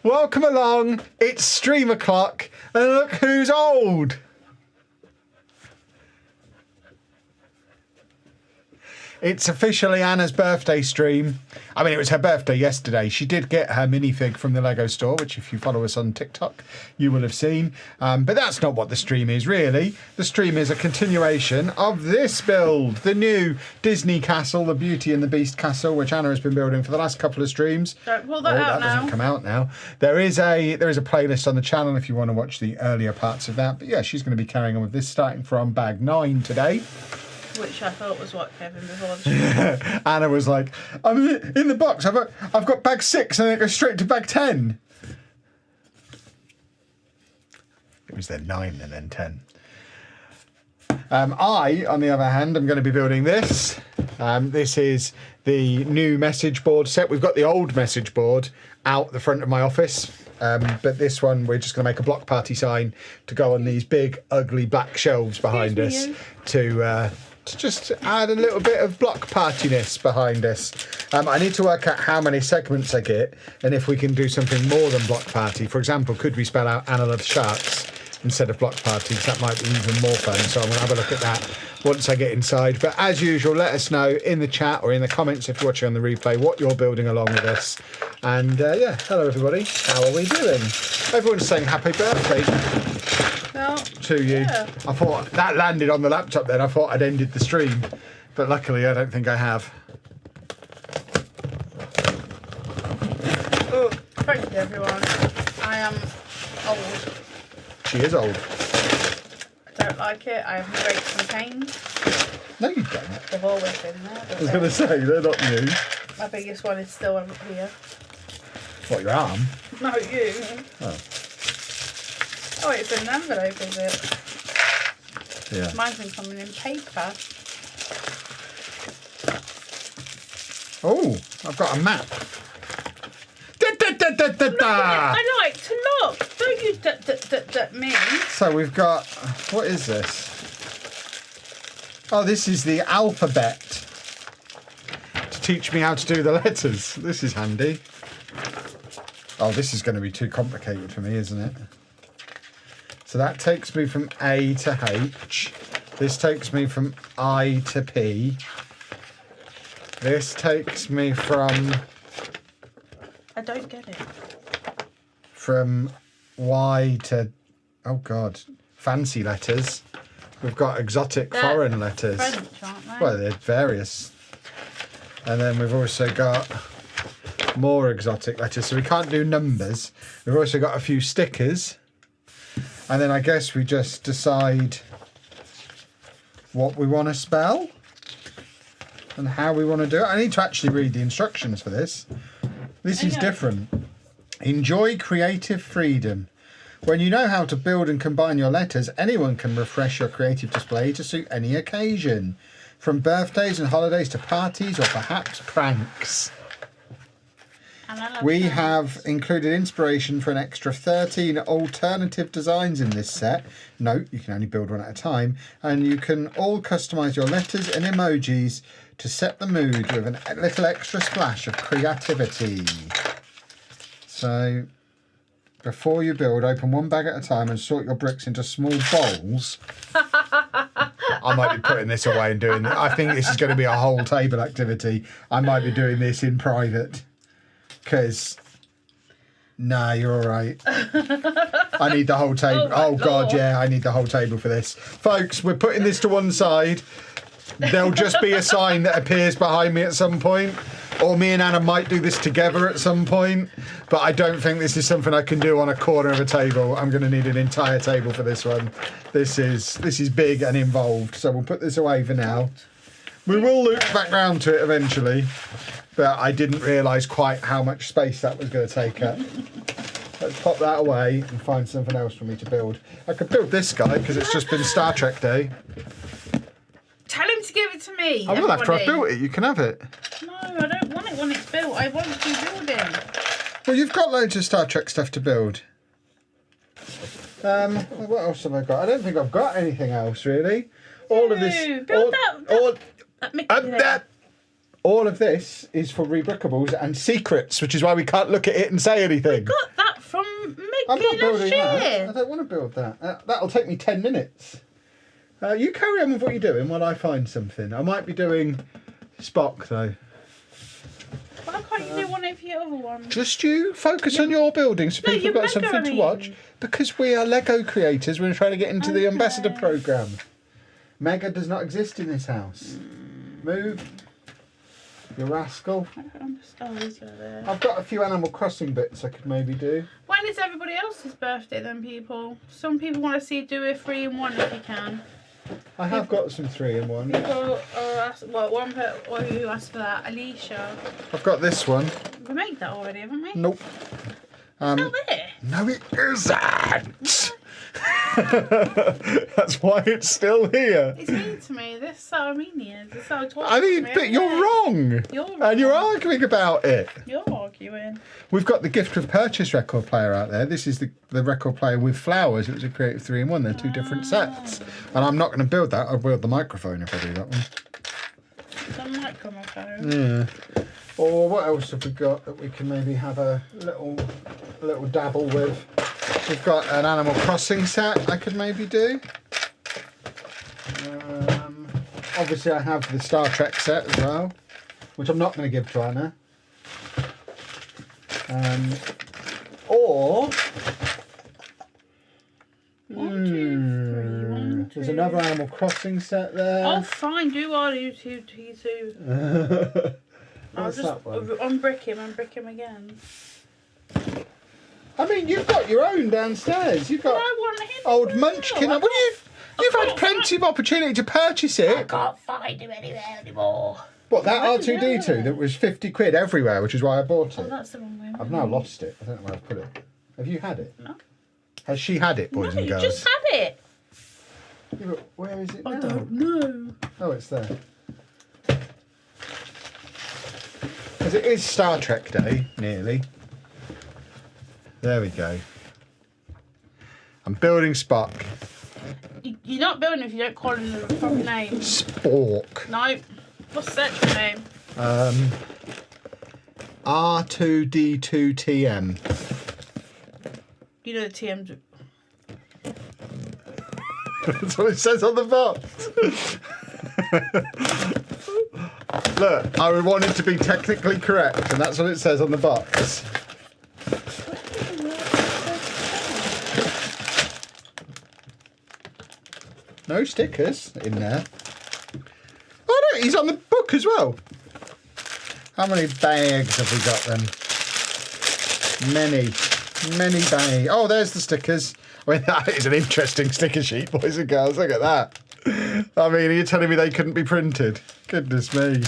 Welcome along. It's stream o'clock, and look who's old. It's officially Anna's birthday stream. I mean, it was her birthday yesterday. She did get her minifig from the Lego store, which if you follow us on TikTok, you will have seen. But that's not what the stream is, really. The stream is a continuation of this build, the new Disney castle, the Beauty and the Beast castle, which Anna has been building for the last couple of streams. Don't pull that out now. That doesn't come out now. There is a playlist on the channel if you want to watch the earlier parts of that. But yeah, she's going to be carrying on with this, starting from bag 9 today. Which I thought was what, Kevin, before the stream. Anna was like, I'm in the box. I've got bag 6 and then it goes straight to bag 10. It was then 9 and then 10. I, on the other hand, am going to be building this. This is the new message board set. We've got the old message board out the front of my office. But this one, we're just going to make a block party sign to go on these big, ugly black shelves behind us to just add a little bit of block partiness behind us. I need to work out how many segments I get and if we can do something more than block party. For example, could we spell out Anna Loves Sharks instead of block parties? That might be even more fun. So I'm going to have a look at that once I get inside. But as usual, let us know in the chat or in the comments if you're watching on the replay what you're building along with us. And yeah, hello everybody. How are we doing? Everyone's saying happy birthday. Well, to you. yeah. I thought that landed on the laptop then. I thought I'd ended the stream. But luckily I don't think I have. Oh, thank you everyone. I am old. She is old. I don't like it. I have breaks and pains. No, you don't. They've always been there. I was going to say, they're not new. My biggest one is still over here. What, your arm? No, you. Oh. Oh, it's an envelope, is it? Yeah. Mine's been coming in paper. Oh, I've got a map. I like to look. Don't you me. So we've got, what is this? Oh, this is the alphabet to teach me how to do the letters. This is handy. Oh, this is going to be too complicated for me, isn't it? So that takes me from A to H. This takes me from I to P. This takes me from... I don't get it. From Y to... Oh, God. Fancy letters. We've got exotic foreign letters. French, aren't they? Well, they're various. And then we've also got more exotic letters. So we can't do numbers. We've also got a few stickers. And then I guess we just decide what we want to spell and how we want to do it. I need to actually read the instructions for this. This is different. Enjoy creative freedom. When you know how to build and combine your letters, anyone can refresh your creative display to suit any occasion. From birthdays and holidays to parties or perhaps pranks. We have included inspiration for an extra 13 alternative designs in this set. Note, you can only build one at a time. And you can all customise your letters and emojis to set the mood with a little extra splash of creativity. So, before you build, open one bag at a time and sort your bricks into small bowls. I might be putting this away and doing that. I think this is going to be a whole table activity. I might be doing this in private. Because, nah, you're all right. I need the whole table. Oh, God, yeah, I need the whole table for this. Folks, we're putting this to one side. There'll just be a sign that appears behind me at some point. Or me and Anna might do this together at some point. But I don't think this is something I can do on a corner of a table. I'm going to need an entire table for this one. This is big and involved. So we'll put this away for now. We will loop back round to it eventually. But I didn't realise quite how much space that was going to take up. Let's pop that away and find something else for me to build. I could build this guy because it's just been Star Trek Day. Tell him to give it to me. I will after I've built it. You can have it. No, I don't want it when it's built. I want to be building. Well, you've got loads of Star Trek stuff to build. What else have I got? I don't think I've got anything else really. All of this. Build All of this is for rebrickables and secrets, which is why we can't look at it and say anything. Got that I'm not building that. shit. I don't want to build that. That'll take me 10 minutes. You carry on with what you're doing while I find something. I might be doing Spock though. Why can't you do one of your other ones? Just you focus on your building so people have got something to watch. Because we are Lego creators, we're trying to get into the ambassador program. Mega does not exist in this house. Move. You rascal. I've got a few Animal Crossing bits I could maybe do. When is everybody else's birthday then, people? Some people want to see you do a 3-in-1 if you can. I have got some 3-in-1. People who asked for that? Alicia. I've got this one. We made that already, haven't we? Nope. Still there? No, it isn't. That's why it's still here. It's mean to me. This is Armenians. This is how I mean, but you're wrong. You're wrong. And you're arguing about it. You're arguing. We've got the gift of purchase record player out there. This is the record player with flowers. It was a Creative 3-in-1. They're 2 different sets. And I'm not going to build that. I'll build the microphone if I do that one. It's a microphone. Yeah. Or what else have we got that we can maybe have a little dabble with? We've got an Animal Crossing set I could maybe do. Obviously I have the Star Trek set as well, which I'm not going to give to Anna. Or... There's another Animal Crossing set there. Oh, fine. Do all you two. I'll just unbrick him again. I mean, you've got your own downstairs. You've got old Munchkin. Well, you've had plenty of opportunity to purchase it. I can't find him anywhere anymore. What, that R2D2 that was 50 quid everywhere, which is why I bought it? Oh, that's the wrong way. I've now lost it. I don't know where I've put it. Have you had it? No. Has she had it, boys and girls? You just had it. Yeah, but where is it now? I don't know. Oh, it's there. Because it is Star Trek Day, nearly. There we go. I'm building Spock. You're not building if you don't call him the proper name. Spork. No. What's the actual name? R2D2TM. You know the TM's... That's what it says on the box. Look, I would want it to be technically correct, and that's what it says on the box. No stickers in there. Oh no, he's on the book as well. How many bags have we got then? Many bags. Oh, there's the stickers. I mean, that is an interesting sticker sheet, boys and girls. Look at that. I mean, are you telling me they couldn't be printed? Goodness me.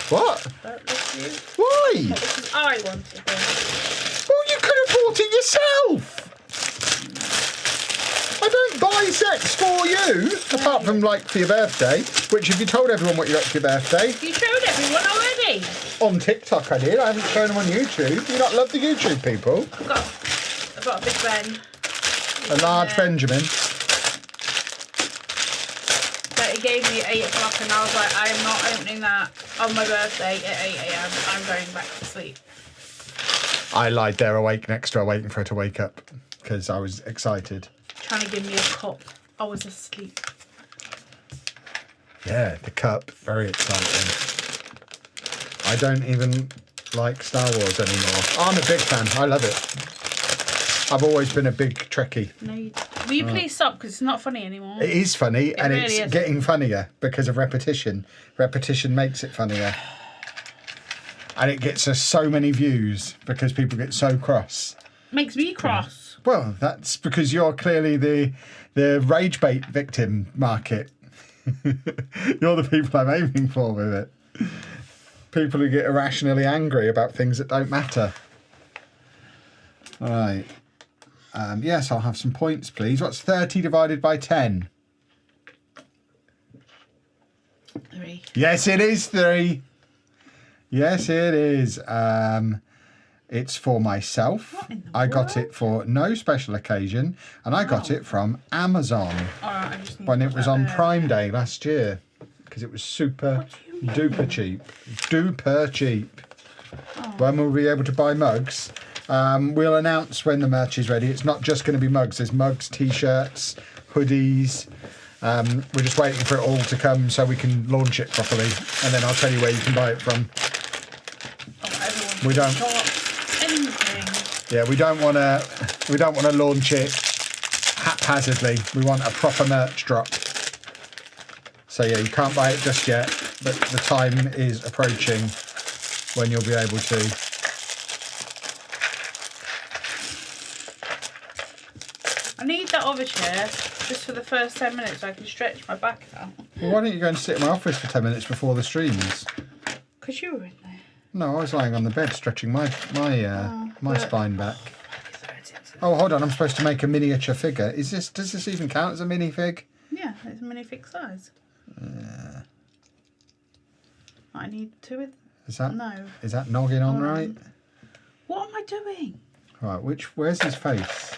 What? Why? Because I wanted them. Well, you could have bought it yourself. I don't buy sets for you, apart from, like, for your birthday, which have you told everyone what you got for your birthday? You showed everyone already. On TikTok I did. I haven't shown them on YouTube. Do you not love the YouTube people? I've got a big Ben. A large Benjamin. But he gave me at 8 o'clock and I was like, I am not opening that on my birthday at 8 a.m. I'm going back to sleep. I lied there awake next to her waiting for her to wake up because I was excited. Trying to give me a cup. I was asleep. Yeah, the cup. Very exciting. I don't even like Star Wars anymore. I'm a big fan. I love it. I've always been a big Trekkie. No, will you please stop because it's not funny anymore. It is funny and really it's is. getting funnier because of repetition. Repetition makes it funnier. And it gets us so many views because people get so cross. Makes me cross. Well, that's because you're clearly the rage bait victim market. You're the people I'm aiming for with it. People who get irrationally angry about things that don't matter. All right. Yes, I'll have some points, please. What's 30 divided by 10? 3. Yes, it is 3. Yes, it is. It's for myself. I got it for no special occasion, and I got it from Amazon Alright, I just need when to it was put on that Prime Day last year because it was super duper cheap. Duper cheap. When we'll be able to buy mugs. We'll announce when the merch is ready. It's not just going to be mugs. There's mugs, T-shirts, hoodies. We're just waiting for it all to come so we can launch it properly, and then I'll tell you where you can buy it from. We don't. Yeah, we don't want to launch it haphazardly. We want a proper merch drop. So yeah, you can't buy it just yet, but the time is approaching when you'll be able to. I need that other chair just for the first 10 minutes so I can stretch my back out. Well, why don't you go and sit in my office for 10 minutes before the streams? Because you were in there. No, I was lying on the bed stretching my spine back. Oh, hold on, I'm supposed to make a miniature figure. Does this even count as a minifig? Yeah, it's a minifig size. I need two with... Is that No. noggin on right? What am I doing? Right, where's his face?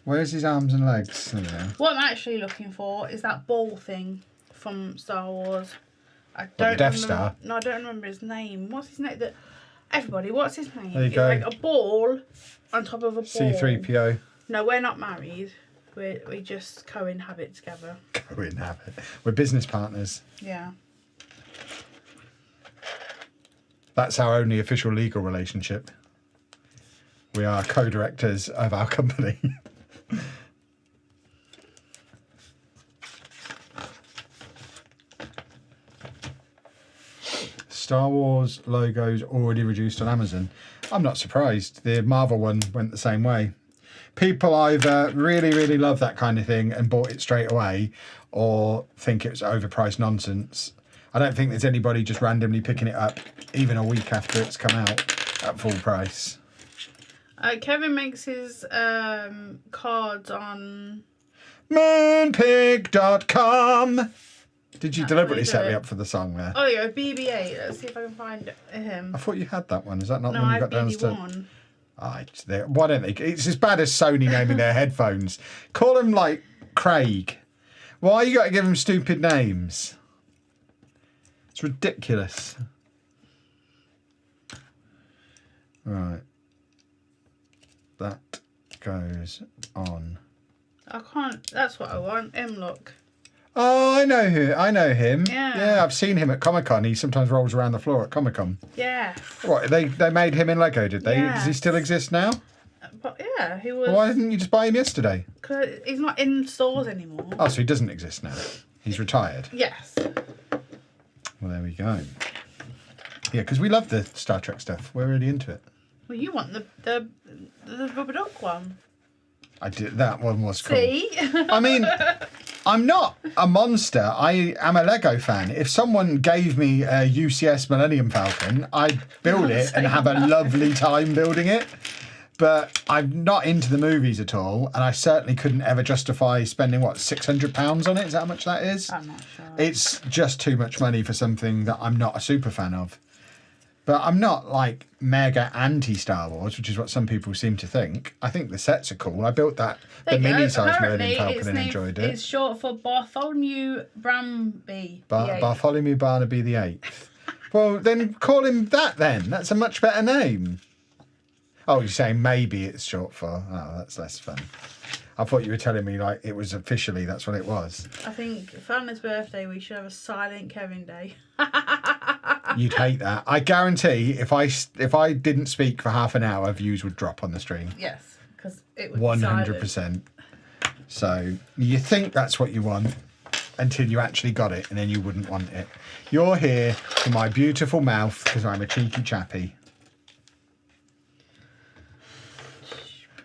Where's his arms and legs? There we go. What I'm actually looking for is that ball thing from Star Wars. The Death Star? No, I don't remember his name. What's his name? Everybody, what's his name? There you go. Like a ball on top of a ball. C-3PO. No, we're not married. We just co-inhabit together. Co-inhabit. We're business partners. Yeah. That's our only official legal relationship. We are co-directors of our company. Star Wars logos already reduced on Amazon. I'm not surprised. The Marvel one went the same way. People either really, really love that kind of thing and bought it straight away, or think it's overpriced nonsense. I don't think there's anybody just randomly picking it up, even a week after it's come out, at full price. Kevin makes his cards on... Moonpig.com. Did you deliberately set me up for the song there? Oh yeah, BB-8. Let's see if I can find him. I thought you had that one. Is that not No, the one I you got have downstairs? BB-1. Why don't they? It's as bad as Sony naming their headphones. Call him like Craig. Why you got to give him stupid names? It's ridiculous. Right. That goes on. I can't. That's what I want. Him, look. Oh, I know him. Yeah. I've seen him at Comic-Con. He sometimes rolls around the floor at Comic-Con. Yeah. What, they made him in Lego, did they? Yeah. Does he still exist now? But yeah, he was... Well, why didn't you just buy him yesterday? Cause he's not in stores anymore. Oh, so he doesn't exist now. He's retired. Yes. Well, there we go. Yeah, because we love the Star Trek stuff. We're really into it. Well, you want the rubber duck one. I did. That one was cool. See? I mean, I'm not a monster. I am a Lego fan. If someone gave me a UCS Millennium Falcon, I'd build it and have a lovely time building it. But I'm not into the movies at all, and I certainly couldn't ever justify spending, what, £600 on it? Is that how much that is? I'm not sure. It's just too much money for something that I'm not a super fan of. But I'm not, like, mega anti-Star Wars, which is what some people seem to think. I think the sets are cool. I built the mini-sized Millennium Falcon and enjoyed it. It's short for Bartholomew Barnaby. Bartholomew Barnaby the 8th. Well, then call him that then. That's a much better name. Oh, you're saying maybe it's short for... Oh, that's less fun. I thought you were telling me, like, it was officially, that's what it was. I think for Anna's birthday, we should have a silent Kevin day. You'd hate that. I guarantee if I didn't speak for half an hour, views would drop on the stream. Yes, because it would 100%. So you think that's what you want until you actually got it, and then you wouldn't want it. You're here for my beautiful mouth because I'm a cheeky chappy.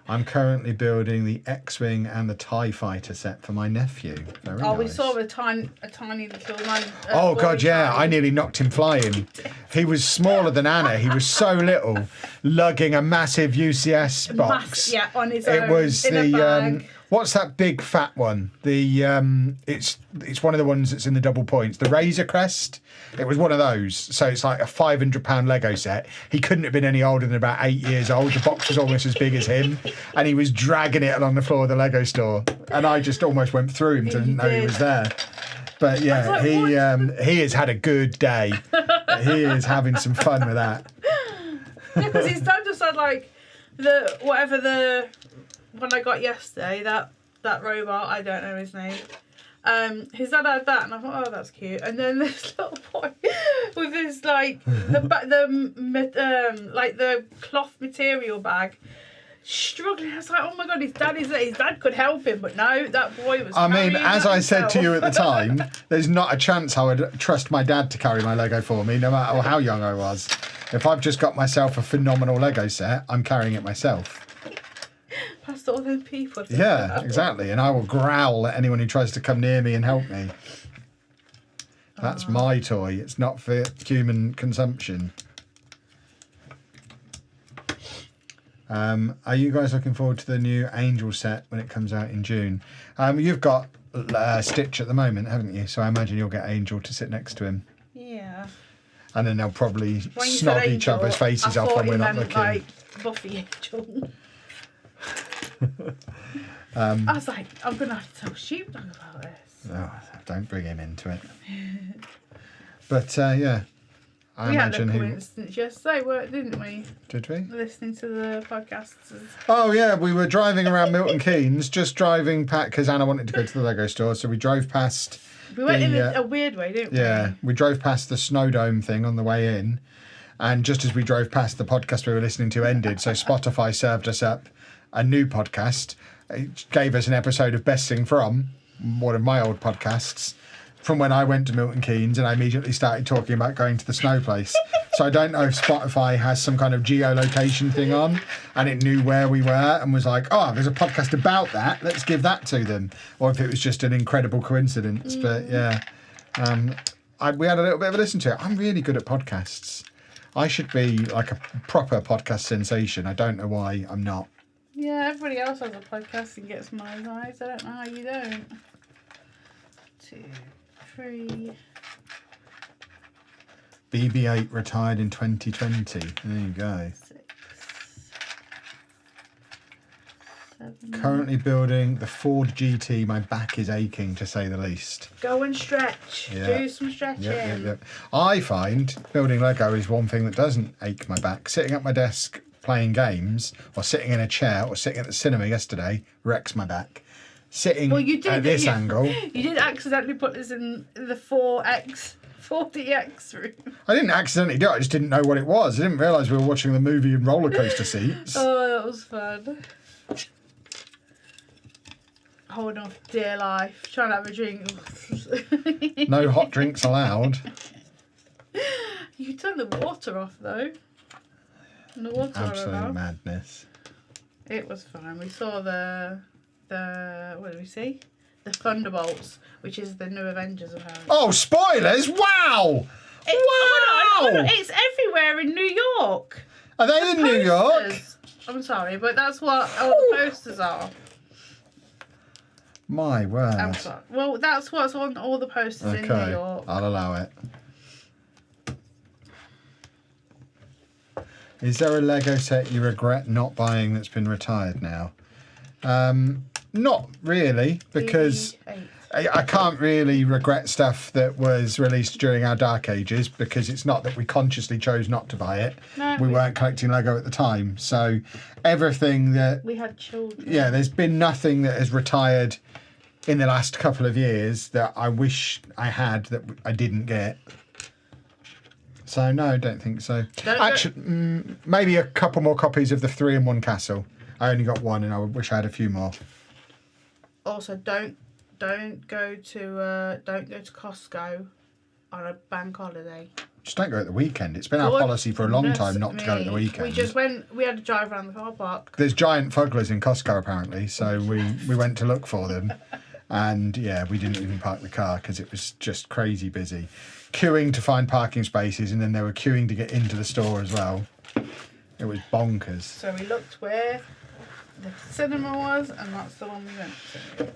I'm currently building the X-Wing and the TIE Fighter set for my nephew. Very nice. We saw a tiny little man. Oh, God, yeah. I nearly knocked him flying. He was smaller than Anna. He was so little, lugging a massive UCS box. On his own. It was in a bag. What's that big fat one? It's one of the ones that's in the double points. The Razor Crest. It was one of those. So it's like a £500 Lego set. He couldn't have been any older than about 8 years old. The box was almost as big as him, and he was dragging it along the floor of the Lego store. And I just almost went through him, didn't know he was there. But yeah, he has had a good day. He is having some fun with that. Because his dad just had like the one I got yesterday, that robot, I don't know his name. His dad had that, and I thought, oh, that's cute. And then this little boy with his like the cloth material bag, struggling. I was like, oh my god, his dad could help him, but no, that boy was. I mean, as I said to you at the himself. time, there's not a chance I would trust my dad to carry my Lego for me, no matter how young I was. If I've just got myself a phenomenal Lego set, I'm carrying it myself. Past all them people. Yeah, exactly. And I will growl at anyone who tries to come near me and help me. That's my toy. It's not for human consumption. Are you guys looking forward to the new Angel set when it comes out in June? You've got Stitch at the moment, haven't you? So I imagine you'll get Angel to sit next to him. Yeah. And then they'll probably When you snog said each Angel, other's faces I off thought when we're it not meant, looking. like Buffy Angel. I was like, I'm gonna have to tell Sheepdog about this. Oh, don't bring him into it. But yeah, I we imagine had a he. coincidence yesterday, didn't we? Did we? Listening to the podcasts. Oh yeah, we were driving around Milton Keynes, just driving past because Anna wanted to go to the Lego store, so we drove past. We went in a weird way, didn't we? Yeah, we drove past the Snow Dome thing on the way in, and just as we drove past, the podcast we were listening to ended. So Spotify served us up a new podcast. It gave us an episode of Best Thing From, one of my old podcasts, from when I went to Milton Keynes, and I immediately started talking about going to the snow place. So I don't know if Spotify has some kind of geolocation thing on, and it knew where we were and was like, oh, there's a podcast about that, let's give that to them. Or if it was just an incredible coincidence. But yeah, we had a little bit of a listen to it. I'm really good at podcasts. I should be like a proper podcast sensation. I don't know why I'm not. Yeah, everybody else has a podcast and gets my eyes. I don't know how you don't. 2, 3. BB-8 retired in 2020. There you go. 6, 7. Currently building the Ford GT. My back is aching, to say the least. Go and stretch. Yeah. Do some stretching. Yep. I find building Lego is one thing that doesn't ache my back. Sitting at my desk playing games, or sitting in a chair, or sitting at the cinema yesterday wrecks my back. Sitting at this angle. You did accidentally put this in the 40X room. I didn't accidentally do it, I just didn't know what it was. I didn't realise we were watching the movie in roller coaster seats. Oh, that was fun. Holding on for dear life, trying to have a drink. No hot drinks allowed. You turned the water off though. And the water Absolute madness. It was fun. We saw the what did we see? The Thunderbolts, which is the new Avengers apparently. Oh, spoilers! Wow! Hold on, it's everywhere in New York. Are they in New York? Posters. I'm sorry, but that's what all the posters are. My word. I'm sorry. Well, that's what's on all the posters in New York. I'll allow it. Is there a Lego set you regret not buying that's been retired now? Not really, because I can't really regret stuff that was released during our dark ages, because it's not that we consciously chose not to buy it. No, we weren't collecting Lego at the time. So everything that... We had children. Yeah, there's been nothing that has retired in the last couple of years that I wish I had that I didn't get. So no, I don't think so. Actually, maybe a couple more copies of the 3-in-1 Castle. I only got one, and I wish I had a few more. Also, don't go to Costco on a bank holiday. Just don't go at the weekend. It's been our policy for a long time not to go at the weekend. We just went. We had to drive around the car park. There's giant fugglers in Costco apparently, so we went to look for them, and yeah, we didn't even park the car because it was just crazy busy, queuing to find parking spaces, and then they were queuing to get into the store as well. It was bonkers. So we looked where the cinema was, and that's the one we went to.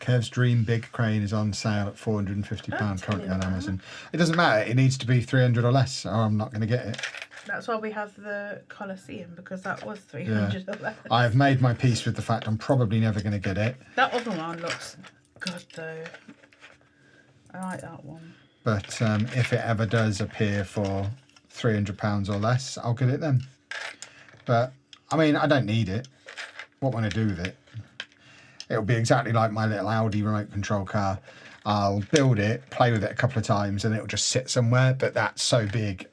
Kev's Dream Big Crane is on sale at £450 currently on Amazon. It doesn't matter. It needs to be 300 or less, or I'm not going to get it. That's why we have the Colosseum, because that was 300 or less. I have made my peace with the fact I'm probably never going to get it. That other one looks good though. I like that one. But if it ever does appear for £300 or less, I'll get it then. But I mean, I don't need it. What am I going to do with it? It'll be exactly like my little Audi remote control car. I'll build it, play with it a couple of times, and it'll just sit somewhere. But that's so big,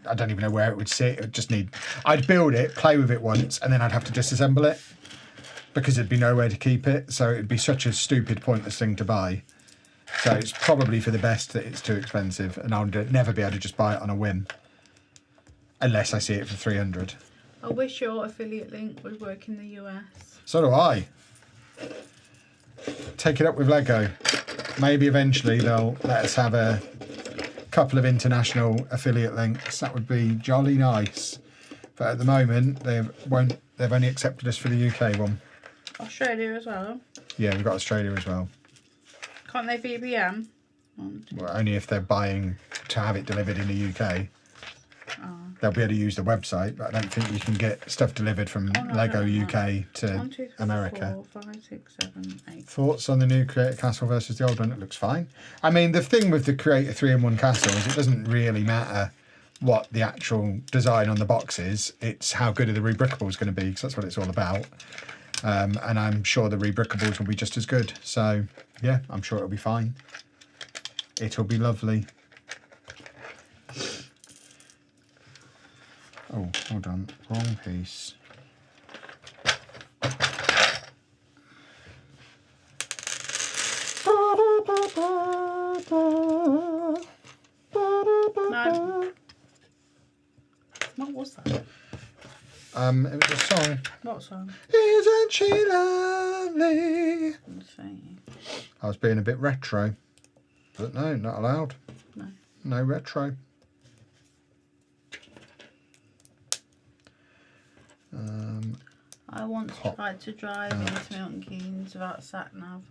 I don't even know where it would sit. It would just need... I'd build it, play with it once, and then I'd have to disassemble it because there'd be nowhere to keep it. So it'd be such a stupid, pointless thing to buy. So it's probably for the best that it's too expensive, and I'll never be able to just buy it on a whim unless I see it for 300. I wish your affiliate link would work in the US. So do I. Take it up with Lego. Maybe eventually they'll let us have a couple of international affiliate links. That would be jolly nice. But at the moment, they've only accepted us for the UK one. Australia as well. Yeah, we've got Australia as well. Can't they VPN? Well, only if they're buying to have it delivered in the UK. Oh. They'll be able to use the website, but I don't think you can get stuff delivered from Lego UK to 1, 2, 3, America. 4, 5, 6, 7, 8. Thoughts on the new Creator Castle versus the old one? It looks fine. I mean, the thing with the Creator 3-in-1 Castle is it doesn't really matter what the actual design on the box is. It's how good are the rebrickables going to be, because that's what it's all about. And I'm sure the rebrickables will be just as good. So, yeah, I'm sure it'll be fine. It'll be lovely. Oh, hold on. Wrong piece. No. What was that? It was a song. What song? Isn't she lovely? Let's see. I was being a bit retro. But no, not allowed. No. No retro. I once tried to drive into Milton Keynes without sat nav.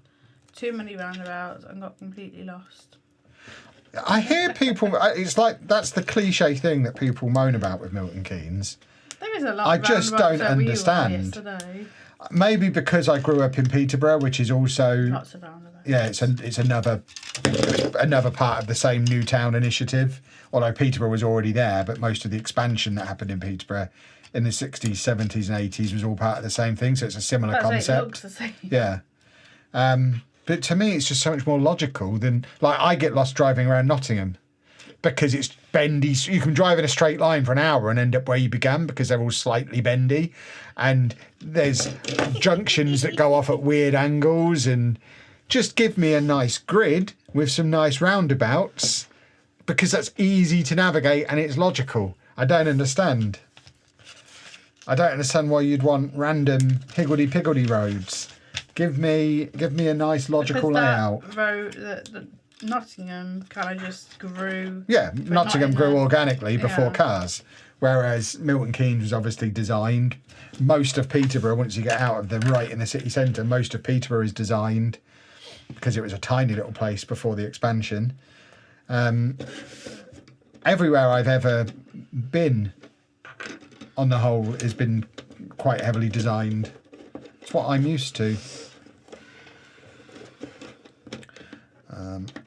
Too many roundabouts and got completely lost. I hear people, it's like, that's the cliche thing that people moan about with Milton Keynes. There is a lot I of just roundabouts don't where we were understand. yesterday. Maybe because I grew up in Peterbr, which is also... Lots of roundabouts. Yeah, it's another part of the same New Town initiative. Although Peterbr was already there, but most of the expansion that happened in Peterbr in the 60s, 70s and 80s was all part of the same thing, so it's a similar concept. It looks the same. Yeah. But to me, it's just so much more logical than... Like, I get lost driving around Nottingham because it's bendy. So you can drive in a straight line for an hour and end up where you began because they're all slightly bendy. And there's junctions that go off at weird angles. And just give me a nice grid with some nice roundabouts because that's easy to navigate and it's logical. I don't understand. I don't understand why you'd want random higgledy-piggledy roads. Give me a nice logical layout. That road, the Nottingham kind of just grew. Yeah, Nottingham grew organically before Yeah. cars, whereas Milton Keynes was obviously designed. Most of Peterborough, once you get out of the right in the city centre, most of Peterborough is designed because it was a tiny little place before the expansion. Everywhere I've ever been, on the whole, has been quite heavily designed. It's what I'm used to.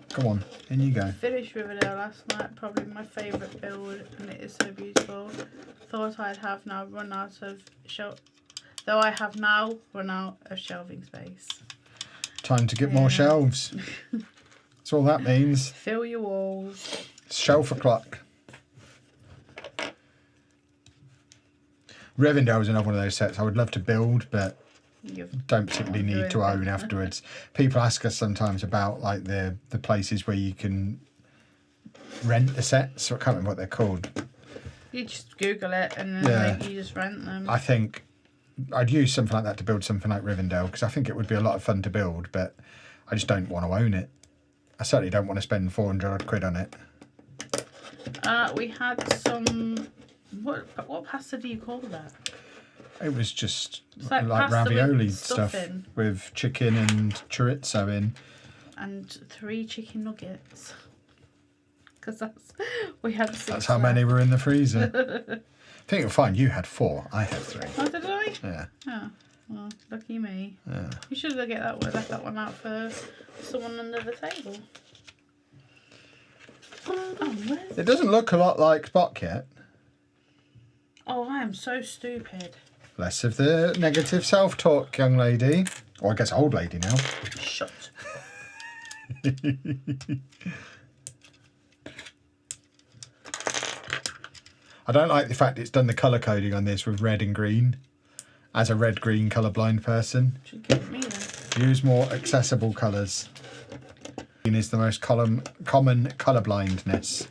Come on, in you go. Finished Riverdale last night, probably my favourite build, and it is so beautiful. Thought I'd have now run out of shelving space. Time to get more shelves. That's all that means. Fill your walls. Shelf o'clock. Rivendell is another one of those sets I would love to build, but don't particularly need to own afterwards. People ask us sometimes about like the places where you can rent the sets. I can't remember what they're called. You just Google it and then you just rent them. I think I'd use something like that to build something like Rivendell because I think it would be a lot of fun to build, but I just don't want to own it. I certainly don't want to spend 400 odd quid on it. We had some... What pasta do you call that? It was just like ravioli stuff in. with chicken and chorizo in. And 3 chicken nuggets. Because we had 6. That's how many were in the freezer. I think you'll find you had 4. I had 3. Oh, did I? Yeah. Oh, well, lucky me. Yeah. You should have left that one out for someone under the table. Oh, where's... It doesn't look a lot like Spock yet. Oh, I am so stupid. Less of the negative self-talk, young lady. Or I guess old lady now. Shut. I don't like the fact it's done the colour coding on this with red and green. As a red-green colourblind person. Should give me then. Use more accessible colours. Green is the most common colourblindness.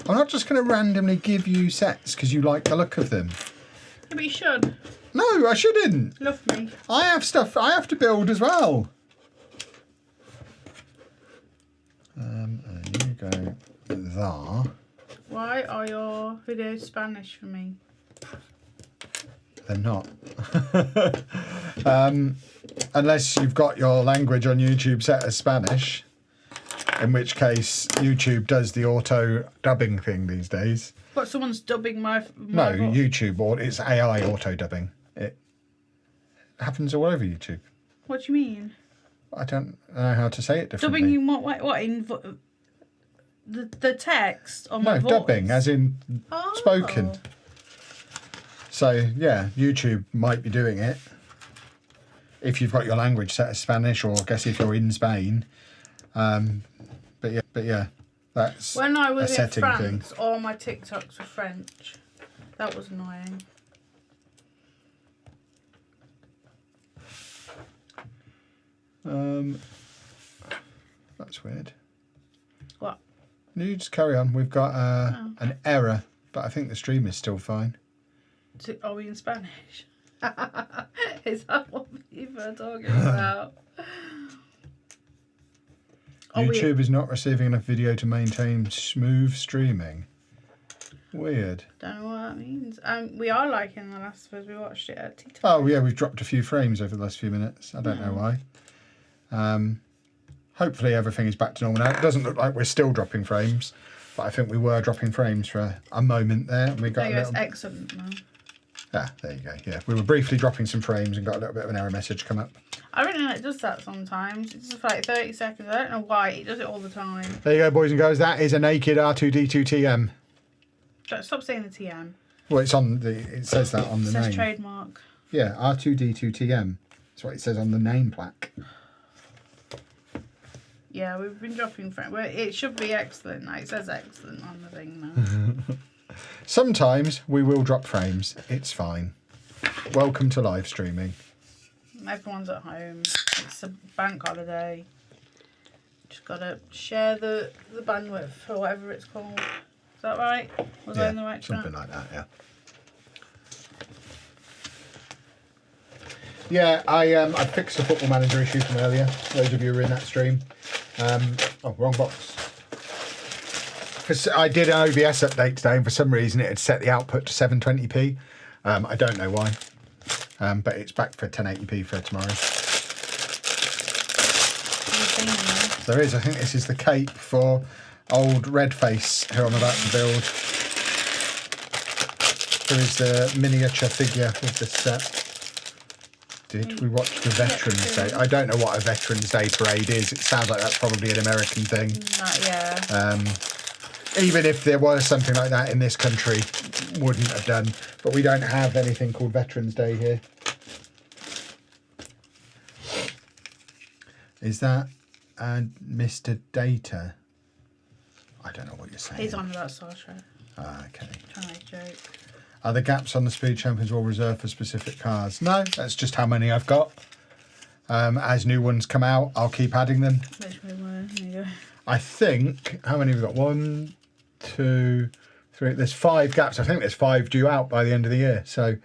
I'm not just going to randomly give you sets because you like the look of them. Yeah, but you should. No, I shouldn't. Love me. I have stuff I have to build as well. And you go there. Why are your videos Spanish for me? They're not. Unless you've got your language on YouTube set as Spanish, in which case YouTube does the auto dubbing thing these days. What, someone's dubbing my No, voice? YouTube, or it's AI auto dubbing. It happens all over YouTube. What do you mean? I don't know how to say it differently. Dubbing in what in the text on my No, voice? dubbing, as in Oh. spoken. So, yeah, YouTube might be doing it. If you've got your language set as Spanish, or I guess if you're in Spain. But yeah, that's When I was a in setting France, thing. all my TikToks were French. That was annoying. That's weird. What? You just carry on. We've got an error, but I think the stream is still fine. Are we in Spanish? Is that what people are talking about? YouTube is not receiving enough video to maintain smooth streaming. Weird. Don't know what that means. We are liking The Last of Us. We watched it at tea time. Oh yeah, we've dropped a few frames over the last few minutes. I don't know why. Hopefully everything is back to normal now. It doesn't look like we're still dropping frames, but I think we were dropping frames for a moment there. And we got There a you go, little... it's excellent now. Ah, there you go. Yeah, we were briefly dropping some frames and got a little bit of an error message come up. I really know it does that sometimes. It's just for like 30 seconds. I don't know why. It does it all the time. There you go, boys and girls. That is a naked R2D2 TM. Stop saying the TM. Well, it's on the. It says that on the It says name. trademark. Yeah, R2D2 TM. That's what it says on the name plaque. Yeah, we've been dropping frames. Well, it should be excellent. Like, it says excellent on the thing now. Sometimes we will drop frames. It's fine. Welcome to live streaming. Everyone's at home. It's a bank holiday. Just gotta share the bandwidth or whatever it's called. Is that right? Was I in the right track? something like that. Yeah. Yeah, I fixed the Football Manager issue from earlier. Those of you who were in that stream. Oh, wrong box. I did an OBS update today, and for some reason it had set the output to 720p. I don't know why, but it's back for 1080p for tomorrow. There is. I think this is the cape for old Redface, who I'm about to build. There is the miniature figure of this set. Did we watch the Veterans Day? I don't know what a Veterans Day parade is. It sounds like that's probably an American thing. Yeah. Even if there was something like that in this country, wouldn't have done. But we don't have anything called Veterans Day here. Is that Mr. Data? I don't know what you're saying. He's on about Star Trek. Ah, okay. Trying to make a joke. Are the gaps on the Speed Champions all reserved for specific cars? No, that's just how many I've got. As new ones come out, I'll keep adding them. Which way were? There you go. I think, how many have we got? 1, 2, 3. There's 5 gaps. I think there's 5 due out by the end of the year. So,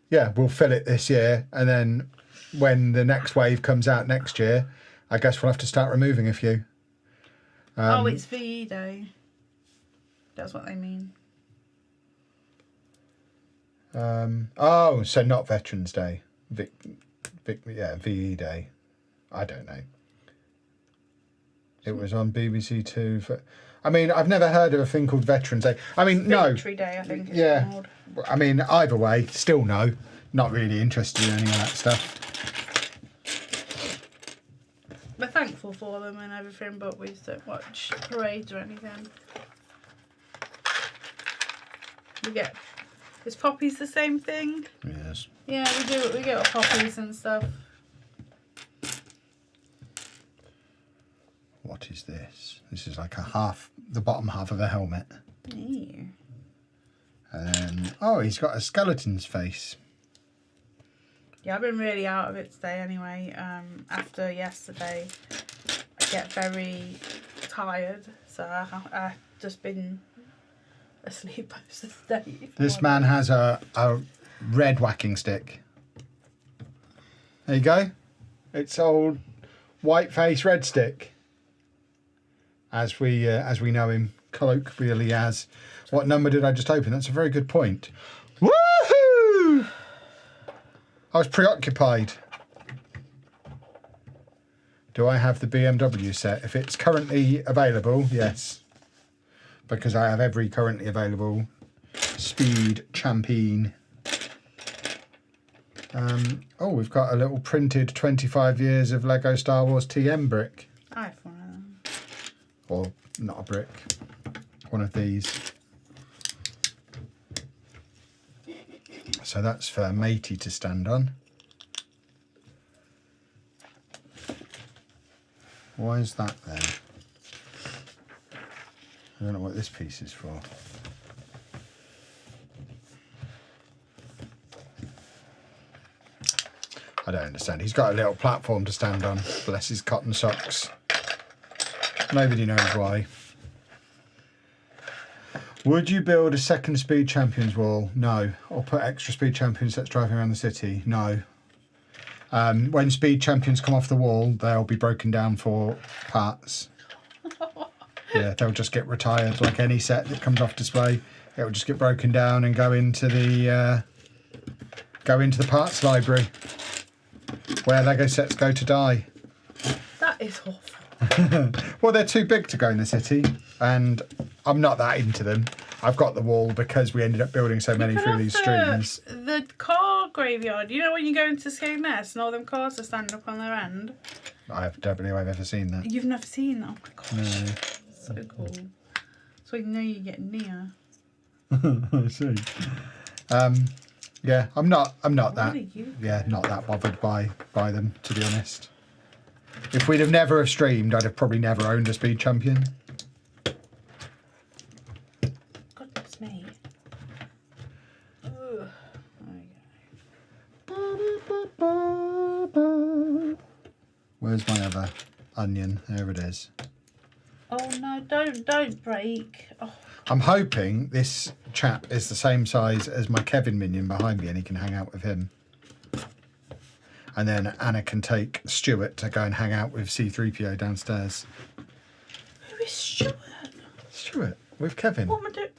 yeah, we'll fill it this year. And then when the next wave comes out next year, I guess we'll have to start removing a few. Oh, it's VE Day. That's what they mean. Oh, so not Veterans Day. VE Day. I don't know. It was on BBC Two. I mean, I've never heard of a thing called Veterans Day. I mean, Victory Day, I think. Yeah. Called. I mean, either way, still no. Not really interested in any of that stuff. grateful for them and everything, but we just don't watch parades or anything. Is poppies the same thing? Yes. Yeah, we do. We get poppies and stuff. What is this? This is like the bottom half of a helmet. Ew. And then, oh, he's got a skeleton's face. Yeah, I've been really out of it today anyway. After yesterday, I get very tired, so I've just been asleep most of the day. This man has a red whacking stick. There you go. It's old white face red stick, as we know him colloquially as. What number did I just open? That's a very good point. Woohoo! I was preoccupied. Do I have the BMW set? If it's currently available, yes. Because I have every currently available Speed Champion. Oh, we've got a little printed 25 years of Lego Star Wars TM brick. I have one of them. Or not a brick. One of these. So that's for Matey to stand on. Why is that then? I don't know what this piece is for. I don't understand. He's got a little platform to stand on. Bless his cotton socks. Nobody knows why. Would you build a second Speed Champions wall? No. Or put extra Speed Champions sets driving around the city? No. When Speed Champions come off the wall, they'll be broken down for parts. Yeah, they'll just get retired like any set that comes off display. It will just get broken down and go into the parts library, where Lego sets go to die. That is awful. Well, they're too big to go in the city, and I'm not that into them. I've got the wall because we ended up building so many through these streams. The car graveyard. You know when you go into Skegness and all them cars are standing up on their end? I don't believe I've ever seen that. You've never seen that? Oh my gosh. No. So cool. So you know you're getting near. I see. Yeah, I'm not that. You? Yeah, not that bothered by them, to be honest. If we'd have never have streamed, I'd have probably never owned a Speed Champion. Goodness me. Ugh. Where's my other onion? There it is. Oh no! Don't break. Oh. I'm hoping this chap is the same size as my Kevin minion behind me and he can hang out with him. And then Anna can take Stuart to go and hang out with C-3PO downstairs. Who is Stuart? Stuart, with Kevin. What am I doing?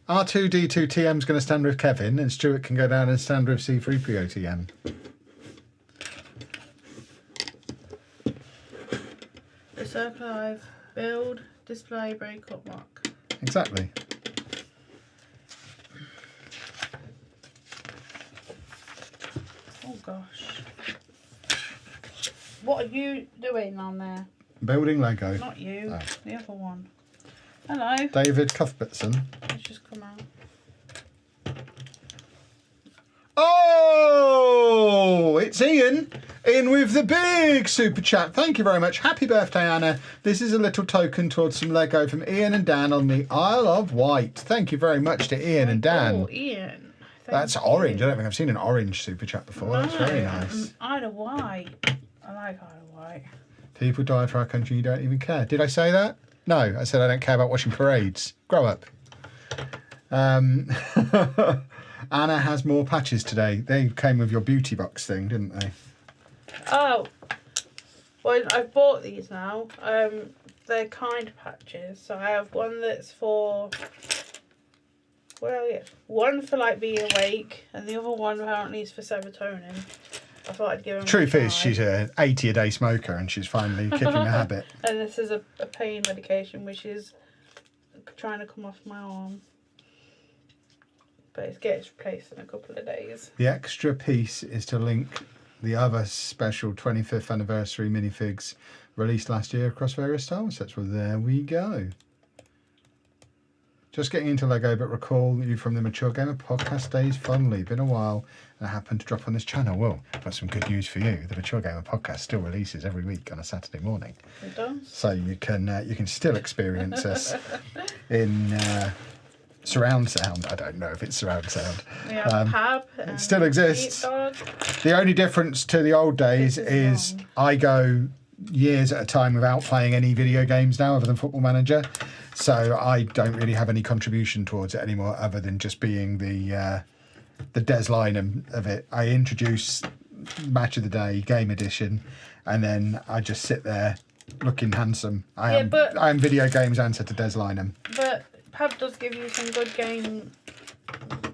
R2-D2 TM's going to stand with Kevin and Stuart can go down and stand with C-3PO TM. The circle live. Build, display, break up, mark. Exactly. Oh gosh. What are you doing on there? Building Lego. Not you. Oh. The other one. Hello. David Cuthbertson. It's just come out. Oh, it's Ian in with the big super chat. Thank you very much. Happy birthday, Anna. This is a little token towards some Lego from Ian and Dan on the Isle of Wight. Thank you very much to Ian and Dan. Oh, Ian. That's orange. I don't think I've seen an orange super chat before. That's very nice. Isle of Wight. I like Isle of Wight. People died for our country, you don't even care. Did I say that? No, I said I don't care about watching parades. Grow up. Anna has more patches today. They came with your beauty box thing, didn't they? Oh. Well, I've bought these now. They're kind patches. So I have one that's for... Well, yeah. One for, like, being awake. And the other one, apparently, is for serotonin. I thought I'd give them Truth is, she's an 80-a-day smoker and she's finally kicking the habit. And this is a pain medication, which is trying to come off my arm. But it gets replaced in a couple of days. The extra piece is to link the other special 25th anniversary minifigs released last year across various Star Wars sets. Well, there we go. Just getting into Lego, but recall you from the Mature Gamer podcast days fondly. Been a while, and I happened to drop on this channel. Well, I've got some good news for you. The Mature Gamer podcast still releases every week on a Saturday morning. It does. So you can still experience us in surround sound. I don't know if it's surround sound. We have Pab. It still exists. The only difference to the old days is I go years at a time without playing any video games now other than Football Manager. So I don't really have any contribution towards it anymore other than just being the Des Lynam of it. I introduce Match of the Day, Game Edition, and then I just sit there looking handsome. I am video games answer to Des Lynam. But Pab does give you some good game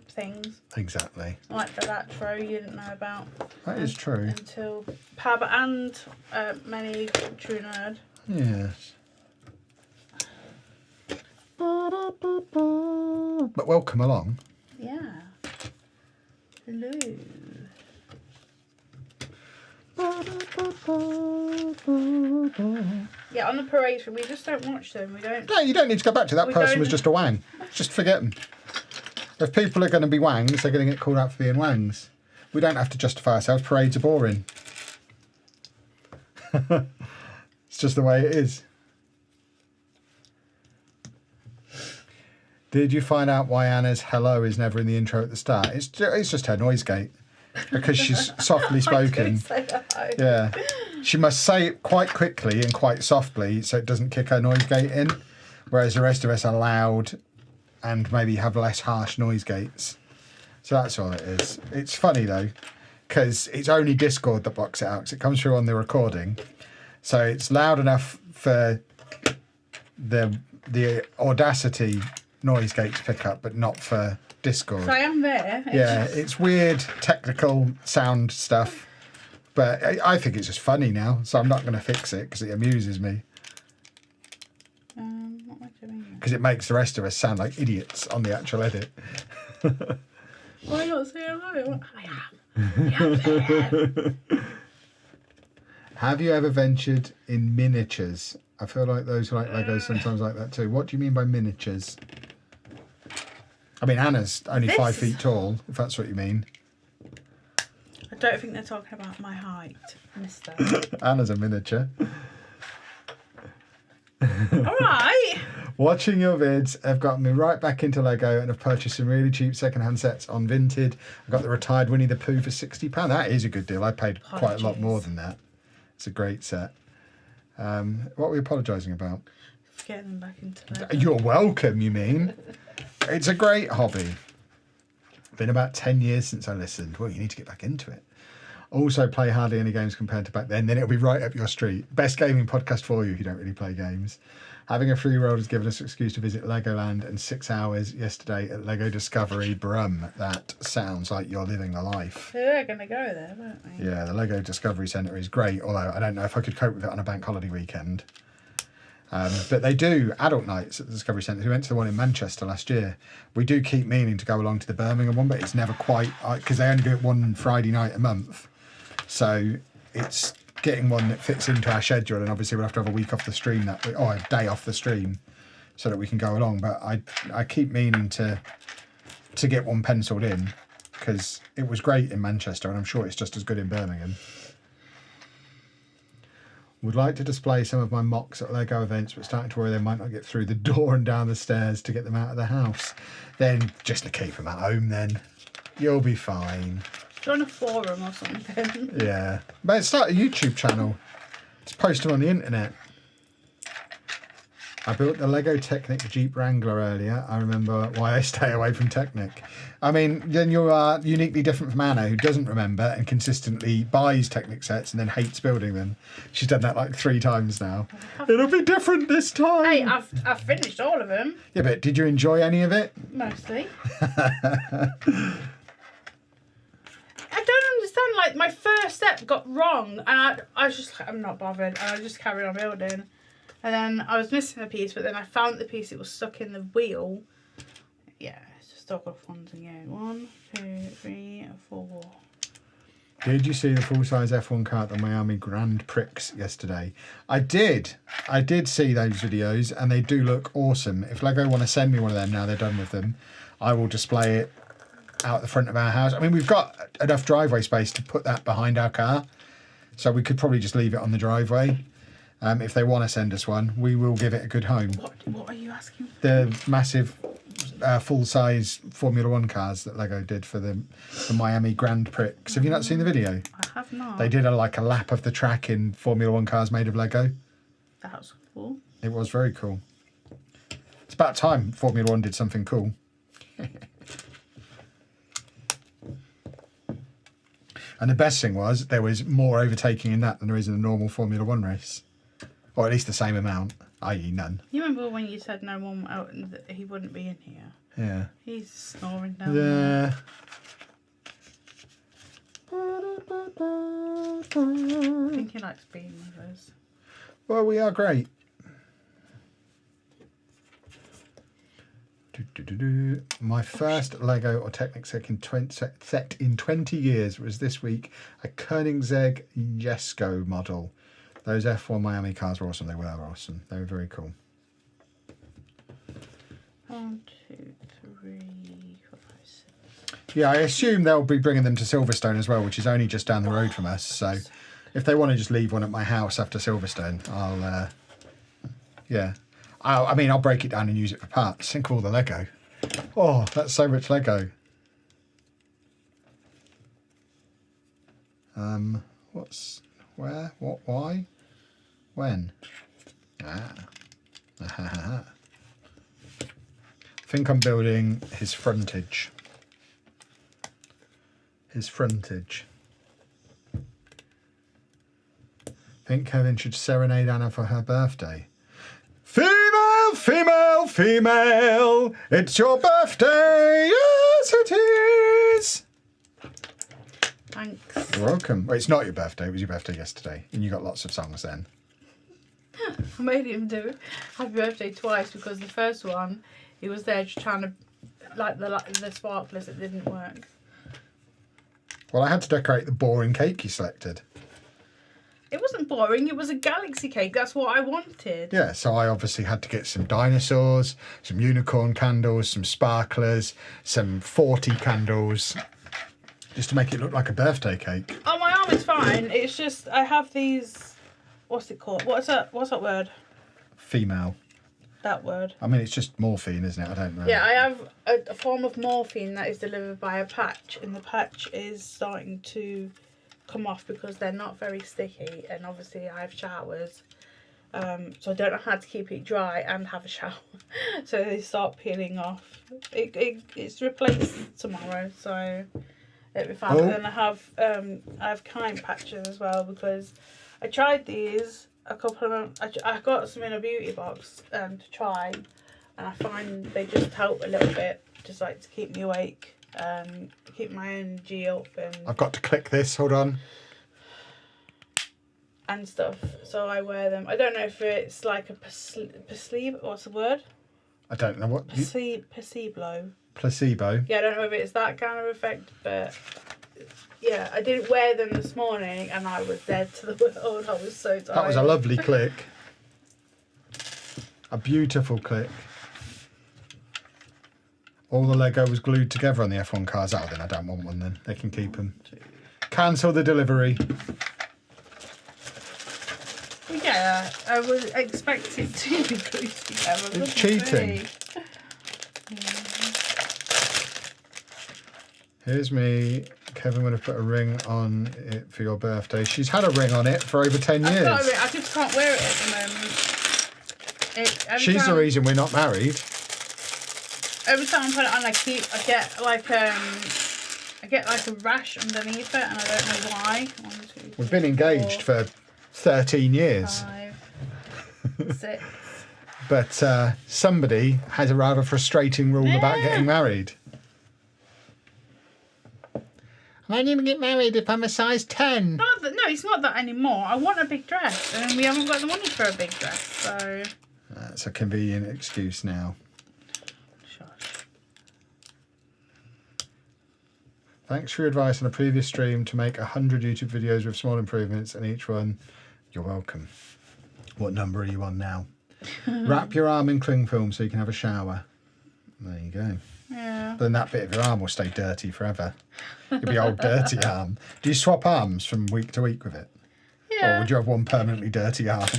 things. Exactly. Like the lat throw you didn't know about. That is true. Until Pab and Many True Nerd. Yes. But welcome along. Yeah. Hello. Yeah, on the parades, we just don't watch them. We don't. No, you don't need to go back to that. Person was just a wang. Just forget them. If people are going to be wangs, they're going to get called out for being wangs. We don't have to justify ourselves. Parades are boring. It's just the way it is. Did you find out why Anna's hello is never in the intro at the start? It's just her noise gate. Because she's softly spoken. Yeah. She must say it quite quickly and quite softly so it doesn't kick her noise gate in. Whereas the rest of us are loud and maybe have less harsh noise gates. So that's all it is. It's funny though, because it's only Discord that blocks it out, because it comes through on the recording. So it's loud enough for the Audacity noise gate to pick up, but not for Discord. So I am there. It's weird technical sound stuff, but I think it's just funny now, so I'm not going to fix it because it amuses me. What am I doing? Because it makes the rest of us sound like idiots on the actual edit. Why not say hello? I am there. Have you ever ventured in miniatures? I feel like those who like Legos sometimes like that too. What do you mean by miniatures? I mean, Anna's only 5 feet tall, if that's what you mean. I don't think they're talking about my height, mister. Anna's a miniature. Alright. Watching your vids have got me right back into Lego and have purchased some really cheap second-hand sets on Vinted. I got the retired Winnie the Pooh for £60. That is a good deal. I paid quite a lot more than that. It's a great set. What are we apologising about? Getting them back into Lego. You're welcome, you mean? It's a great hobby. Been about 10 years since I listened. Well, you need to get back into it. Also play hardly any games compared to back then it'll be right up your street. Best gaming podcast for you if you don't really play games. Having a 3-year-old has given us an excuse to visit Legoland and 6 hours yesterday at Lego Discovery Brum. That sounds like you're living the life. We're going to go there, won't we? Yeah, the Lego Discovery Centre is great, although I don't know if I could cope with it on a bank holiday weekend. But they do adult nights at the Discovery Centre. We went to the one in Manchester last year. We do keep meaning to go along to the Birmingham one, but it's never quite, because they only do it one Friday night a month. So it's getting one that fits into our schedule, and obviously we'll have to have a week off the stream that week, or a day off the stream, so that we can go along. But I keep meaning to get one penciled in, because it was great in Manchester, and I'm sure it's just as good in Birmingham. Would like to display some of my mocks at Lego events, but starting to worry they might not get through the door and down the stairs to get them out of the house. Then just to keep them at home then. You'll be fine. Join a forum or something. Yeah. But start a YouTube channel. Just post them on the internet. I built the Lego Technic Jeep Wrangler earlier. I remember why I stay away from Technic. I mean, then you are uniquely different from Anna, who doesn't remember and consistently buys Technic sets and then hates building them. She's done that like 3 times now. It'll be different this time. Hey, I've finished all of them. Yeah, but did you enjoy any of it? Mostly. I don't understand. Like, my first step got wrong, and I was just like, I'm not bothered, and I just carried on building. And then I was missing a piece, but then I found the piece. It was stuck in the wheel. Yeah, it's just dog off ones again. 1, 2, 3, 4. Did you see the full-size F1 car at the Miami Grand Prix yesterday? I did. I did see those videos, and they do look awesome. If Lego want to send me one of them now they're done with them, I will display it out the front of our house. I mean, we've got enough driveway space to put that behind our car, so we could probably just leave it on the driveway. If they want to send us one, we will give it a good home. What are you asking? The massive full-size Formula 1 cars that Lego did for the Miami Grand Prix. Have you not seen the video? I have not. They did a lap of the track in Formula 1 cars made of Lego. That was cool. It was very cool. It's about time Formula 1 did something cool. And the best thing was there was more overtaking in that than there is in a normal Formula 1 race. Or at least the same amount, i.e. none. You remember when you said no one out and that he wouldn't be in here? Yeah. He's snoring down there. I think he likes being with us. Well, we are great. My first Lego or Technic set in 20 years was this week, a Koenigsegg Jesko model. Those F1 Miami cars were awesome. They were awesome. They were very cool. 1, 2, 3, 4, 5, 6. Yeah, I assume they'll be bringing them to Silverstone as well, which is only just down the road from us. So if they want to just leave one at my house after Silverstone, I'll, yeah. I'll break it down and use it for parts. Think of all the Lego. Oh, that's so much Lego. Where? What? Why? When? I think I'm building his frontage. His frontage. I think Kevin should serenade Anna for her birthday. Female, female, female, it's your birthday, yes it is. Thanks. You're welcome. Well, it's not your birthday, it was your birthday yesterday, and you got lots of songs then. I made him do happy birthday twice because the first one, he was there just trying to, the sparklers, it didn't work. Well, I had to decorate the boring cake you selected. It wasn't boring, it was a galaxy cake, that's what I wanted. Yeah, so I obviously had to get some dinosaurs, some unicorn candles, some sparklers, some 40 candles, just to make it look like a birthday cake. Oh, my arm is fine, it's just, I have these, what's it called? What's that word? Female. That word. I mean, it's just morphine, isn't it? I don't know. Yeah, I have a form of morphine that is delivered by a patch, and the patch is starting to come off because they're not very sticky, and obviously I have showers, so I don't know how to keep it dry and have a shower, so they start peeling off. It's replaced tomorrow, so it'll be fine. Oh. And then I have kind patches as well because I tried these a couple of months. I got some in a beauty box to try, and I find they just help a little bit, just like to keep me awake. Keep my energy up and I've got to click this, hold on. And stuff, so I wear them. I don't know if it's like a placebo. What's the word? I don't know what. Placebo. Placebo. Yeah, I don't know if it's that kind of effect, but yeah, I didn't wear them this morning, and I was dead to the world. I was so tired. That was a lovely click. A beautiful click. All the Lego was glued together on the F1 cars. Oh, then I don't want one then. They can keep them. Cancel the delivery. Yeah, I was expecting to be glued together. It's cheating. Here's me. Kevin would have put a ring on it for your birthday. She's had a ring on it for over 10 years. I just can't wear it at the moment. She's the reason we're not married. Every time I put it on, I get like a rash underneath it, and I don't know why. 1, 2, 3, We've been engaged for 13 years. 5, 6. But somebody has a rather frustrating rule about getting married. I only get married if I'm a size 10. No, it's not that anymore. I want a big dress, and we haven't got the money for a big dress, so... That's a convenient excuse now. Shush. Thanks for your advice on a previous stream to make 100 YouTube videos with small improvements, and each one, you're welcome. What number are you on now? Wrap your arm in cling film so you can have a shower. There you go. Yeah. Then that bit of your arm will stay dirty forever. It'll be old dirty arm. Do you swap arms from week to week with it? Yeah. Or would you have one permanently dirty arm?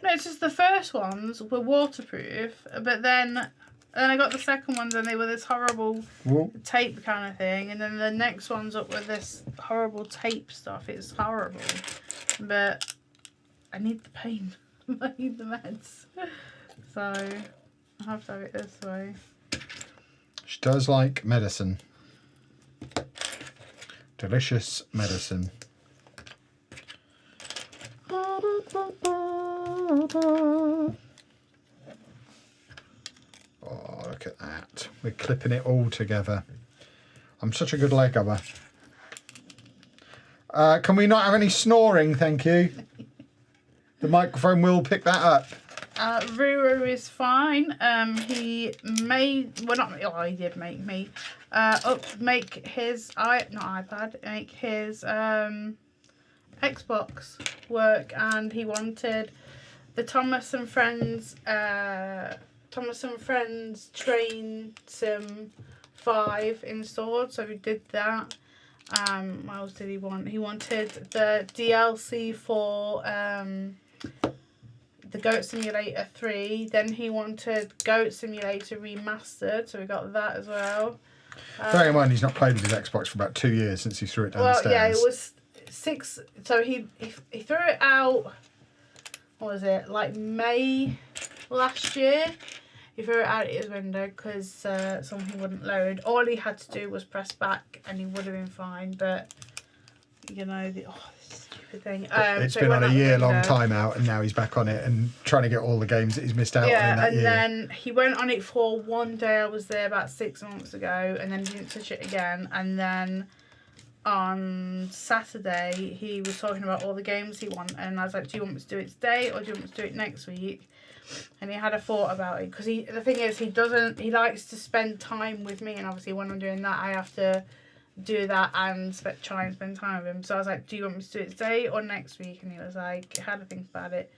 No, it's just the first ones were waterproof, but then I got the second ones and they were this horrible tape kind of thing, and then the next one's up with this horrible tape stuff. It's horrible, but I need the pain. I need the meds, so I have to have it this way. She does like medicine. Delicious medicine. Oh, look at that. We're clipping it all together. I'm such a good Legoer. Can we not have any snoring, thank you? The microphone will pick that up. Ruru is fine. He made, well, not me, oh, he did make me, make his, not iPad, make his Xbox work, and he wanted the Thomas and Friends Train Sim 5 installed, so we did that. What else did he want? He wanted the DLC for the Goat Simulator 3. Then he wanted Goat Simulator Remastered, so we got that as well. Bearing in mind he's not played with his Xbox for about 2 years since he threw it down the stairs. Well, yeah, it was 6. So he threw it out. What was it? Like May last year. He threw it out his window because something wouldn't load. All he had to do was press back, and he would have been fine. But you know, this stupid thing. It's been on a year-long timeout, and now he's back on it and trying to get all the games that he's missed out on in that year. Yeah, and then he went on it for one day. I was there about 6 months ago, and then he didn't touch it again. And then on Saturday, he was talking about all the games he wanted, and I was like, "Do you want me to do it today, or do you want me to do it next week?" And he had a thought about it, because the thing is, he likes to spend time with me, and obviously when I'm doing that, I have to do that and try and spend time with him. So I was like, "Do you want me to do it today or next week?" And he was like, "I had to think about it."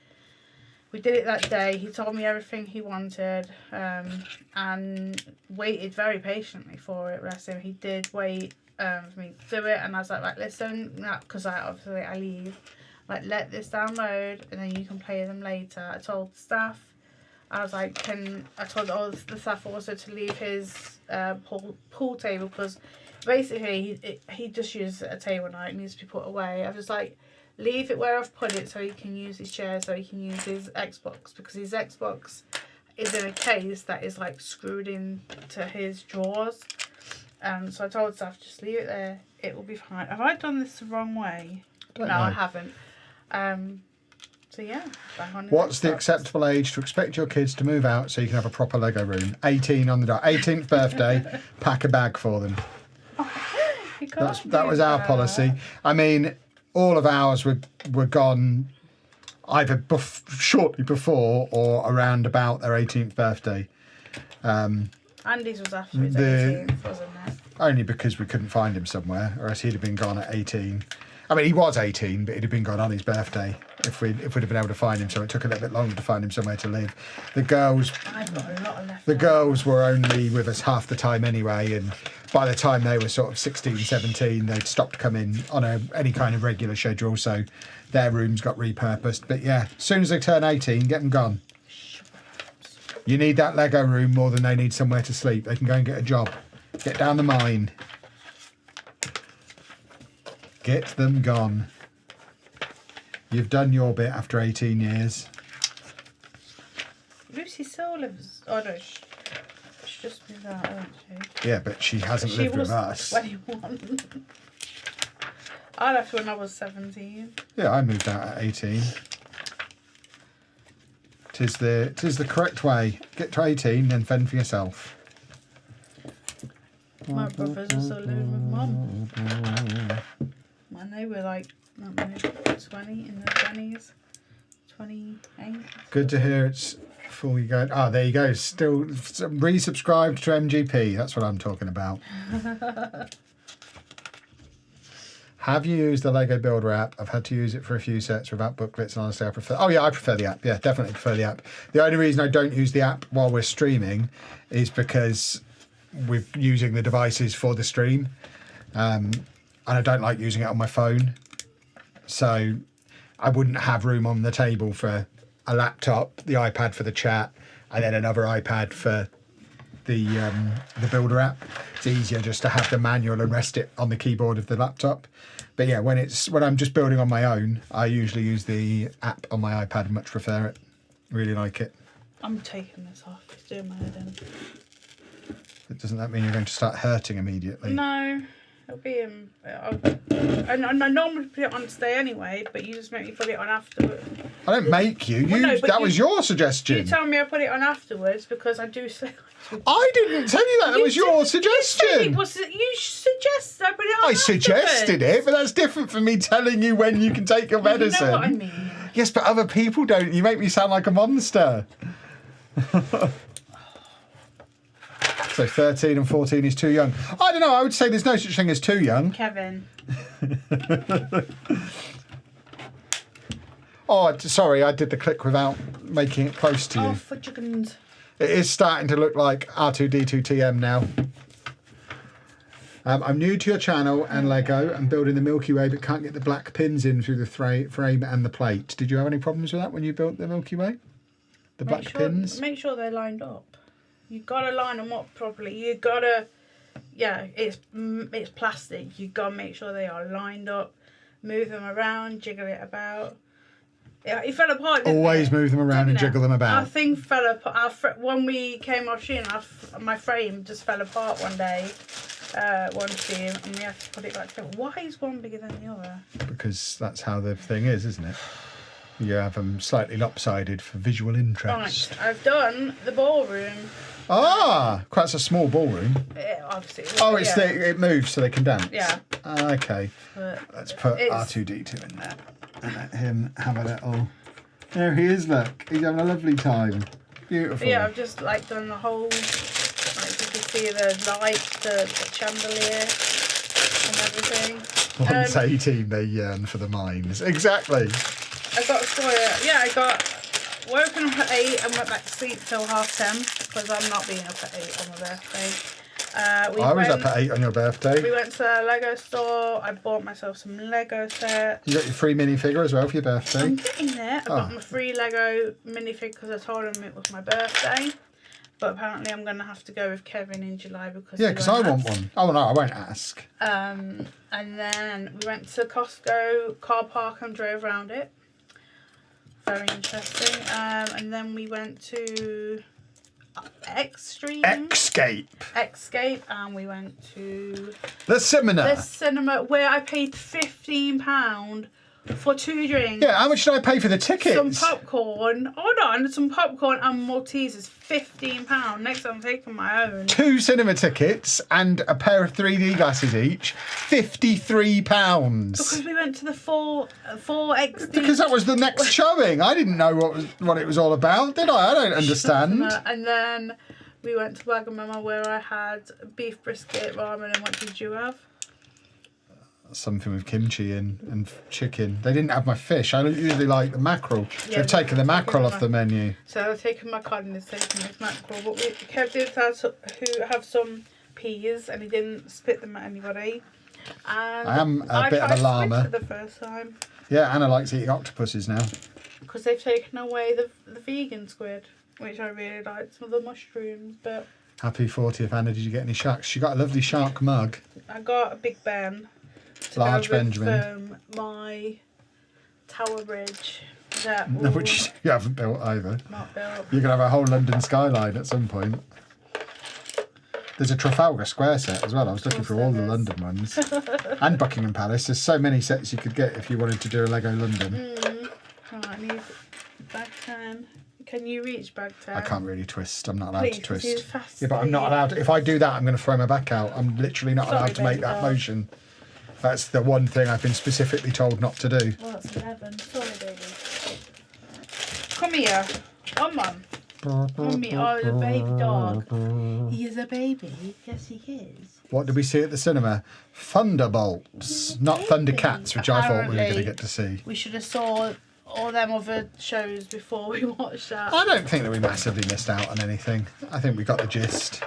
We did it that day. He told me everything he wanted, and waited very patiently for it. Bless him. He did wait for me to do it, and I was like, "Right, listen," because I leave. Like, let this download, and then you can play them later. I told the staff, I was like, I told all the staff also to leave his pool table, because basically he just uses a table now. It needs to be put away. I was like, leave it where I've put it so he can use his chair, so he can use his Xbox, because his Xbox is in a case that is like screwed into his drawers. So I told the staff, just leave it there. It will be fine. Have I done this the wrong way? No, I haven't. So yeah, back on. What's the acceptable age to expect your kids to move out so you can have a proper Lego room? 18 on the dot. 18th birthday, pack a bag for them. That was our policy. I mean, all of ours were gone either shortly before or around about their 18th birthday. Andy's was after his 18th, wasn't it? Only because we couldn't find him somewhere, or else he'd have been gone at 18. I mean, he was 18, but he'd have been gone on his birthday if we'd have been able to find him. So it took a little bit longer to find him somewhere to live. I've got a lot left. The girls were only with us half the time anyway, and by the time they were sort of 16, 17, they'd stopped coming on any kind of regular schedule. So their rooms got repurposed. But yeah, as soon as they turn 18, get them gone. You need that Lego room more than they need somewhere to sleep. They can go and get a job. Get down the mine. Get them gone. You've done your bit after 18 years. Lucy still lives... Oh no, she just moved out, hasn't she? Yeah, but she hasn't lived with us. 21. I left when I was 17. Yeah, I moved out at 18. Tis the correct way. Get to 18, then fend for yourself. My brothers were still living with Mum. And they were like, 20, in their 20s. 28. Good to hear it's before you go. Oh, there you go. Still resubscribed to MGP. That's what I'm talking about. Have you used the Lego Builder app? I've had to use it for a few sets without booklets, and honestly, I prefer. Oh yeah, I prefer the app. Yeah, definitely prefer the app. The only reason I don't use the app while we're streaming is because we're using the devices for the stream, and I don't like using it on my phone. So I wouldn't have room on the table for a laptop, the iPad for the chat, and then another iPad for the Builder app. It's easier just to have the manual and rest it on the keyboard of the laptop. But yeah, when I'm just building on my own, I usually use the app on my iPad and much prefer it. Really like it. I'm taking this off. It's doing my head in. But doesn't that mean you're going to start hurting immediately? No. It'll be I normally put it on today anyway, but you just make me put it on afterwards. I don't make you. That was your suggestion. You tell me I put it on afterwards because I do say. I didn't tell you that. That was your suggestion. You suggested I put it on. I suggested it, but that's different from me telling you when you can take your medicine. You know what I mean? Yes, but other people don't. You make me sound like a monster. So 13 and 14 is too young. I don't know. I would say there's no such thing as too young. Kevin. Oh, sorry. I did the click without making it close to you. Oh, for chickens. It is starting to look like R2-D2-TM now. I'm new to your channel and Lego. I'm building the Milky Way, but can't get the black pins in through the frame and the plate. Did you have any problems with that when you built the Milky Way? The black pins? Make sure they're lined up. You've got to line them up properly. You've got to, it's plastic. You've got to make sure they are lined up. Move them around, jiggle it about. It fell apart, didn't Always it? move them around and jiggle them about. Our thing fell apart. When we came off shooting, my frame just fell apart one day. One scene, and we had to put it back together. Why is one bigger than the other? Because that's how the thing is, isn't it? You have them slightly lopsided for visual interest. Right, I've done the ballroom. Ah, quite a small ballroom. Yeah, obviously. Oh, it moves so they can dance. Yeah. Okay. Let's put R2-D2 in there and let him have a little. There he is. Look, he's having a lovely time. Beautiful. Yeah, I've just done the whole. You can see the lights, the chandelier, and everything. Once 18, they yearn for the mines. Exactly. I woken up at 8 and went back to sleep till 10:30 because I'm not being up at 8 on my birthday. I was up at 8 on your birthday. We went to the Lego store. I bought myself some Lego sets. You got your free minifigure as well for your birthday? I'm getting there. I got my free Lego minifig because I told him it was my birthday. But apparently I'm going to have to go with Kevin in July because I want one. Oh no, I won't ask. And then we went to Costco car park and drove around it. Very interesting. And then we went to Xscape, and we went to the cinema. Where I paid £15 for 2 drinks. Yeah, how much did I pay for the tickets? Some popcorn. Hold on, some popcorn and Maltesers. £15. Next time I'm taking my own. 2 cinema tickets and a pair of 3D glasses each. £53. Because we went to the 4XD. Because that was the next showing. I didn't know what it was all about, did I? I don't understand. And then we went to Wagamama where I had beef brisket, ramen, and what did you have? Something with kimchi and chicken. They didn't have my fish. I usually like the mackerel. Yeah, they've taken the mackerel off the menu. So they've taken my cod and they've taken this mackerel. But Kev did have some peas and he didn't spit them at anybody. And I am a bit of a llama. For the first time. Yeah, Anna likes eating octopuses now. Because they've taken away the vegan squid, which I really liked. Some of the mushrooms, but... Happy 40th, Anna. Did you get any sharks? She got a lovely shark mug. I got a Big Ben. Large Benjamin. My tower bridge. Which you haven't built either. Not built. You're going to have a whole London skyline at some point. There's a Trafalgar Square set as well. I was looking for all the London ones. And Buckingham Palace. There's so many sets you could get if you wanted to do a Lego London. Right, I need bag 10. Can you reach bag 10? I can't really twist. I'm not allowed to twist. Fast, yeah, but I'm not allowed to. If I do that, I'm going to throw my back out. I'm literally not allowed to make that motion. That's the one thing I've been specifically told not to do. Well, that's 11. Sorry, baby. Come here. Come on. Mummy, oh, the baby dog. He is a baby. Yes, he is. What did we see at the cinema? Thunderbolts, not Thundercats, which I thought we were going to get to see. We should have saw all them other shows before we watched that. I don't think that we massively missed out on anything. I think we got the gist.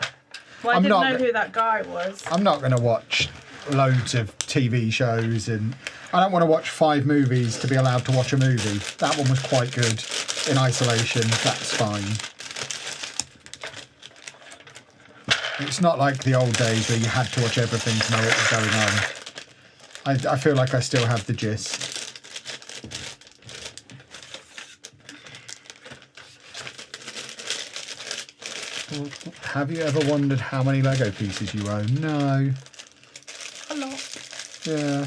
Well, I didn't know who that guy was. I'm not going to watch loads of TV shows, and I don't want to watch 5 movies to be allowed to watch a movie. That one was quite good in isolation. That's fine. It's not like the old days where you had to watch everything to know what was going on. I feel like I still have the gist. Have you ever wondered how many Lego pieces you own? No. A lot. Yeah.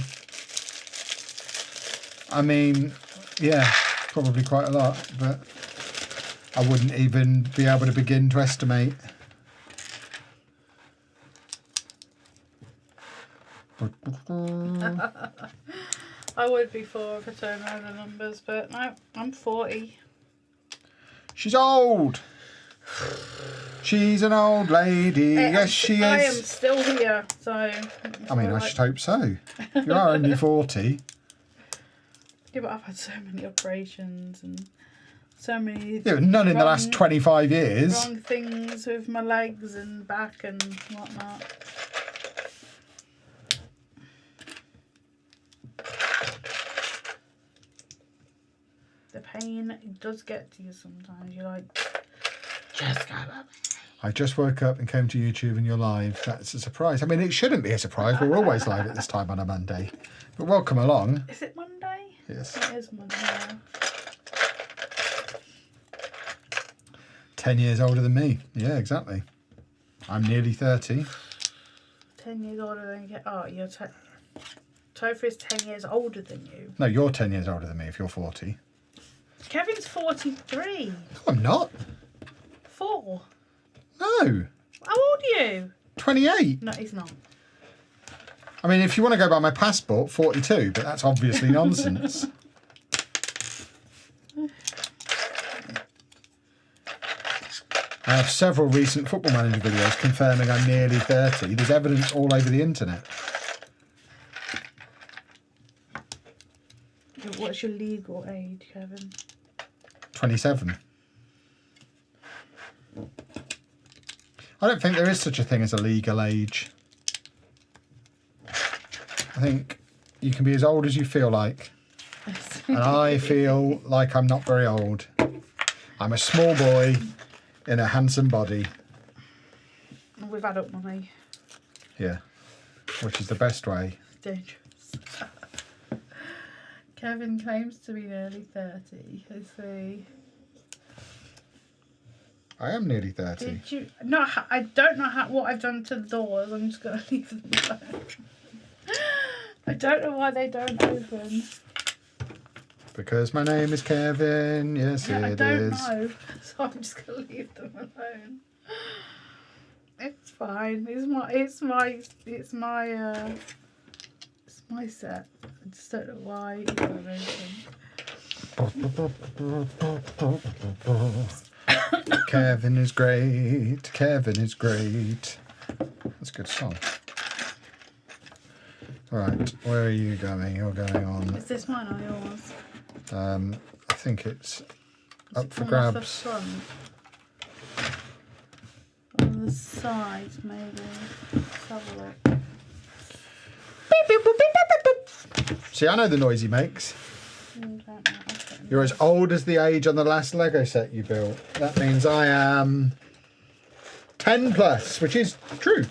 I mean, yeah, probably quite a lot, but I wouldn't even be able to begin to estimate. I would be 4 if I turned around the numbers, but no, I'm 40. She's old. She's an old lady. Yes, she is. I am still here, so. I mean, I should hope so. You are only 40. Yeah, but I've had so many operations and so many. Yeah, but none in the last 25 years. Wrong things with my legs and back and whatnot. The pain does get to you sometimes. You're like, just go up. I just woke up and came to YouTube and you're live. That's a surprise. I mean, it shouldn't be a surprise. We're always live at this time on a Monday. But welcome along. Is it Monday? Yes. It is Monday. Yeah. 10 years older than me. Yeah, exactly. I'm nearly 30. 10 years older than you. Oh, you're. Topher is 10 years older than you. No, you're 10 years older than me if you're 40. Kevin's 43. No, I'm not. 4. No. How old are you? 28. No, he's not. I mean, if you want to go by my passport, 42, but that's obviously nonsense. I have several recent Football Manager videos confirming I'm nearly 30. There's evidence all over the internet. What's your legal age, Kevin? 27. I don't think there is such a thing as a legal age. I think you can be as old as you feel like. And I feel like I'm not very old. I'm a small boy in a handsome body. With adult money. Yeah. Which is the best way. Dangerous. Kevin claims to be nearly 30. Let's see. I am nearly 30. Did you? No, I don't know what I've done to the doors. I'm just going to leave them alone. I don't know why they don't open. Because my name is Kevin. Yes, Yeah, it is. I don't know. So I'm just going to leave them alone. It's fine. It's my set. I just don't know why it won't open. Kevin is great. Kevin is great. That's a good song. Right, where are you going? You're going on. Is this mine or yours? I think it's up for Off grabs. the front. On the sides, maybe. Let's have a look. See, I know the noise he makes. Don't know. You're as old as the age on the last Lego set you built. That means I am 10 plus, which is true.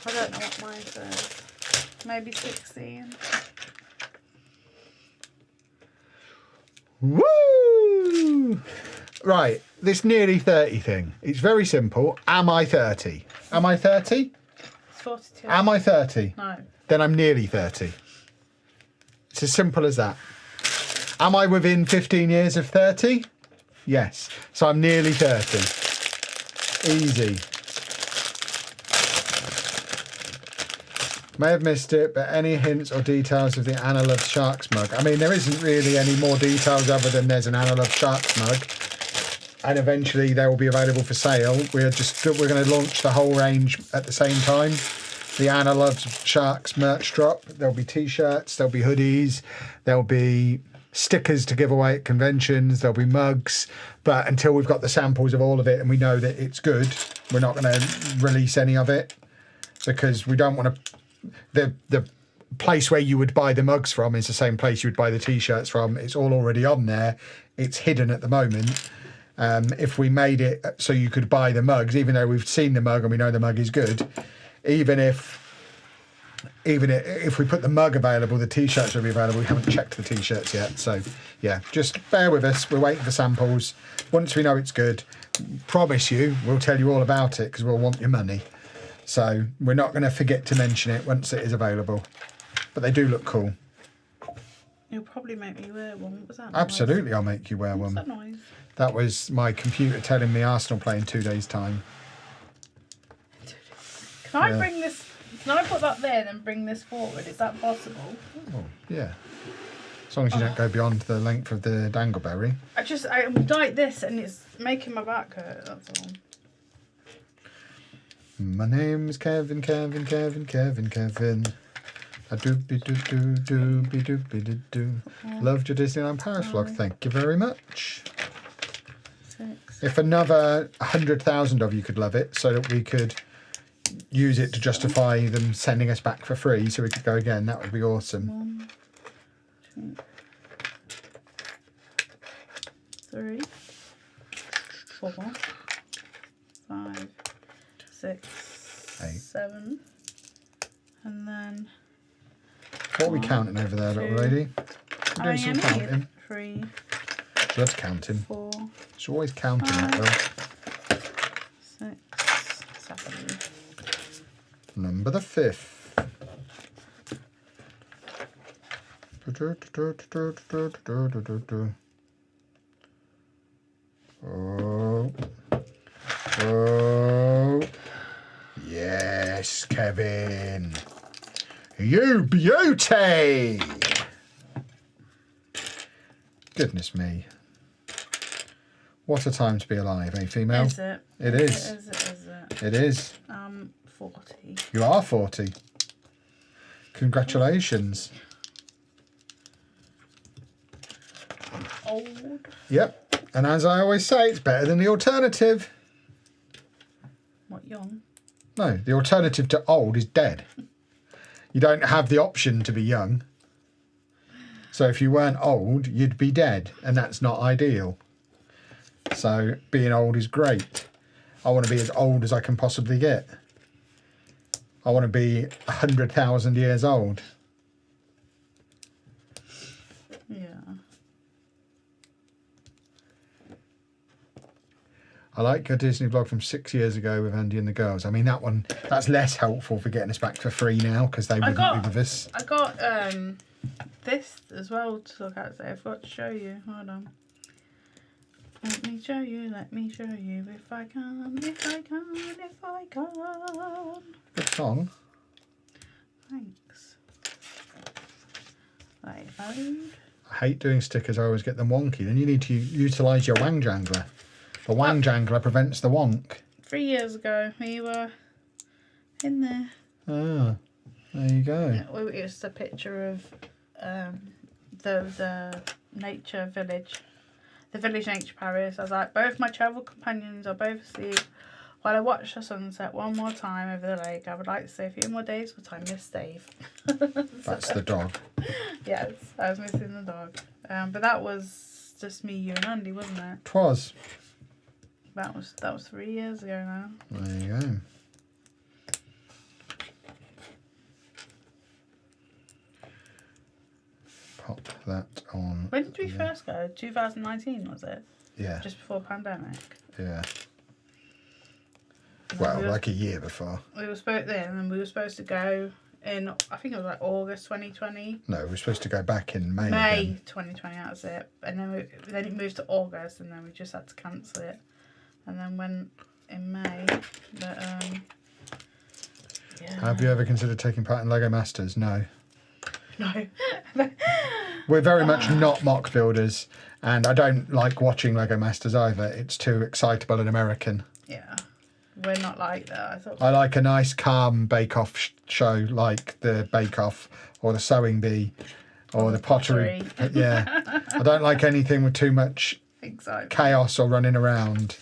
I don't know what mine says. Maybe 16. Woo! Right, this nearly 30 thing. It's very simple. Am I 30? Am I 30? It's 42. Am I 30? No. Then I'm nearly 30. It's as simple as that. Am I within 15 years of 30? Yes. So I'm nearly 30. Easy. May have missed it, but any hints or details of the Anna Loves Sharks mug? I mean, there isn't really any more details other than there's an Anna Loves Sharks mug. and eventually they will be available for sale. We're going to launch the whole range at the same time. The Anna Loves Sharks merch drop. There'll be t-shirts, there'll be hoodies, there'll be stickers to give away at conventions, there'll be mugs. But until we've got the samples of all of it and we know that it's good, we're not going to release any of it, because we don't want to. The place where you would buy the mugs from is the same place you would buy the t-shirts from. It's all already on there. It's hidden at the moment. If we made it so you could buy the mugs, even though we've seen the mug and we know the mug is good, even if we put the mug available, the t-shirts will be available. We haven't checked the t-shirts yet, so yeah, just bear with us. We're waiting for samples. Once we know it's good, promise you we'll tell you all about it, because we'll want your money. So we're not going to forget to mention it once it is available. But they do look cool. You'll probably make me wear one. What was that? Absolutely, I'll make you wear one. What's that noise? That was my computer telling me Arsenal play in 2 days' time. Can I bring this? Can I put that there and then bring this forward? Is that possible? Oh, yeah. As long as you don't go beyond the length of the dangleberry. I'm like this and it's making my back hurt, that's all. My name's Kevin. A doobie doo doo doobie doobie doo. Loved your Disneyland Paris vlog. Thank you very much. 6. If another 100,000 of you could love it, so that we could use it to justify them sending us back for free, so we could go again, that would be awesome. 1, 2, 3, 4, 5, 6, 8. 7, and then. What are we counting over there, little lady? We're doing some counting. 3. She loves counting. 4. She's always counting that, 5, 6, 7. Number the 5th. Oh. Oh. Yes, Kevin. You beauty! Goodness me. What a time to be alive, eh, female? Is it? It is. Is it? It is. 40. You are 40. Congratulations. Old. Yep. And as I always say, it's better than the alternative. What, young? No, the alternative to old is dead. You don't have the option to be young. So if you weren't old, you'd be dead, and that's not ideal. So being old is great. I want to be as old as I can possibly get. I want to be 100,000 years old. Yeah. I like a Disney vlog from 6 years ago with Andy and the girls. I mean, that's less helpful for getting us back for free now, because they wouldn't be with us. I got this as well to look at today. I forgot to show you. Hold on. Let me show you if I can. Good song. Thanks. Right, load. I hate doing stickers. I always get them wonky. Then you need to utilise your wang jangler. The wang jangler prevents the wonk. 3 years ago, we were in there. Ah, there you go. It was a picture of the nature village. The village nature Paris. I was like, both my travel companions are both asleep. While I watch the sunset one more time over the lake, I would like to stay a few more days, but I miss Dave. That's the dog. Yes, I was missing the dog. But that was just me, you and Andy, wasn't it? 'Twas. That was 3 years ago now. There you go. Pop that on. When did we first go? 2019, was it? Yeah. Just before pandemic. Yeah. And Well, like a year before. We were supposed then, and then we were supposed to go in. I think it was like August 2020. No, we were supposed to go back in May. May Again. 2020. That was it. And then it moved to August, and then we just had to cancel it. And then went in May. But yeah. Have you ever considered taking part in Lego Masters? No. No. We're very much not mock builders, and I don't like watching Lego Masters either. It's too excitable and American. Yeah. We're not like that. I like a nice, calm bake-off show, like the Bake Off or the Sewing Bee or the pottery. Yeah. I don't like anything with too much chaos or running around.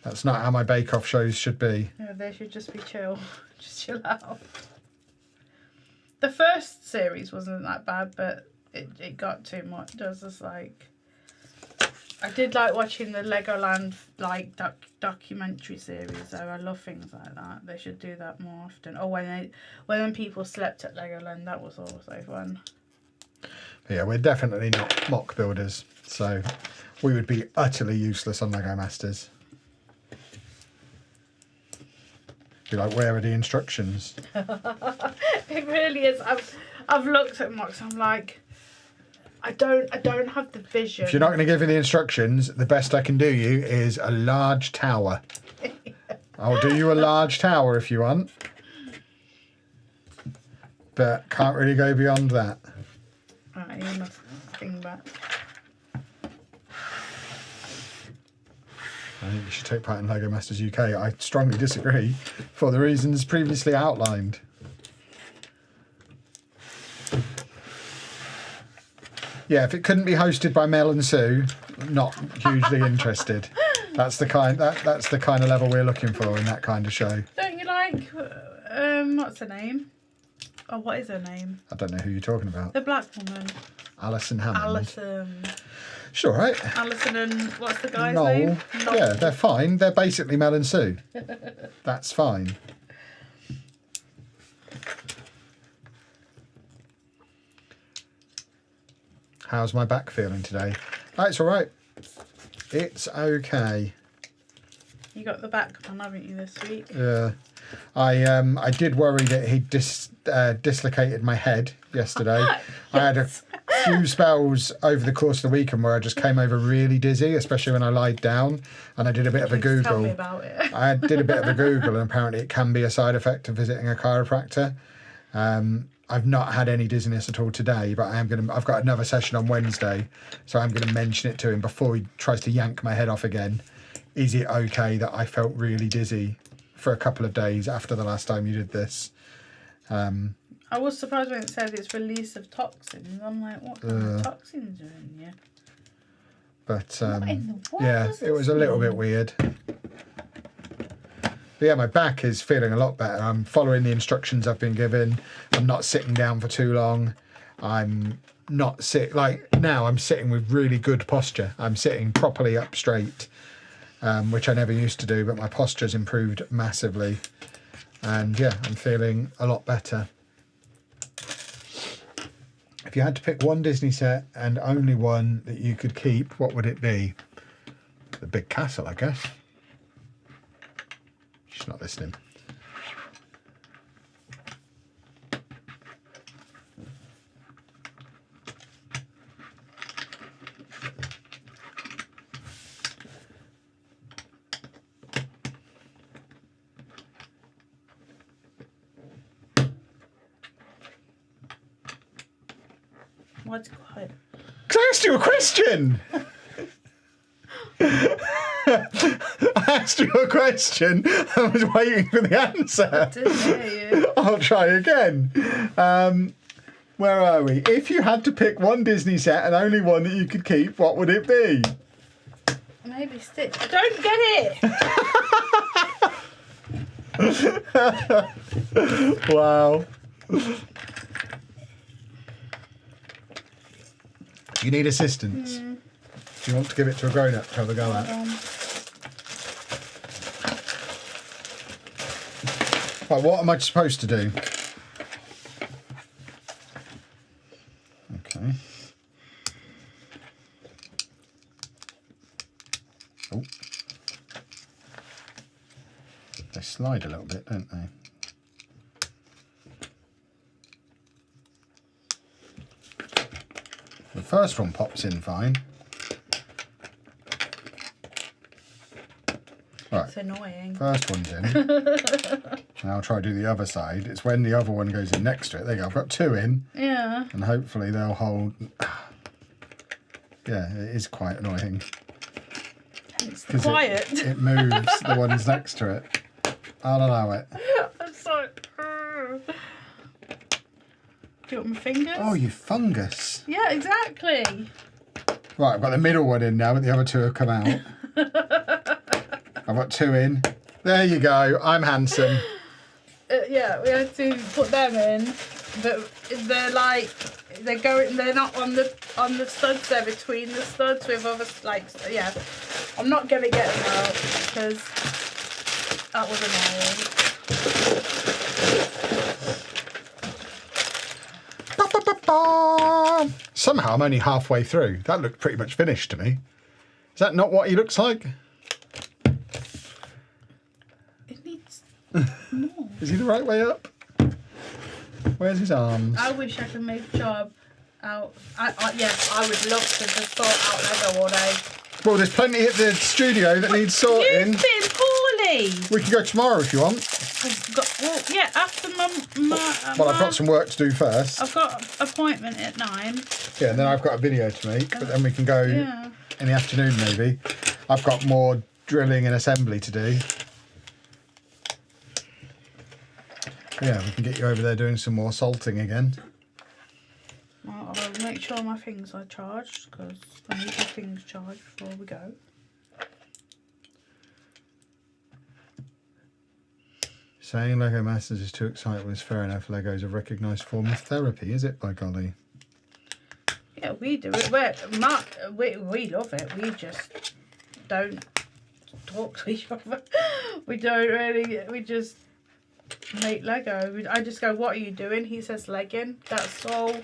That's not how my bake-off shows should be. Yeah, they should just be chill. Just chill out. The first series wasn't that bad, but it got too much. It was just like... I did like watching the Legoland like documentary series though. I love things like that. They should do that more often. Or when people slept at Legoland, that was also fun. Yeah, we're definitely not mock builders, so we would be utterly useless on Lego Masters. Be like, where are the instructions? It really is. I've looked at mocks. I'm like, I don't have the vision. If you're not going to give me the instructions, the best I can do you is a large tower. I'll do you a large tower if you want, but can't really go beyond that. Right, you must think back. I think you should take part in Lego Masters UK. I strongly disagree for the reasons previously outlined. Yeah, if it couldn't be hosted by Mel and Sue, not hugely interested. That's the kind of level we're looking for in that kind of show. Don't you like what's her name? Oh, what is her name? I don't know who you're talking about. The black woman. Alison Hammond. Alison. Sure, right. Alison and what's the guy's Noel. name? Noel. Yeah, they're fine. They're basically Mel and Sue. That's fine. How's my back feeling today? Oh, it's all right. It's okay. You got the back one, haven't you, this week? Yeah. I did worry that he dislocated my head yesterday. Yes. I had a few spells over the course of the weekend where I just came over really dizzy, especially when I lied down, and I did a bit of a Google. Tell me about it. I did a bit of a Google, and apparently it can be a side effect of visiting a chiropractor. I've not had any dizziness at all today, but I've got another session on Wednesday, so I'm going to mention it to him before he tries to yank my head off again. Is it okay that I felt really dizzy for a couple of days after the last time you did this? I was surprised when it said it's release of toxins. I'm like, what kind of toxins are in you? But What in the world yeah, does it was this a little mean? bit weird. But yeah, my back is feeling a lot better. I'm following the instructions I've been given. I'm not sitting down for too long. I'm not now I'm sitting with really good posture. I'm sitting properly up straight, which I never used to do, but my posture's improved massively. And yeah, I'm feeling a lot better. If you had to pick one Disney set and only one that you could keep, what would it be? The Big Castle, I guess. She's not listening. What's quiet? Because I asked you a question! I asked you a question. I was waiting for the answer. I didn't hear you. I'll try again. Where are we? If you had to pick one Disney set and only one that you could keep, what would it be? Maybe Stitch. I don't get it! Wow. You need assistance. Do you want to give it to a grown-up to have a go at? Right, what am I supposed to do? Okay. Oh. They slide a little bit, don't they? The first one pops in fine. Right. It's annoying. First one's in. And I'll try to do the other side. It's when the other one goes in next to it. There you go. I've got 2 in. Yeah. And hopefully they'll hold. Yeah, it is quite annoying. It's quiet. It moves the ones next to it. I'll allow it. I'm sorry. Do you want my fingers? Oh, you fungus. Yeah, exactly. Right, I've got the middle one in now, but the other 2 have come out. I've got 2 in. There you go. I'm handsome. Yeah, we had to put them in, but they're like they're not on the studs. They're between the studs with other yeah. I'm not gonna get them out because that was annoying. Somehow I'm only halfway through. That looked pretty much finished to me. Is that not what he looks like? It needs more. Is he the right way up? Where's his arms? I wish I could make a job out. Yes, I would love to just sort out Lego all day. Well, there's plenty at the studio that needs sorting. You've been poorly. We can go tomorrow if you want. After Well, I've got some work to do first. I've got an appointment at 9. Yeah, and then I've got a video to make, but then we can go in the afternoon maybe. I've got more drilling and assembly to do. Yeah, we can get you over there doing some more salting again. Well, I'll make sure my things are charged because I need the things charged before we go. Saying Lego Masters is too excitable is fair enough. Lego is a recognised form of therapy, is it, by golly? Yeah, we do it. We love it. We just don't talk to each other. We don't really. We just make Lego. I just go, "What are you doing?" He says, "Legging." That's all.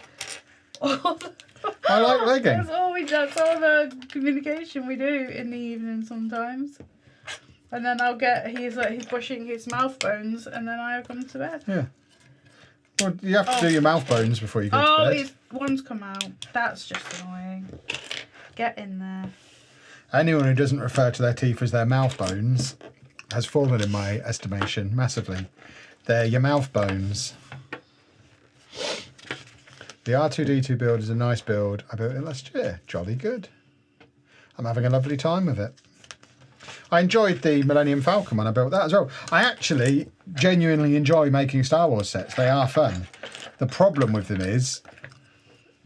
I like legging. That's all the communication we do in the evening sometimes. And then he's brushing his mouth bones, and then I come to bed. Yeah. Well, you have to do your mouth bones before you go to bed. One's come out. That's just annoying. Get in there. Anyone who doesn't refer to their teeth as their mouth bones has fallen in my estimation massively. They're your mouth bones. The R2-D2 build is a nice build. I built it last year. Jolly good. I'm having a lovely time with it. I enjoyed the Millennium Falcon when I built that as well. I actually genuinely enjoy making Star Wars sets. They are fun. The problem with them is,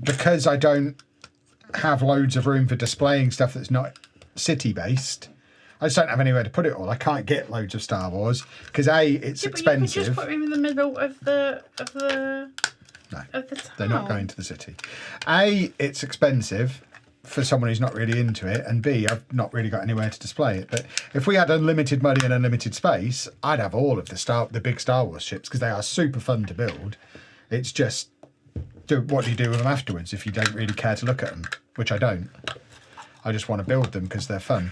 because I don't have loads of room for displaying stuff that's not city-based, I just don't have anywhere to put it all. I can't get loads of Star Wars because it's expensive. But you could just put them in the middle of the No, of the town. They're not going to the city. It's expensive for someone who's not really into it, and B, I've not really got anywhere to display it. But if we had unlimited money and unlimited space, I'd have all of the big Star Wars ships because they are super fun to build. It's just, what do you do with them afterwards if you don't really care to look at them? Which I don't. I just want to build them because they're fun.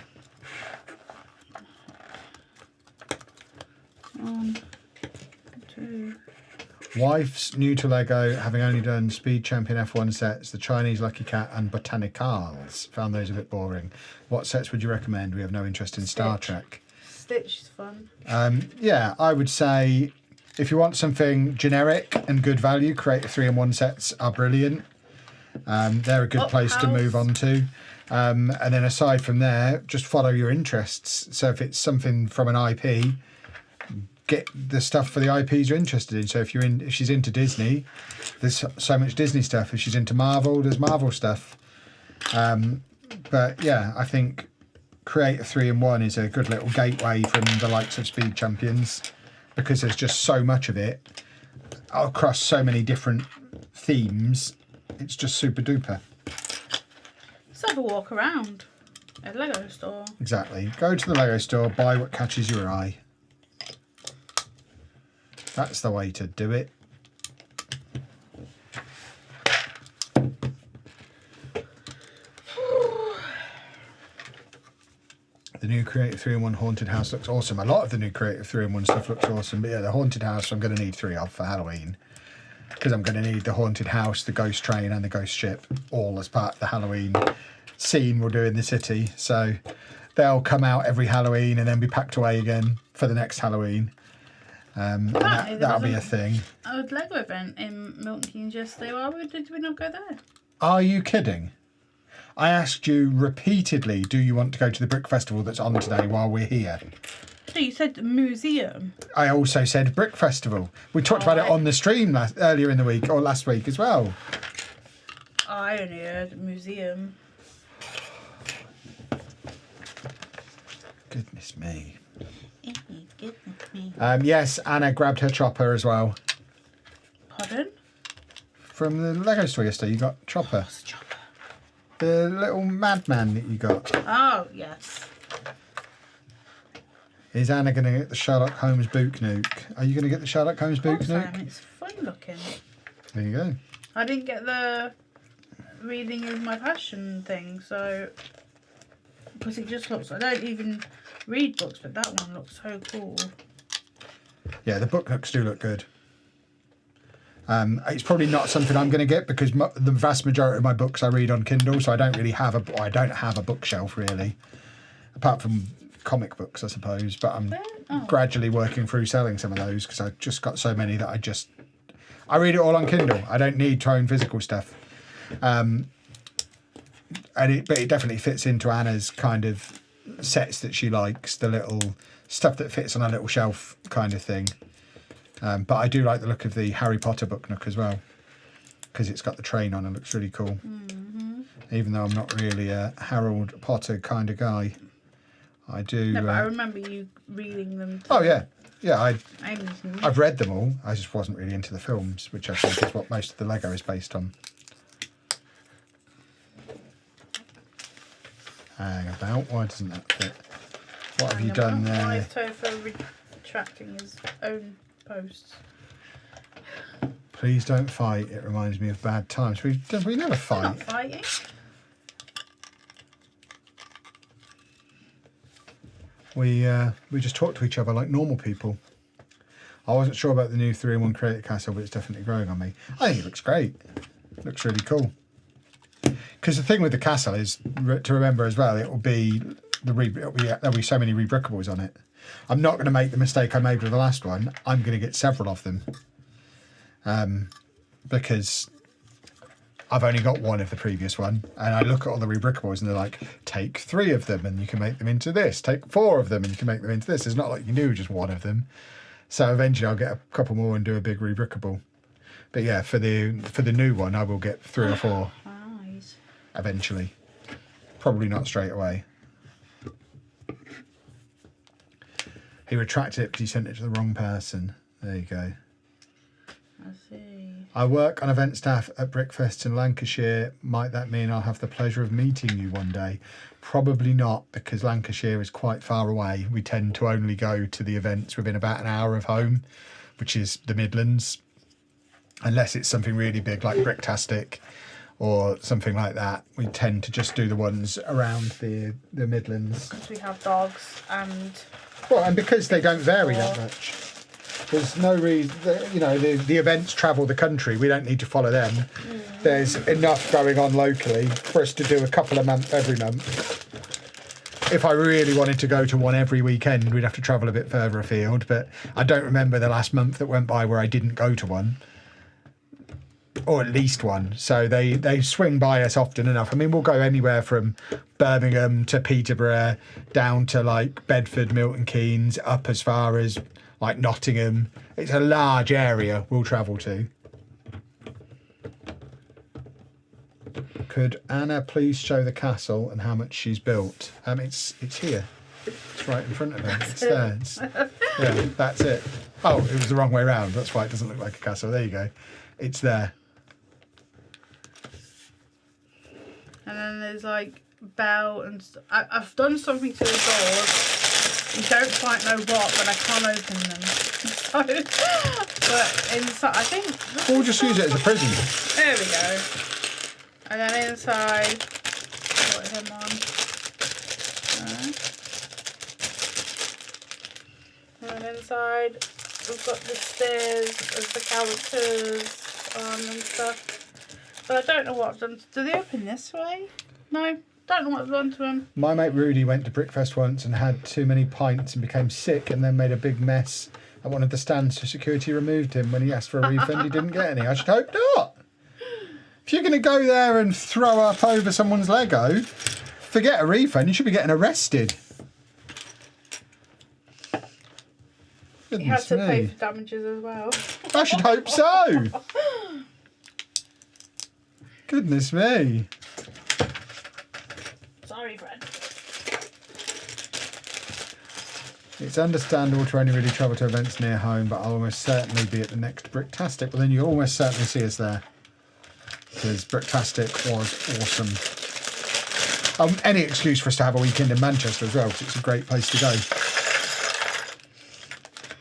1, 2. Wife's new to Lego, having only done Speed Champion F1 sets, the Chinese Lucky Cat and Botanicals. Found those a bit boring. What sets would you recommend? We have no interest in Star Trek. Stitch is fun. Yeah, I would say if you want something generic and good value, Creator 3-in-1 sets are brilliant. They're a good place to move on to. And then aside from there, just follow your interests. So if it's something from an IP, get the stuff for the IPs you're interested in. So if she's into Disney, there's so much Disney stuff. If she's into Marvel, there's Marvel stuff. But yeah, I think Creator 3-in-1 is a good little gateway from the likes of Speed Champions because there's just so much of it across so many different themes. It's just super duper. Let's have a walk around at Lego store. Exactly. Go to the Lego store, buy what catches your eye. That's the way to do it. The new Creative 3-in-1 Haunted House looks awesome. A lot of the new Creative 3-in-1 stuff looks awesome. But yeah, the Haunted House I'm going to need 3 of for Halloween. Because I'm going to need the Haunted House, the Ghost Train and the Ghost Ship all as part of the Halloween scene we'll do in the city. So they'll come out every Halloween and then be packed away again for the next Halloween. And that'll be a thing. A Lego event in Milton Keynes yesterday. Why did we not go there? Are you kidding? I asked you repeatedly, do you want to go to the Brick Festival that's on today while we're here? So you said museum. I also said Brick Festival. We talked about it on the stream earlier in the week, or last week as well. I only heard museum. Goodness me. Goodness me. Yes, Anna grabbed her chopper as well. Pardon? From the Lego store yesterday, you got chopper. What's a chopper? The little madman that you got. Oh, yes. Is Anna going to get the Sherlock Holmes boot nuke? Are you going to get the Sherlock Holmes boot nuke? It's fun looking. There you go. I didn't get the reading is my passion thing, so because it just looks. I don't even read books, but that one looks so cool. Yeah, the book nooks do look good. It's probably not something I'm going to get because the vast majority of my books I read on Kindle, so I don't really have a bookshelf really, apart from comic books, I suppose. But I'm gradually working through selling some of those because I've just got so many that I read it all on Kindle. I don't need to own physical stuff. But it definitely fits into Anna's kind of sets that she likes, the little stuff that fits on a little shelf kind of thing. But I do like the look of the Harry Potter book nook as well because it's got the train on and looks really cool. Mm-hmm. Even though I'm not really a Harold Potter kind of guy, I do. No, but I remember you reading them. Oh yeah, I've read them all. I just wasn't really into the films, which I think is what most of the Lego is based on. Hang about. Why doesn't that fit? What have you done there? Why is Topher retracting his own posts? Please don't fight. It reminds me of bad times. We never fight. We're not fighting. We just talk to each other like normal people. I wasn't sure about the new 3-in-1 Creator Castle, but it's definitely growing on me. I think it looks great. It looks really cool. Because the thing with the castle is to remember as well. There'll be so many rebrickables on it. I'm not going to make the mistake I made with the last one. I'm going to get several of them. Because I've only got one of the previous one, and I look at all the rebrickables and they're like, take 3 of them and you can make them into this. Take 4 of them and you can make them into this. It's not like you can do just one of them. So eventually I'll get a couple more and do a big rebrickable. But yeah, for the new one, I will get 3 or 4 eventually. Probably not straight away. He retracted it because he sent it to the wrong person. There you go. I see. I work on event staff at Brickfest in Lancashire. Might that mean I'll have the pleasure of meeting you one day? Probably not, because Lancashire is quite far away. We tend to only go to the events within about an hour of home, which is the Midlands. Unless it's something really big like Bricktastic or something like that. We tend to just do the ones around the Midlands. Because we have dogs and... Well, and because they don't vary that much. There's no reason, the events travel the country. We don't need to follow them. There's enough going on locally for us to do a couple of months every month. If I really wanted to go to one every weekend, we'd have to travel a bit further afield. But I don't remember the last month that went by where I didn't go to one. Or at least one. So they swing by us often enough. I mean, we'll go anywhere from Birmingham to Peterbr, down to like Bedford, Milton Keynes, up as far as like Nottingham. It's a large area we'll travel to. Could Anna please show the castle and how much she's built? It's here. It's right in front of her. It's there. Yeah, that's it. Oh, it was the wrong way around. That's why it doesn't look like a castle. There you go. It's there. And then there's like bell and I've done something to the doors. I don't quite know what, but I can't open them. So, but inside, I think... We'll just use it as a prison. There we go. And then inside, put him on. And then inside, we've got the stairs of the characters and stuff. But I don't know what I've done. Do they open this way? No, Don't know what's done to him. My mate Rudy went to Brickfest once and had too many pints and became sick and then made a big mess at one of the stands, so security removed him. When he asked for a refund, he didn't get any. I should hope not. If you're going to go there and throw up over someone's Lego, forget a refund, you should be getting arrested. He had Goodness to pay me. for damages as well. I should hope so. Goodness me. Sorry, friend. It's understandable to only really travel to events near home, but I'll almost certainly be at the next Bricktastic. Well, then you'll almost certainly see us there. Because Bricktastic was awesome. Any excuse for us to have a weekend in Manchester as well, because it's a great place to go.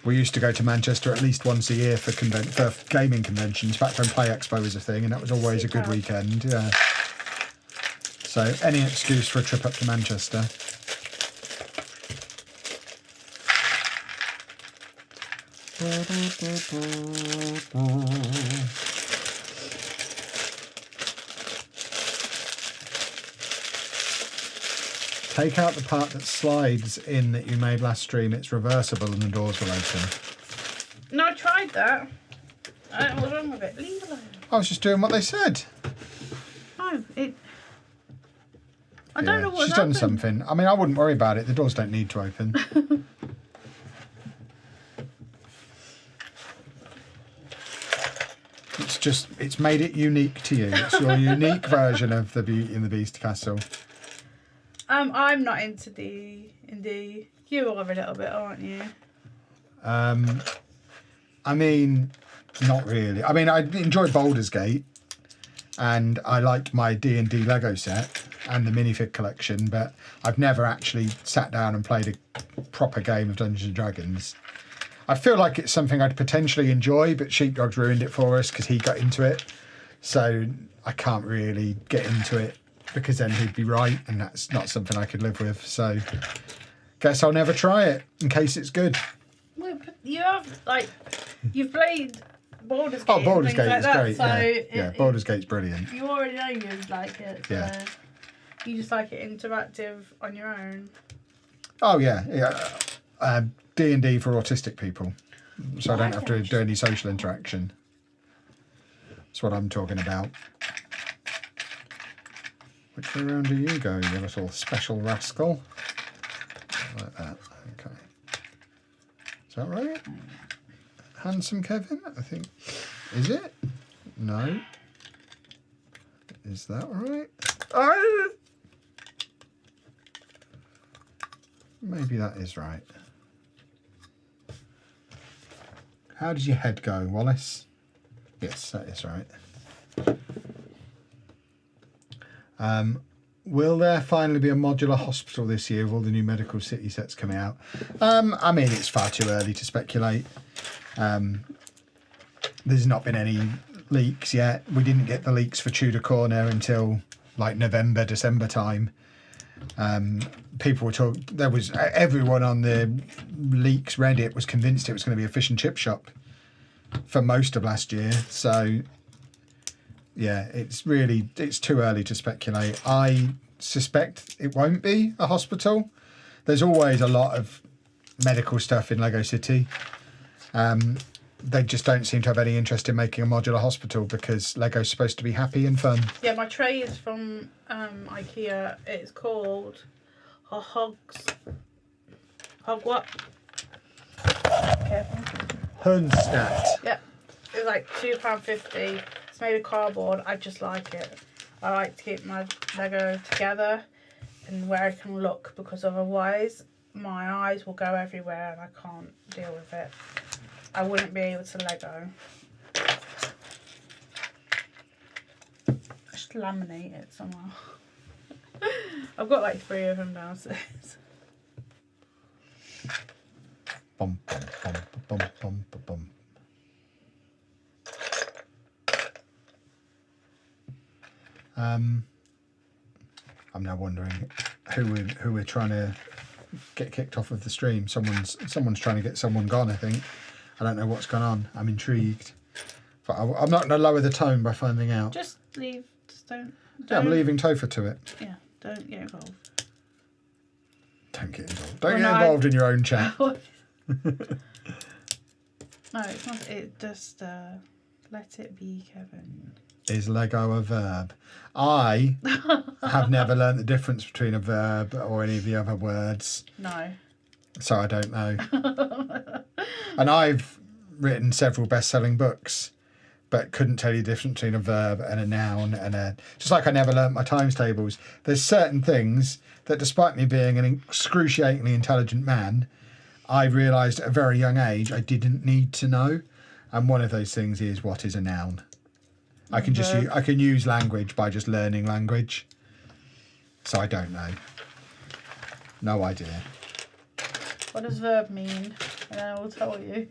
We used to go to Manchester at least once a year for gaming conventions, back when Play Expo was a thing, and that was always a good weekend. Yeah. So any excuse for a trip up to Manchester. Take out the part that slides in that you made last stream. It's reversible and the doors will open. No, I tried that. I don't know what's wrong with it. Leave it alone. I was just doing what they said. No, I don't know what's She's done something. I mean, I wouldn't worry about it. The doors don't need to open. It's made it unique to you. It's your unique version of the Beauty and the Beast castle. I'm not into indie. You are a little bit, aren't you? I mean, not really. I mean, I enjoyed Baldur's Gate, and I liked my D&D Lego set and the minifig collection, but I've never actually sat down and played a proper game of Dungeons and Dragons. I feel like it's something I'd potentially enjoy, but Sheepdog's ruined it for us because he got into it. So I can't really get into it because then he'd be right, and that's not something I could live with. So guess I'll never try it in case it's good. Well, you have, you've played Baldur's Gate. Oh, Baldur's Gate like is that, great. So Yeah, Baldur's Gate's brilliant. You already know you'd like it. So Yeah. You just like it interactive on your own. Oh, yeah. D&D for autistic people. So I don't have to do any social interaction. That's what I'm talking about. Which way around do you go, you little special rascal? Like that. Okay. Is that right? Handsome Kevin, I think. Is it? No. Is that right? Oh! Maybe that is right. How does your head go, Wallace? Yes, that is right. Will there finally be a modular hospital this year with all the new Medical City sets coming out? I mean, it's far too early to speculate. There's not been any leaks yet. We didn't get the leaks for Tudor Corner until like November, December time. People were talking, there was everyone on the leaks Reddit was convinced it was going to be a fish and chip shop for most of last year. So yeah, it's too early to speculate. I suspect it won't be a hospital. There's always a lot of medical stuff in Lego City. They just don't seem to have any interest in making a modular hospital because Lego's supposed to be happy and fun. Yeah, my tray is from IKEA. It's called a Hog what? Careful. Hundsnat. Yeah, it's like £2.50. It's made of cardboard. I just like it. I like to keep my Lego together and where it can look, because otherwise my eyes will go everywhere and I can't deal with it. I wouldn't be able to Lego. I should laminate it somehow. I've got like 3 of them downstairs. Bum, bum, bum, bum, bum, bum, bum. I'm now wondering who we're trying to get kicked off of the stream. Someone's trying to get someone gone, I think. I don't know what's gone on. I'm intrigued. But I'm not going to lower the tone by finding out. Just leave. Just don't. Yeah, I'm leaving Topher to it. Yeah. Don't get involved. Don't get involved. Don't get involved in your own chat. No, it's not. It just let it be, Kevin. Is Lego a verb? I have never learnt the difference between a verb or any of the other words. No. So I don't know. And I've written several best-selling books, but couldn't tell you the difference between a verb and a noun and a... Just like I never learnt my times tables. There's certain things that, despite me being an excruciatingly intelligent man, I realised at a very young age I didn't need to know. And one of those things is, what is a noun? I can just I can use language by just learning language. So I don't know. No idea. What does verb mean? And then I will tell you.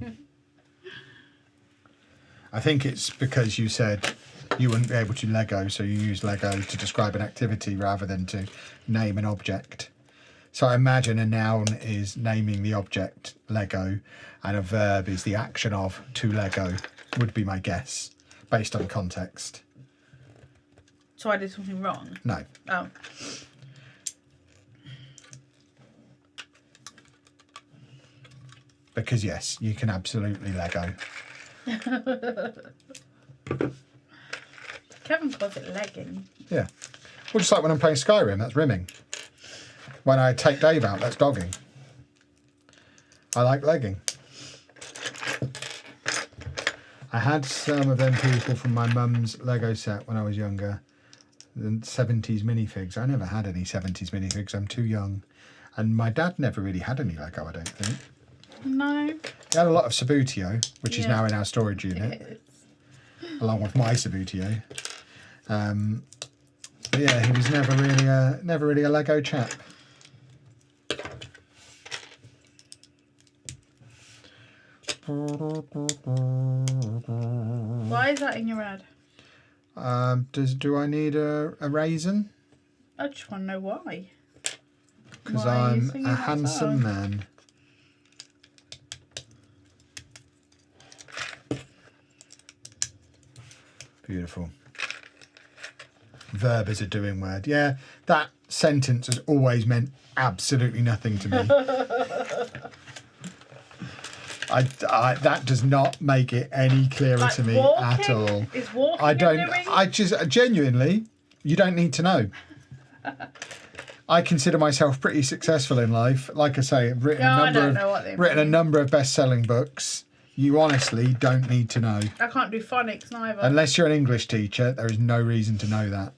I think it's because you said you wouldn't be able to Lego, so you use Lego to describe an activity rather than to name an object. So I imagine a noun is naming the object Lego, and a verb is the action of to Lego, would be my guess, based on context. So I did something wrong? No. Oh. Because yes, you can absolutely Lego. Kevin calls it legging. Yeah. Well, just like when I'm playing Skyrim, that's rimming. When I take Dave out, that's dogging. I like legging. I had some of them people from my mum's Lego set when I was younger. The 70s minifigs. I never had any 70s minifigs. I'm too young. And my dad never really had any Lego, I don't think. No. He had a lot of Sabutio, which is now in our storage unit, along with my Sabutio. But yeah, he was never really a Lego chap. Why is that in your ad? Do I need a raisin? I just want to know why. Because Why are you I'm singing a that handsome song? man. Beautiful. Verb is a doing word. Yeah, that sentence has always meant absolutely nothing to me. That does not make it any clearer Like to me walking? at all. Is walking I don't. a doing? I just genuinely, you don't need to know. I consider myself pretty successful in life. Like I say, I've written a number of best-selling books. You honestly don't need to know. I can't do phonics neither. Unless you're an English teacher, there is no reason to know that.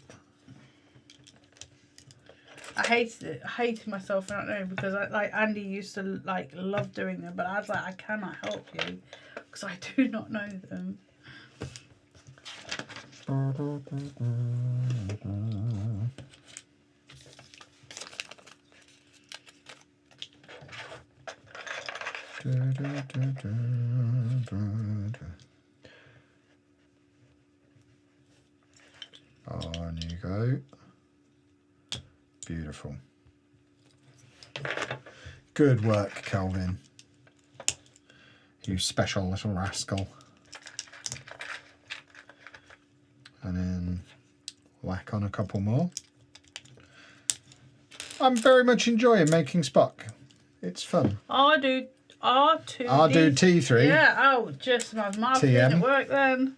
I hated it. I hated myself for not knowing because Andy used to love doing them, but I was like, I cannot help you because I do not know them. On you go. Beautiful. Good work, Kelvin. You special little rascal. And then whack on a couple more. I'm very much enjoying making Spock. It's fun. I'll do R2. I'll do T3. Yeah, oh, just my mouth didn't work then.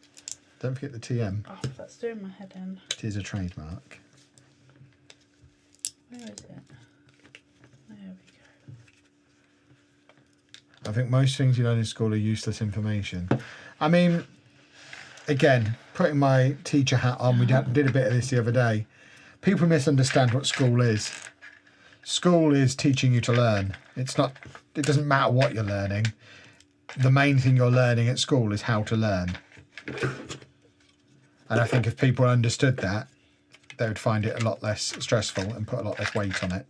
Don't forget the TM. Oh, that's doing my head in. It is a trademark. Where is it? There we go. I think most things you learn in school are useless information. I mean, again, putting my teacher hat on, we did a bit of this the other day. People misunderstand what school is. School is teaching you to learn. It doesn't matter what you're learning. The main thing you're learning at school is how to learn. And I think if people understood that, they would find it a lot less stressful and put a lot less weight on it.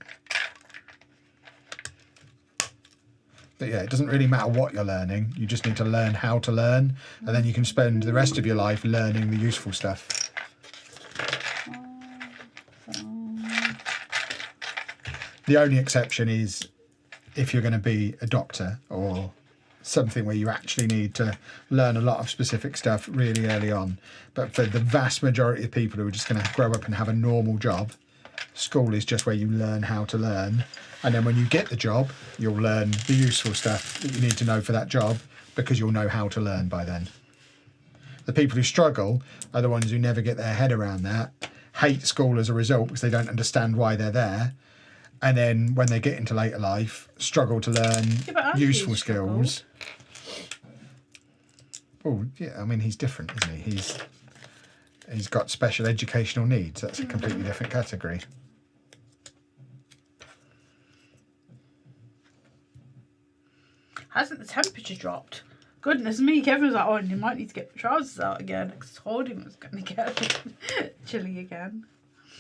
But yeah, it doesn't really matter what you're learning. You just need to learn how to learn, and then you can spend the rest of your life learning the useful stuff. The only exception is if you're going to be a doctor or something where you actually need to learn a lot of specific stuff really early on. But for the vast majority of people who are just going to grow up and have a normal job, School is just where you learn how to learn. And then when you get the job, you'll learn the useful stuff that you need to know for that job because you'll know how to learn by then. The people who struggle are the ones who never get their head around that, hate school as a result because they don't understand why they're there. And then when they get into later life, struggle to learn useful skills. Oh, yeah, I mean, he's different, isn't he? He's got special educational needs. That's a completely different category. Hasn't the temperature dropped? Goodness me, Kevin was like, oh, you might need to get the trousers out again. I told him it was going to get chilly again.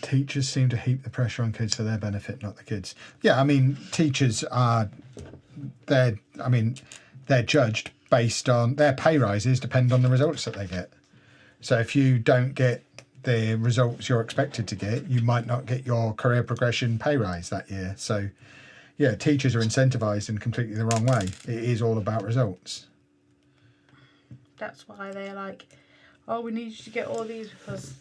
Teachers seem to heap the pressure on kids for their benefit, not the kids. Yeah, I mean, teachers are, they're judged based on, their pay rises depend on the results that they get. So if you don't get the results you're expected to get, you might not get your career progression pay rise that year. So yeah, teachers are incentivised in completely the wrong way. It is all about results. That's why they're like, oh, we need you to get all these because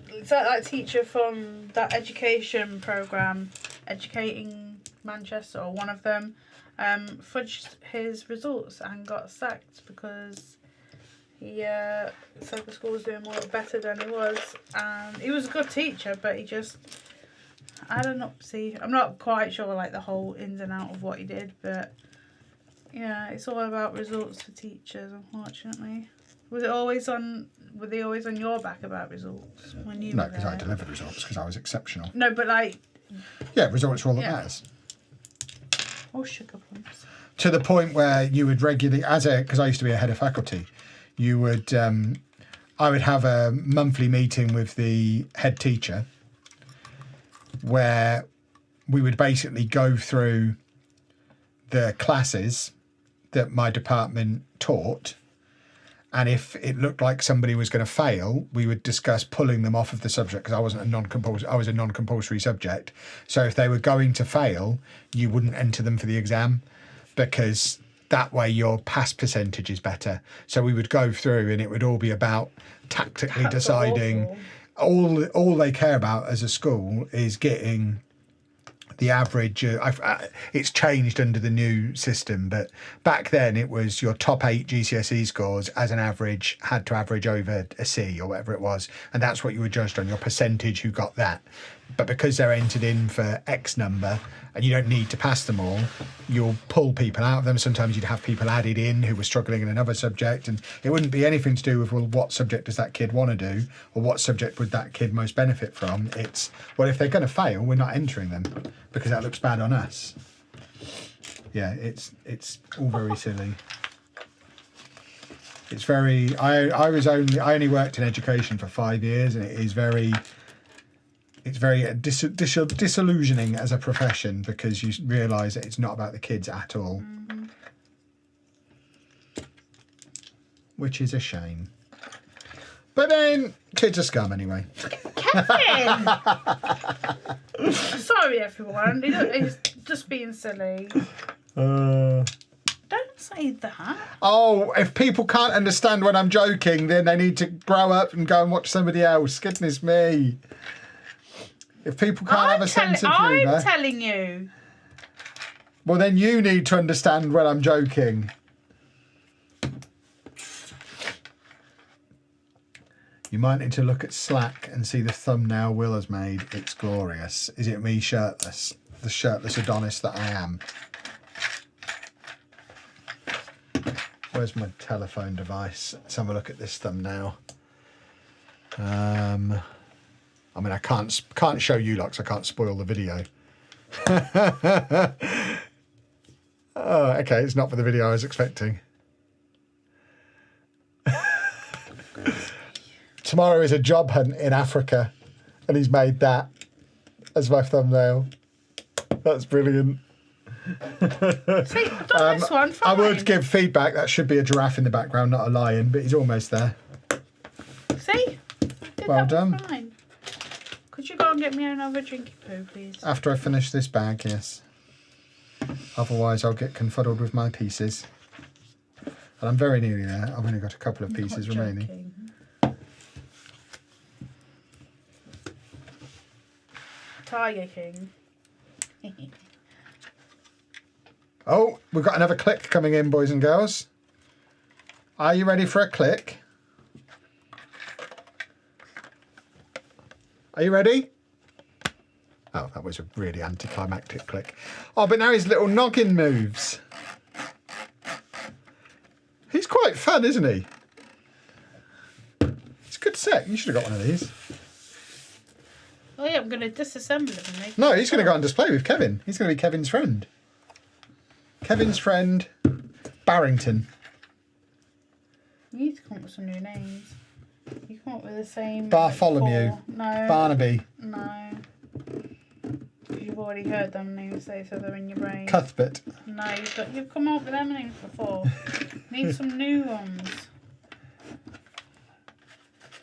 it's like that teacher from that education programme, Educating Manchester, or one of them, fudged his results and got sacked because he said the school was doing more better than he was. And he was a good teacher, but he just, I don't know, see, I'm not quite sure like the whole ins and out of what he did, but yeah, it's all about results for teachers, unfortunately. Were they always on your back about results when you? No, because I delivered results because I was exceptional. No, but like. Yeah, results are all that matters. Or sugar plums. To the point where you would regularly, because I used to be a head of faculty, you would, I would have a monthly meeting with the head teacher where we would basically go through the classes that my department taught, and if it looked like somebody was going to fail, we would discuss pulling them off of the subject because I was a non-compulsory subject. So if they were going to fail, you wouldn't enter them for the exam because that way your pass percentage is better. So we would go through and it would all be about tactically deciding. All they care about as a school is getting the average. It's changed under the new system, but back then it was your top 8 GCSE scores as an average had to average over a C or whatever it was, and that's what you were judged on, your percentage who got that. But because they're entered in for X number and you don't need to pass them all, you'll pull people out of them. Sometimes you'd have people added in who were struggling in another subject, and it wouldn't be anything to do with, well, what subject does that kid want to do or what subject would that kid most benefit from. It's, well, if they're going to fail, we're not entering them because that looks bad on us. Yeah, it's all very silly. It's very, I only worked in education for 5 years, and it's very disillusioning as a profession because you realise that it's not about the kids at all. Mm-hmm. Which is a shame. But then, kids are scum anyway. Kevin! Sorry, everyone. He's just being silly. Don't say that. Oh, if people can't understand when I'm joking, then they need to grow up and go and watch somebody else. Goodness me. If people can't have a sense of humour... I'm telling you. Well, then you need to understand when I'm joking. You might need to look at Slack and see the thumbnail Will has made. It's glorious. Is it me shirtless? The shirtless Adonis that I am. Where's my telephone device? Let's have a look at this thumbnail. I mean, I can't show you lot because I can't spoil the video. Oh, okay, it's not for the video I was expecting. Tomorrow is a job hunt in Africa, and he's made that as my thumbnail. That's brilliant. See, I've done this one fine. I would give feedback. That should be a giraffe in the background, not a lion, but he's almost there. See? Well done. Fine. Could you go and get me another drinky poo, please? After I finish this bag, yes. Otherwise, I'll get confuddled with my pieces. And I'm very nearly there. I've only got a couple of pieces remaining. Tiger King. Oh, we've got another click coming in, boys and girls. Are you ready for a click? Are you ready? Oh, that was a really anticlimactic click. Oh, but now his little noggin moves. He's quite fun, isn't he? It's a good set. You should have got one of these. Oh yeah, I'm going to disassemble him and make. No, he's going to go on display with Kevin. He's going to be Kevin's friend. Kevin's friend, Barrington. You need to come up with some new names. You come up with the same. Bartholomew. Like, no. Barnaby. No. You've already heard them names, so they're in your brain. Cuthbert. No, you've come up with them names before. Need some new ones.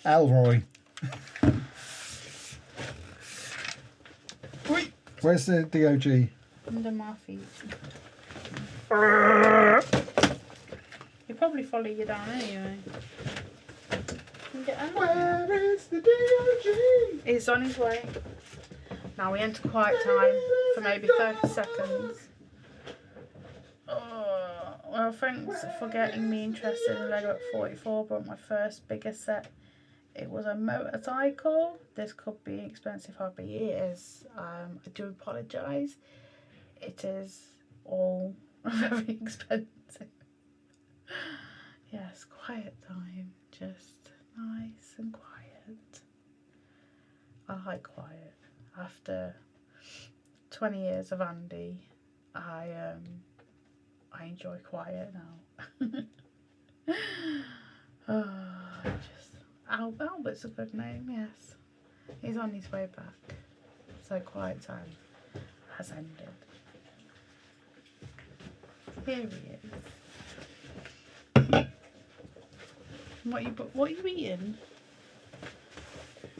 Elroy. Where's the DOG? Under my feet. He'll probably follow you down anyway. Where is the DOG? He's on his way. Now we enter quiet time for maybe 30 seconds. Well, thanks for getting me interested in Lego at 44, but my first biggest set, it was a motorcycle. This could be expensive hobby. It is. I do apologise. It is all very expensive. Yes, quiet time. Just nice and quiet. I like quiet. After 20 years of Andy, I enjoy quiet now. Albert's a good name, yes. He's on his way back. So quiet time has ended. Here he is. What are you eating?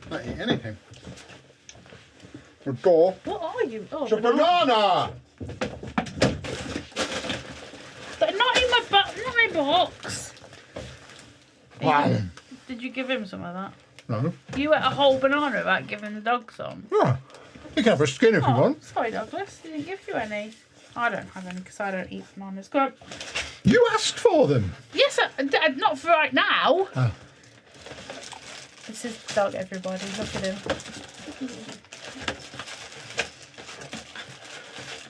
Not eating anything. A door. What are you? Oh, It's a banana! They're not in my box. Wow. Did you give him some of that? No. You ate a whole banana without giving the dog some. Yeah. You can have a skin if you want. Sorry, Douglas. He didn't give you any. I don't have any because I don't eat bananas. Go on. You asked for them. Yes, not for right now. Oh. This is the dog, everybody. Look at him.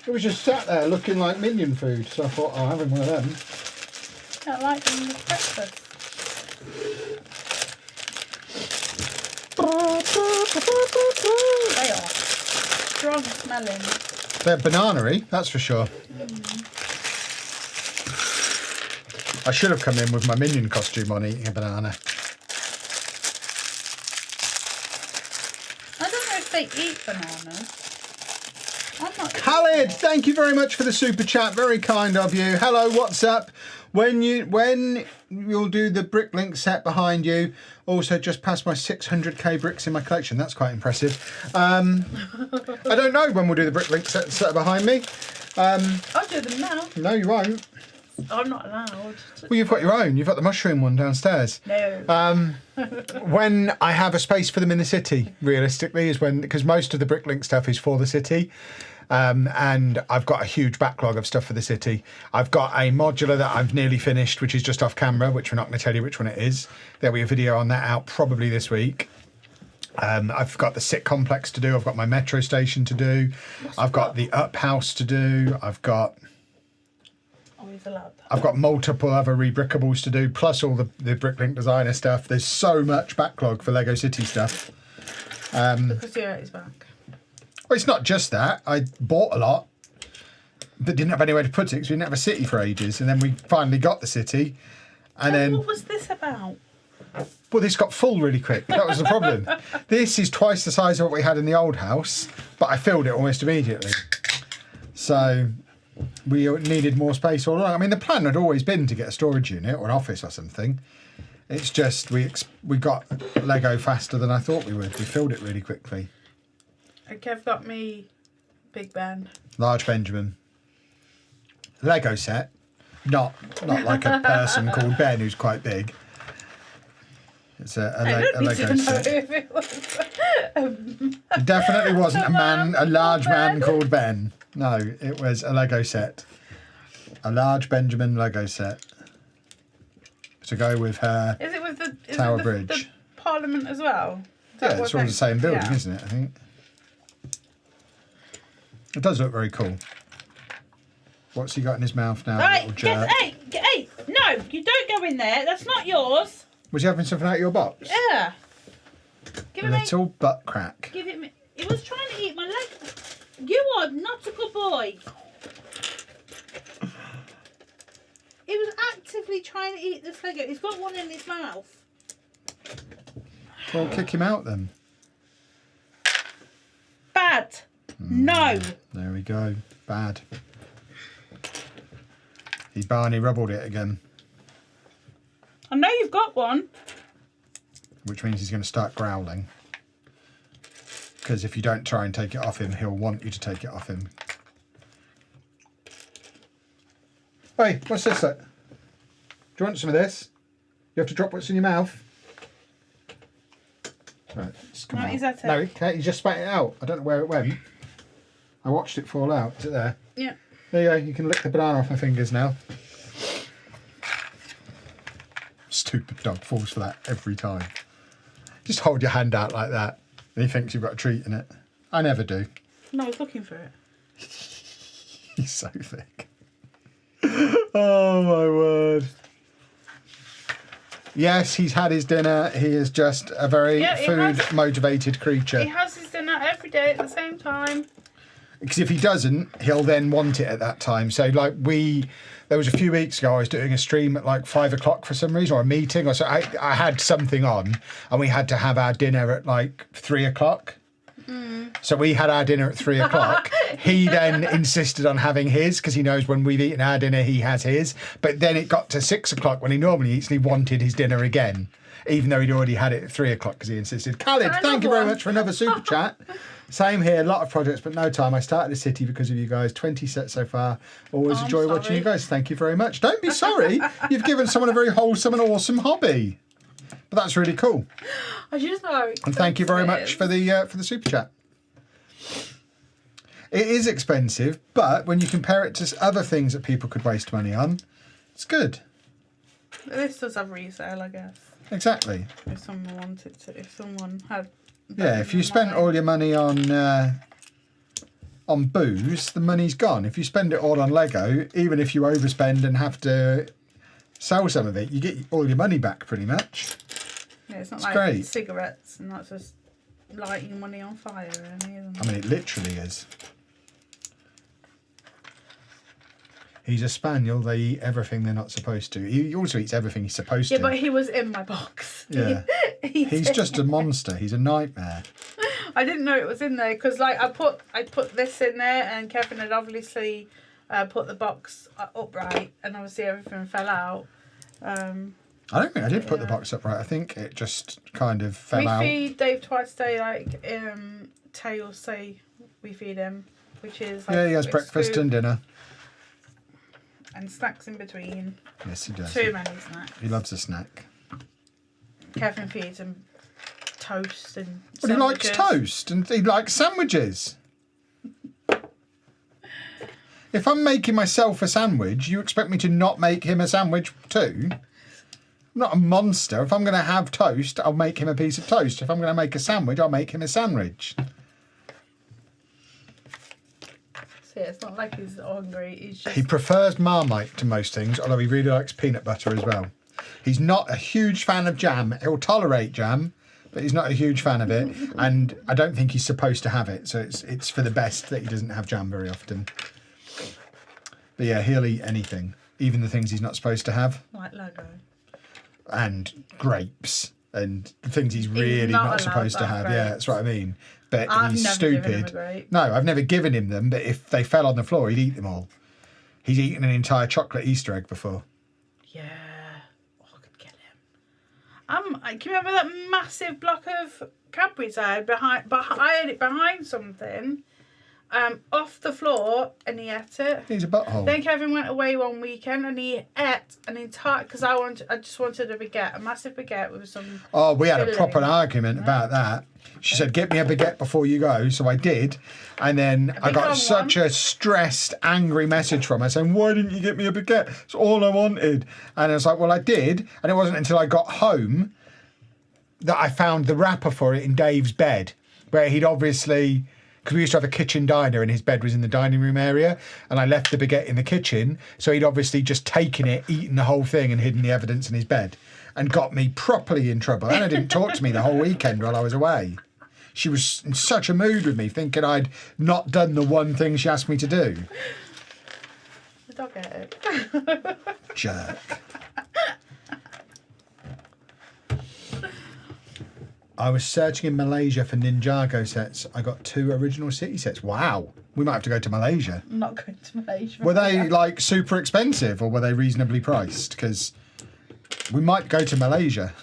It was just sat there looking like minion food, so I thought I'll have him one of them. I like them with breakfast. They are strong smelling. They're banana-y, that's for sure. I should have come in with my minion costume on eating a banana. I don't know if they eat bananas. I'm not Khalid, thank you very much for the super chat. Very kind of you. Hello, what's up? When you'll do the Bricklink set behind you, also just passed my 600k bricks in my collection. That's quite impressive. I don't know when we'll do the Bricklink set behind me. I'll do them now. No, you won't. I'm not allowed. Well, you've got your own. You've got the mushroom one downstairs. No. When I have a space for them in the city, realistically, is when, because most of the Bricklink stuff is for the city. And I've got a huge backlog of stuff for the city. I've got a modular that I've nearly finished, which is just off camera, which we're not going to tell you which one it is. There'll be a video on that out probably this week. I've got the SIT complex to do. I've got my metro station to do. I've got the up house to do. I've got multiple other rebrickables to do, plus all the Bricklink designer stuff. There's so much backlog for Lego City stuff. Because you're at his back. Well, it's not just that. I bought a lot, but didn't have anywhere to put it because we didn't have a city for ages. And then we finally got the city. And then what was this about? Well, this got full really quick. That was the problem. This is twice the size of what we had in the old house, but I filled it almost immediately. So we needed more space all along. I mean, the plan had always been to get a storage unit or an office or something. It's just we got Lego faster than I thought we would. We filled it really quickly. Kev got me Big Ben. Large Benjamin. Lego set. Not like a person called Ben who's quite big. It's a Lego set. If it was. It definitely wasn't a large man called Ben. No, it was a Lego set. A large Benjamin Lego set. To go with her Is it with the Tower Bridge. The Parliament as well? Yeah, it's all the same building, isn't it, I think? It does look very cool. What's he got in his mouth now? Right, hey, no, you don't go in there. That's not yours. Was he having something out of your box? Yeah. Give it me. Little butt crack. Give it me. He was trying to eat my leg. You are not a good boy. He was actively trying to eat this Lego. He's got one in his mouth. Well, kick him out then. Bad. No. There we go. Bad. He Barney rubbled it again. I know you've got one. Which means he's going to start growling. Because if you don't try and take it off him, he'll want you to take it off him. Hey, what's this? Do you want some of this? You have to drop what's in your mouth. Right, just come out. Is that it? No, he just spat it out. I don't know where it went. I watched it fall out. Is it there? Yeah. There you go. You can lick the banana off my fingers now. Stupid dog falls for that every time. Just hold your hand out like that and he thinks you've got a treat in it. I never do. No, I was looking for it. He's so thick. Oh my word. Yes, he's had his dinner. He is just a very food-motivated creature. He has his dinner every day at the same time. Because if he doesn't, he'll then want it at that time. So, like, there was a few weeks ago, I was doing a stream at like 5 o'clock for some reason, or a meeting, or so. I had something on, and we had to have our dinner at like 3 o'clock. So we had our dinner at 3 o'clock. He then insisted on having his because he knows when we've eaten our dinner, he has his. But then it got to 6 o'clock when he normally eats, and he wanted his dinner again, even though he'd already had it at 3 o'clock because he insisted. Khalid, thank you very much for another super chat. Same here, a lot of projects, but no time. I started a city because of you guys. 20 sets so far. Always enjoy watching you guys. Thank you very much. Don't be sorry. You've given someone a very wholesome and awesome hobby. But that's really cool. I just know. And thank you very much for the super chat. It is expensive, but when you compare it to other things that people could waste money on, it's good. This does have resale, I guess. Exactly. If someone wanted to, if someone had. Yeah, if you spent all your money on booze, the money's gone. If you spend it all on Lego, even if you overspend and have to sell some of it, you get all your money back pretty much. Yeah, it's not like great. Cigarettes and that's just lighting money on fire. I mean, it literally is. He's a spaniel. They eat everything they're not supposed to. He also eats everything he's supposed to. Yeah, but he was in my box. Yeah. He's just a monster. He's a nightmare. I didn't know it was in there because, like, I put this in there, and Kevin had obviously put the box upright, and obviously everything fell out. I don't think I did put the box upright. I think it just kind of fell out. We feed Dave twice a day, like Tails say we feed him, which is like, he has breakfast and dinner. And snacks in between. Yes, he does. Too many snacks. He loves a snack. Kevin feeds him toast and sandwiches. Well, he likes toast and he likes sandwiches. If I'm making myself a sandwich, you expect me to not make him a sandwich too? I'm not a monster. If I'm going to have toast, I'll make him a piece of toast. If I'm going to make a sandwich, I'll make him a sandwich. Yeah, it's not like he's hungry. He's just... He prefers Marmite to most things, although he really likes peanut butter as well. He's not a huge fan of jam. He'll tolerate jam, but he's not a huge fan of it. And I don't think he's supposed to have it. So it's for the best that he doesn't have jam very often. But yeah, he'll eat anything, even the things he's not supposed to have. Like Lego. And grapes and things he's really not supposed to have. Grapes. Yeah, that's what I mean. But he's stupid. No, I've never given him them, but if they fell on the floor, he'd eat them all. He's eaten an entire chocolate Easter egg before. Yeah. Oh, I could get him. Can you remember that massive block of Cadbury's I had behind? But I had it behind something, off the floor and he ate it. He's a butthole. Then Kevin went away one weekend and he ate an entire, because I just wanted a baguette, a massive baguette with some. Oh, we had a filling. proper argument about that. She said, "Get me a baguette before you go," so I did, and then I got such a stressed, angry message from her saying, "Why didn't you get me a baguette? It's all I wanted." And I was like, "Well, I did," and it wasn't until I got home that I found the wrapper for it in Dave's bed, where he'd obviously. Because we used to have a kitchen diner and his bed was in the dining room area, and I left the baguette in the kitchen, so he'd obviously just taken it, eaten the whole thing and hidden the evidence in his bed and got me properly in trouble. Anna didn't talk to me the whole weekend while I was away. She was in such a mood with me, thinking I'd not done the one thing she asked me to do. The dog ate it. Jerk. I was searching in Malaysia for Ninjago sets. I got 2 original city sets. Wow. We might have to go to Malaysia. I'm not going to Malaysia. Were they like super expensive or were they reasonably priced? Because we might go to Malaysia.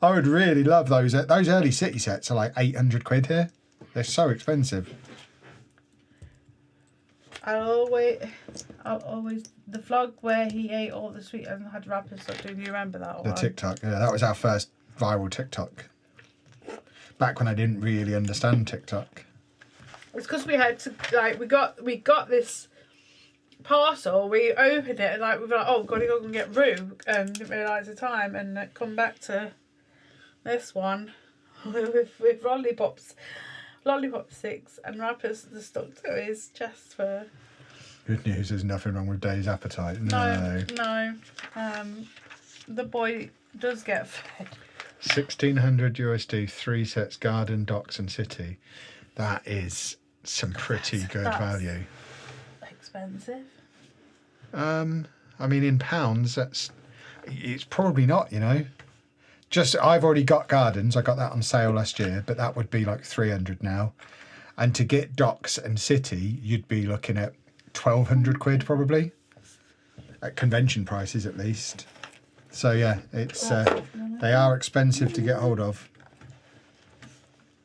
I would really love those. Those early city sets are like 800 quid here. They're so expensive. I'll always, the vlog where he ate all the sweet and had wrappers stuck. Do you remember that one? The TikTok. Yeah, that was our first viral TikTok. Back when I didn't really understand TikTok. It's because we had to, like, we got this parcel, we opened it and like we were like, oh, we've got to go and get roux, and didn't realise the time, and come back to this one with lollipop sticks and wrappers that stuck to his chest for. Good news, there's nothing wrong with Dave's appetite. No. The boy does get fed. 1,600 USD, 3 sets, garden, docks and city. That is some pretty good value. Expensive. I mean, in pounds, it's probably not, you know. Just, I've already got gardens. I got that on sale last year, but that would be like 300 now. And to get docks and city, you'd be looking at 1,200 quid probably. At convention prices, at least. So yeah, it's they are expensive to get hold of.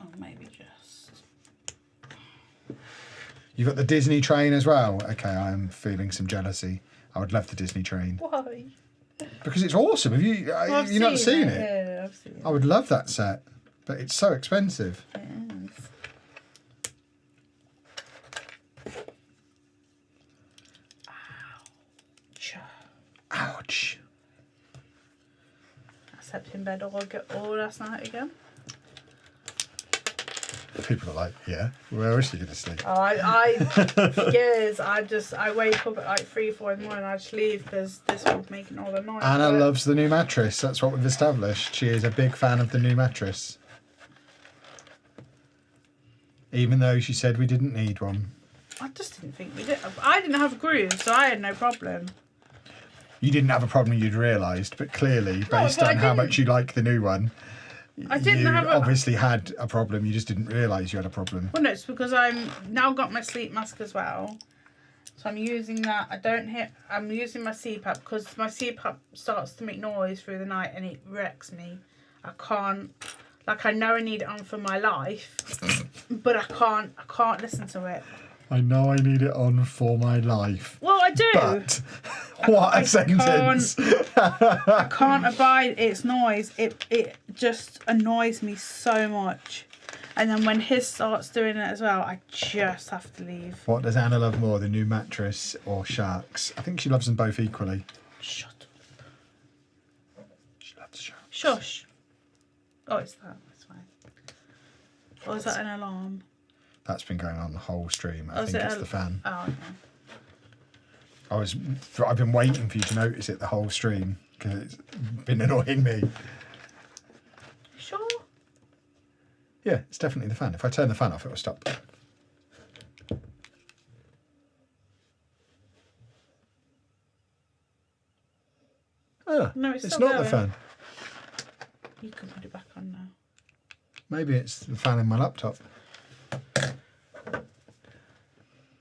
Oh, maybe just. You've got the Disney train as well. Okay, I'm feeling some jealousy. I would love the Disney train. Why? Because it's awesome. Have you you not seen it? Yeah, I've seen it. I would love that set, but it's so expensive. It is. Ouch. I slept in bed all last night again. People are like, yeah, where is she going to sleep? Years, I wake up at like 3, 4 in the morning and I just leave because this one's making all the noise. Anna loves the new mattress. That's what we've established. She is a big fan of the new mattress. Even though she said we didn't need one. I just didn't think we did. I didn't have grooves, so I had no problem. You didn't have a problem you'd realised, but clearly, based on how much you like the new one, you obviously had a problem. You just didn't realise you had a problem. Well, no, it's because I'm now got my sleep mask as well. So I'm using that. I'm using my CPAP because my CPAP starts to make noise through the night and it wrecks me. I can't, like, I know I need it on for my life, but I can't listen to it. I know I need it on for my life. Well, I do. But what a sentence. I can't abide its noise. It just annoys me so much. And then when his starts doing it as well, I just have to leave. What does Anna love more, the new mattress or sharks? I think she loves them both equally. Shut up. She loves sharks. Shush. Oh, it's that. It's fine. Or is that an alarm? That's been going on the whole stream. I think it's the fan. Oh, okay. I've been waiting for you to notice it the whole stream because it's been annoying me. Sure. Yeah, it's definitely the fan. If I turn the fan off, it will stop. Oh, no, it's not the fan. You can put it back on now. Maybe it's the fan in my laptop.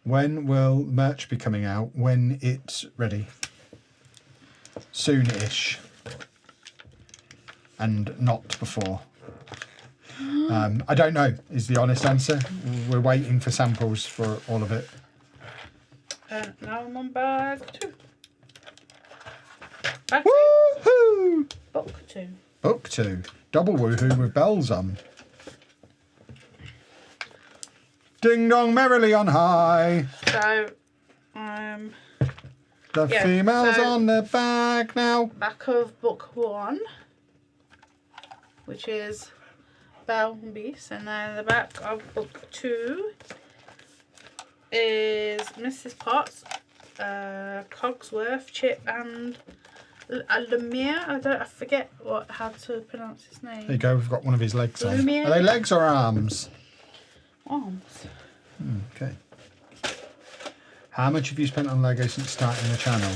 When will merch be coming out? When it's ready. Soon-ish. And not before. I don't know is the honest answer. We're waiting for samples for all of it. Now I'm on bag 2. Bag Woohoo! 2. Book 2. Book 2. Double woohoo with bells on. Ding dong merrily on high. So, the yeah, females so on the bag now. back of book 1, which is Belle and Beast, and then the back of book 2 is Mrs. Potts, Cogsworth, Chip, and Lemire. I forget how to pronounce his name. There you go. We've got one of his legs on. Lumiere? Are they legs or arms? Arms. Okay. How much have you spent on Lego since starting the channel?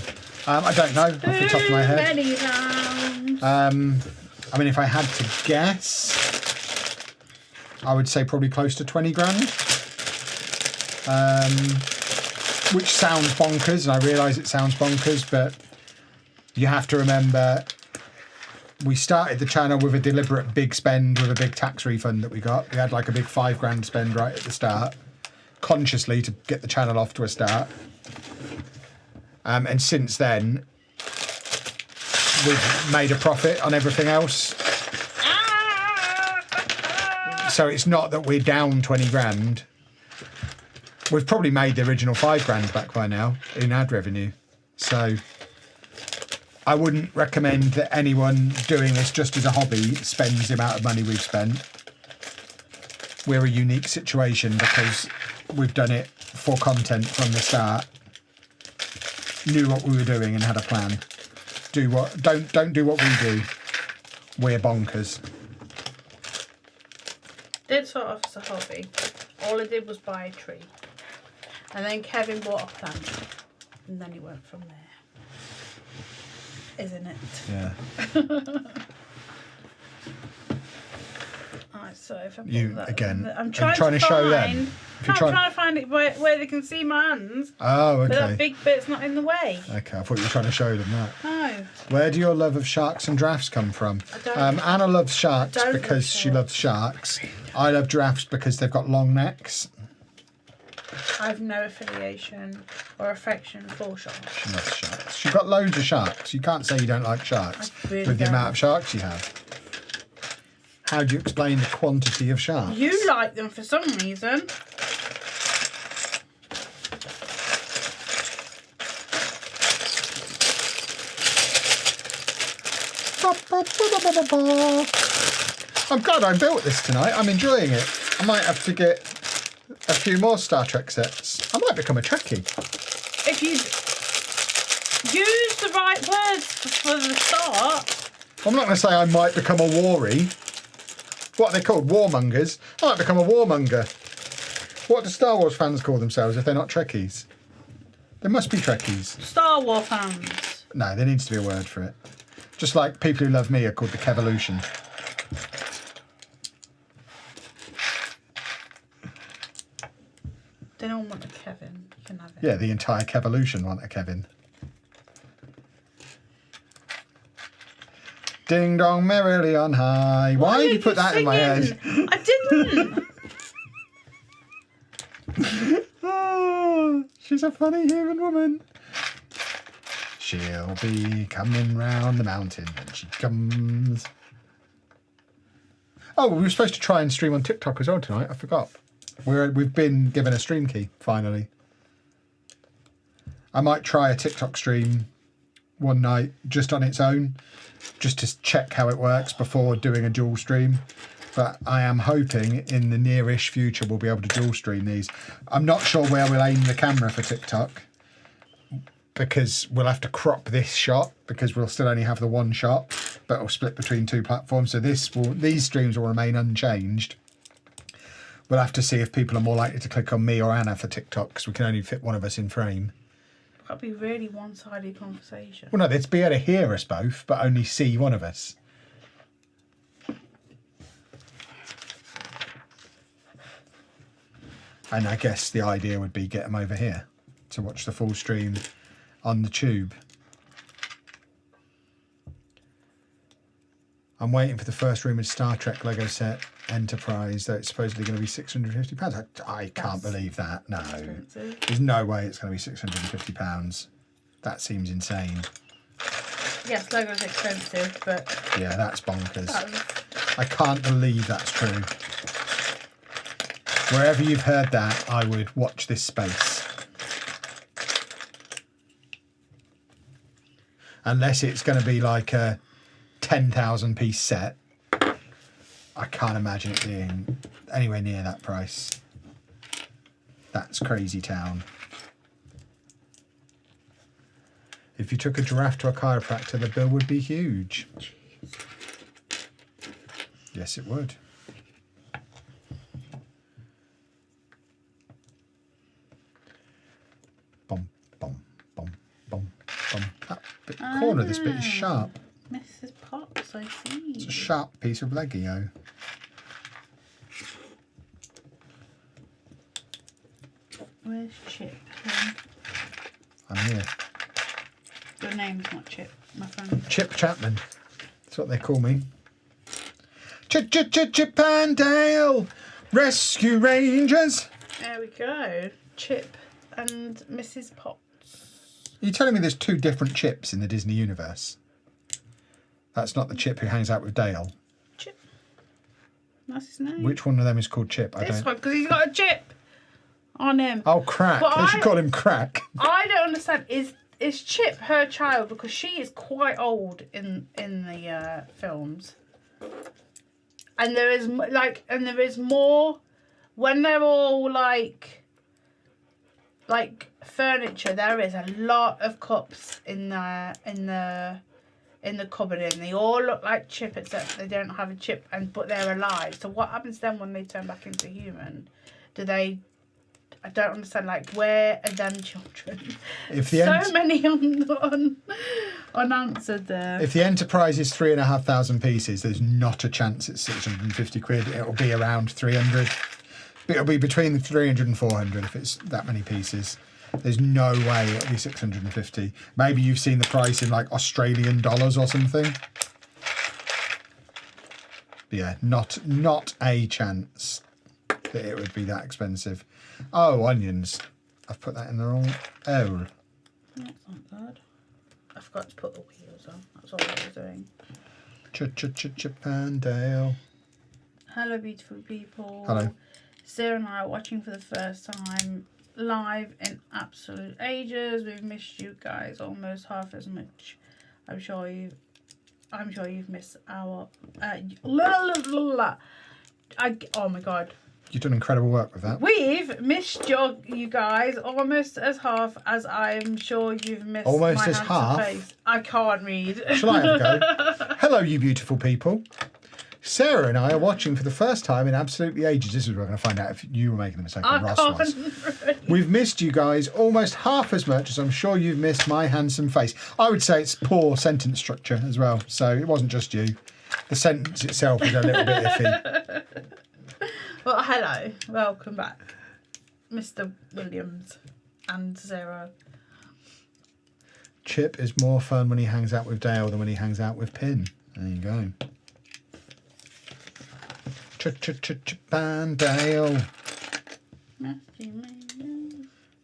I don't know off the top of my head. Many pounds. I mean, if I had to guess, I would say probably close to 20 grand. Which sounds bonkers, and I realise it sounds bonkers, but you have to remember we started the channel with a deliberate big spend with a big tax refund that we got. We had like a big 5 grand spend right at the start, consciously to get the channel off to a start. And since then, we've made a profit on everything else. So it's not that we're down 20 grand. We've probably made the original 5 grand back by now in ad revenue. So I wouldn't recommend that anyone doing this just as a hobby spends the amount of money we've spent. We're a unique situation because we've done it for content from the start. Knew what we were doing and had a plan. Don't do what we do. We're bonkers. Did sort of as a hobby. All I did was buy a tree. And then Kevin bought a plant. And then he went from there. Isn't it? Yeah. Alright, so if I put You that again. I'm trying to show them. I'm trying to find it where they can see my hands. Oh, But that okay. big bit's not in the way. Okay, I thought you were trying to show them that. No. Where do your love of sharks and giraffes come from? I don't- Anna loves sharks don't love because she sharks. loves sharks. I love giraffes because they've got long necks. I have no affiliation or affection for sharks. She loves sharks. She's got loads of sharks. You can't say you don't like sharks I really with the don't. amount of sharks you have. How do you explain the quantity of sharks? You like them for some reason. I'm glad I built this tonight. I'm enjoying it. I might have to get a few more Star Trek sets. I might become a Trekkie. If you use the right words for the start. I'm not going to say I might become a warry. What are they called? Warmongers? I might become a warmonger. What do Star Wars fans call themselves if they're not Trekkies? They must be Trekkies. Star Wars fans. No, there needs to be a word for it. Just like people who love me are called the Kevolution. They don't want a Kevin. You can have it. Yeah, the entire Kevolution want a Kevin. Ding dong merrily on high. Why did you put that in my head? I didn't. Oh, she's a funny human woman. She'll be coming round the mountain when she comes. Oh, we were supposed to try and stream on TikTok as well tonight. I forgot. We've been given a stream key, finally. I might try a TikTok stream one night just on its own, just to check how it works before doing a dual stream. But I am hoping in the nearish future we'll be able to dual stream these. I'm not sure where we'll aim the camera for TikTok, because we'll have to crop this shot because we'll still only have the one shot, but it'll split between 2 platforms. So these streams will remain unchanged. We'll have to see if people are more likely to click on me or Anna for TikTok, because we can only fit one of us in frame. That'd be really one-sided conversation. Well, no, they'd be able to hear us both, but only see one of us. And I guess the idea would be get them over here to watch the full stream on the tube. I'm waiting for the first rumoured Star Trek Lego set, Enterprise, though it's supposedly going to be £650. I can't believe that. No. Expensive. There's no way it's going to be £650. That seems insane. Yes, Lego's expensive, but... Yeah, that's bonkers. I can't believe that's true. Wherever you've heard that, I would watch this space. Unless it's going to be like a 10,000 piece set. I can't imagine it being anywhere near that price. That's crazy town. If you took a giraffe to a chiropractor, the bill would be huge. Jeez. Yes, it would. Bum, bum, bum, bum, bum. That bit, corner of this bit is sharp. Mrs. Potts, I see. It's a sharp piece of Lego. Where's Chip? I'm here. Your name's not Chip, my friend. Chip Chapman. That's what they call me. Chip and Dale, Rescue Rangers. There we go. Chip and Mrs. Potts. Are you telling me there's two different Chips in the Disney universe? That's not the Chip who hangs out with Dale. Chip. That's his name. Which one of them is called Chip? This one, because he's got a chip on him. Oh, Crack. But They should call him Crack. I don't understand. Is Chip her child? Because she is quite old in the films. And there is more when they're all like furniture. There is a lot of cups in the cupboard, and they all look like Chip, except they don't have a chip, but they're alive. So what happens then when they turn back into human? Do they? I don't understand. Like, where are them children? If the many unanswered there. If the Enterprise is 3,500 pieces, there's not a chance it's 650 quid. It'll be around 300. It'll be between 300 and 400 if it's that many pieces. There's no way it'll be 650. Maybe you've seen the price in like Australian dollars or something. But yeah, not a chance that it would be that expensive. Oh, onions. I've put that in the wrong. Oh. That's not bad. I forgot to put the wheels on. That's all I was doing. Chip-and-Dale. Hello, beautiful people. Hello. Sarah and I are watching for the first time live in absolute ages. We've missed you guys almost half as much. I'm sure you've missed our. Oh my god. You've done incredible work with that. We've missed you guys almost as half as I'm sure you've missed almost my as handsome half? face. I can't read. Shall I have a go? Hello, you beautiful people. Sarah and I are watching for the first time in absolutely ages. This is where we're going to find out if you were making a mistake or Ross was. We've missed you guys almost half as much as I'm sure you've missed my handsome face. I would say it's poor sentence structure as well. So it wasn't just you. The sentence itself is a little bit iffy. Well, hello. Welcome back, Mr. Williams and Sarah. Chip is more fun when he hangs out with Dale than when he hangs out with Pin. There you go. Chip and Dale.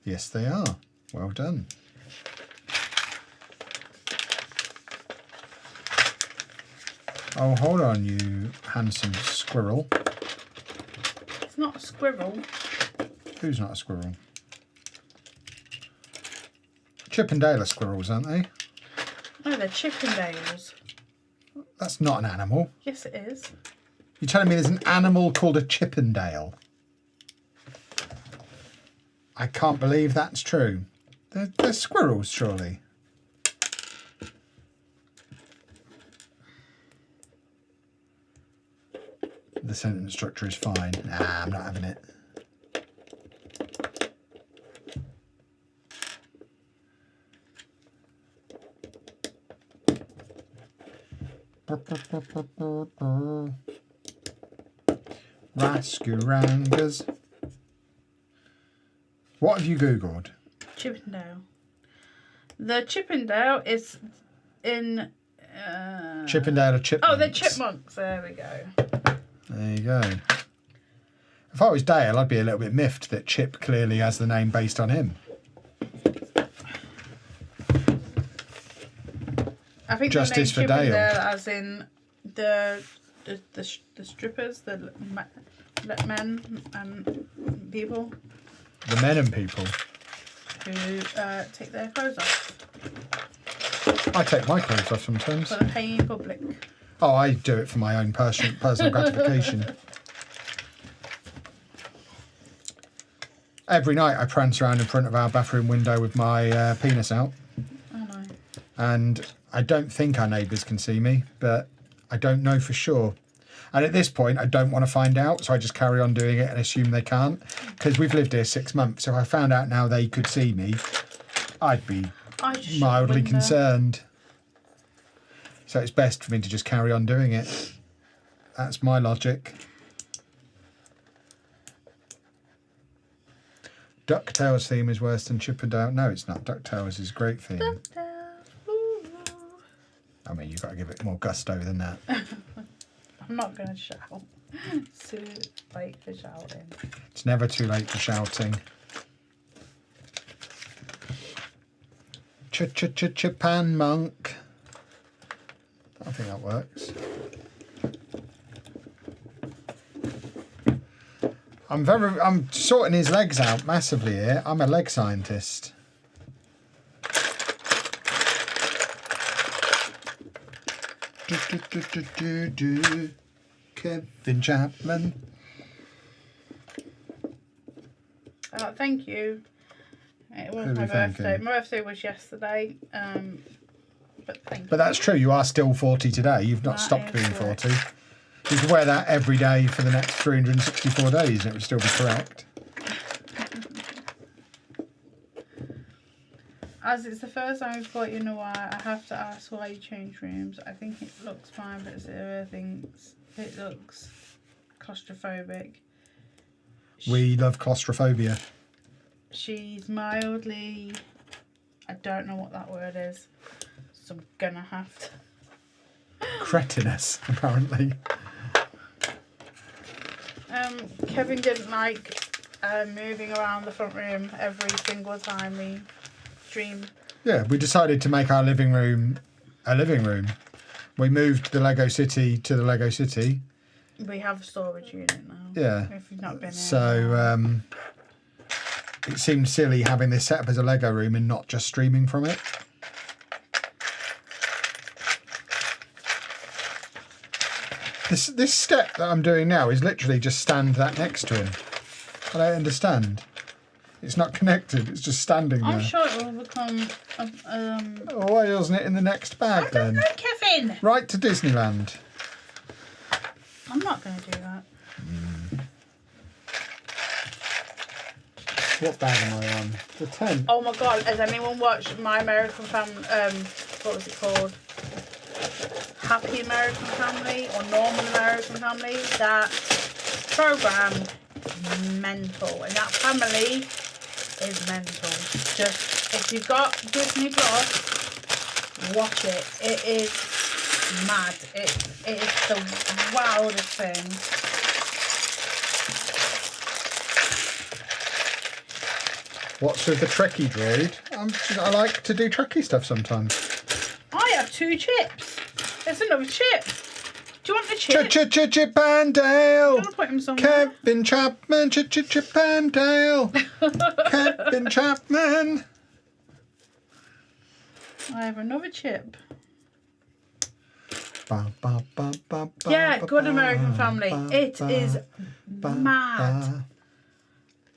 Yes, they are. Well done. Oh, hold on, you handsome squirrel. It's not a squirrel. Who's not a squirrel? Chip and Dale are squirrels, aren't they? No, they're Chippendales. That's not an animal. Yes, it is. You're telling me there's an animal called a Chippendale? I can't believe that's true. They're squirrels, surely. The sentence structure is fine. Nah, I'm not having it. Rascurangers. What have you Googled? Chippendale. The Chippendale is in Chippendale or Chipmunks. Oh, they're chipmunks. There we go. There you go. If I was Dale, I'd be a little bit miffed that Chip clearly has the name based on him. I think Justice the name for Dale. Chippendale as in the strippers, the men and people. The men and people. Who take their clothes off. I take my clothes off sometimes. For the paying public. Oh, I do it for my own personal gratification. Every night I prance around in front of our bathroom window with my penis out. Oh no. And I don't think our neighbours can see me, but I don't know for sure. And at this point, I don't want to find out, so I just carry on doing it and assume they can't. Because we've lived here 6 months, so if I found out now they could see me, I'd be mildly concerned. So it's best for me to just carry on doing it. That's my logic. DuckTales theme is worse than Chippendale. No, it's not. DuckTales is a great theme. I mean, you've got to give it more gusto than that. I'm not going to shout. It's too late for shouting. It's never too late for shouting. Japan monk. I think that works. I'm sorting his legs out massively here. I'm a leg scientist. Kevin Chapman. Thank you. It was my birthday. My birthday was yesterday. But thank you. But that's true. You are still 40 today. You've not stopped being 40. You could wear that every day for the next 364 days and it would still be correct. As it's the first time we've got you in a while, I have to ask why you changed rooms. I think it looks fine, but Sarah thinks it looks claustrophobic. We love claustrophobia. She's mildly... I don't know what that word is, so I'm gonna have to... Cretinous, apparently. Kevin didn't like moving around the front room every single time we stream. Yeah, we decided to make our living room a living room. We moved the Lego City to the Lego City. We have a storage unit now. Yeah. If you've not been in. So it seemed silly having this set up as a Lego room and not just streaming from it. This step that I'm doing now is literally just stand that next to him. I don't understand. It's not connected, it's just standing there. I'm sure it will become... Oh, why isn't it in the next bag then? I don't know, Kevin! Right to Disneyland. I'm not going to do that. What bag am I on? The 10. Oh my god, has anyone watched My American Family... what was it called? Happy American Family or Normal American Family? That programme is mental. And that family is mental. Just, if you've got Disney Plus, watch it. It is mad. It is the wildest thing. What's with the Trekkie droid? I like to do Trekkie stuff sometimes. I have 2 chips. There's another chip. Do you want the chip? Chippendale. I'm gonna put him somewhere. Kevin Chapman. Chippendale. Kevin Chapman. I have another chip. Ba, ba, ba, ba, ba, Yeah, ba, Good ba, American Family. ba, It ba, is ba, mad. ba.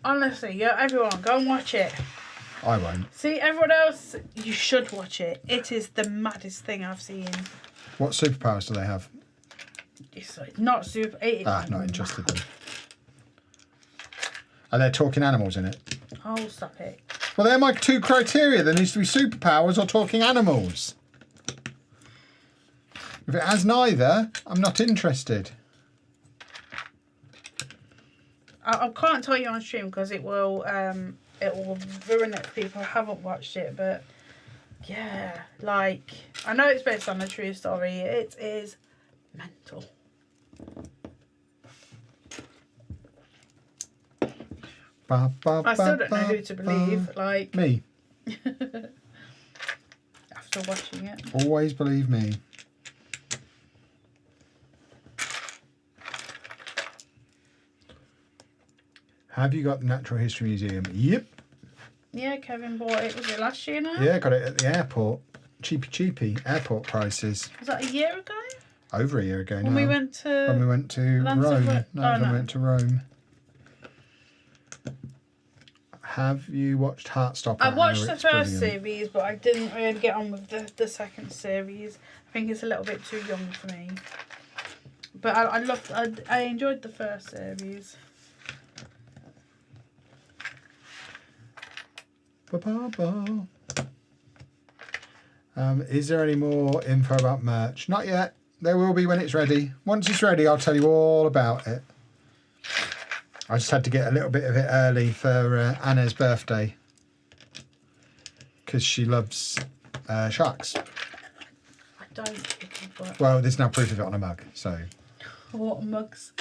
Honestly, yeah, everyone, go and watch it. I won't. See, everyone else, you should watch it. It is the maddest thing I've seen. What superpowers do they have? It's like not super. Not interested then. Are there talking animals in it? Oh, stop it. Well, they're my 2 criteria. There needs to be superpowers or talking animals. If it has neither, I'm not interested. I can't tell you on stream because it will ruin it for people who haven't watched it. But yeah, like I know it's based on a true story. It is mental. I still don't know who to believe. Like me. After watching it. Always believe me. Have you got the Natural History Museum? Yep. Yeah, Kevin bought it. Was it last year now? Yeah, got it at the airport. Cheapy. Airport prices. Was that a year ago? Over a year ago now. When we went to Rome. No, when we went to Rome. Have you watched Heartstopper? I watched the first series, but I didn't really get on with the second series. I think it's a little bit too young for me. But I enjoyed the first series. Is there any more info about merch? Not yet. There will be when it's ready. Once it's ready, I'll tell you all about it. I just had to get a little bit of it early for Anna's birthday because she loves sharks. I don't. But... Well, there's now proof of it on a mug, so. What mugs?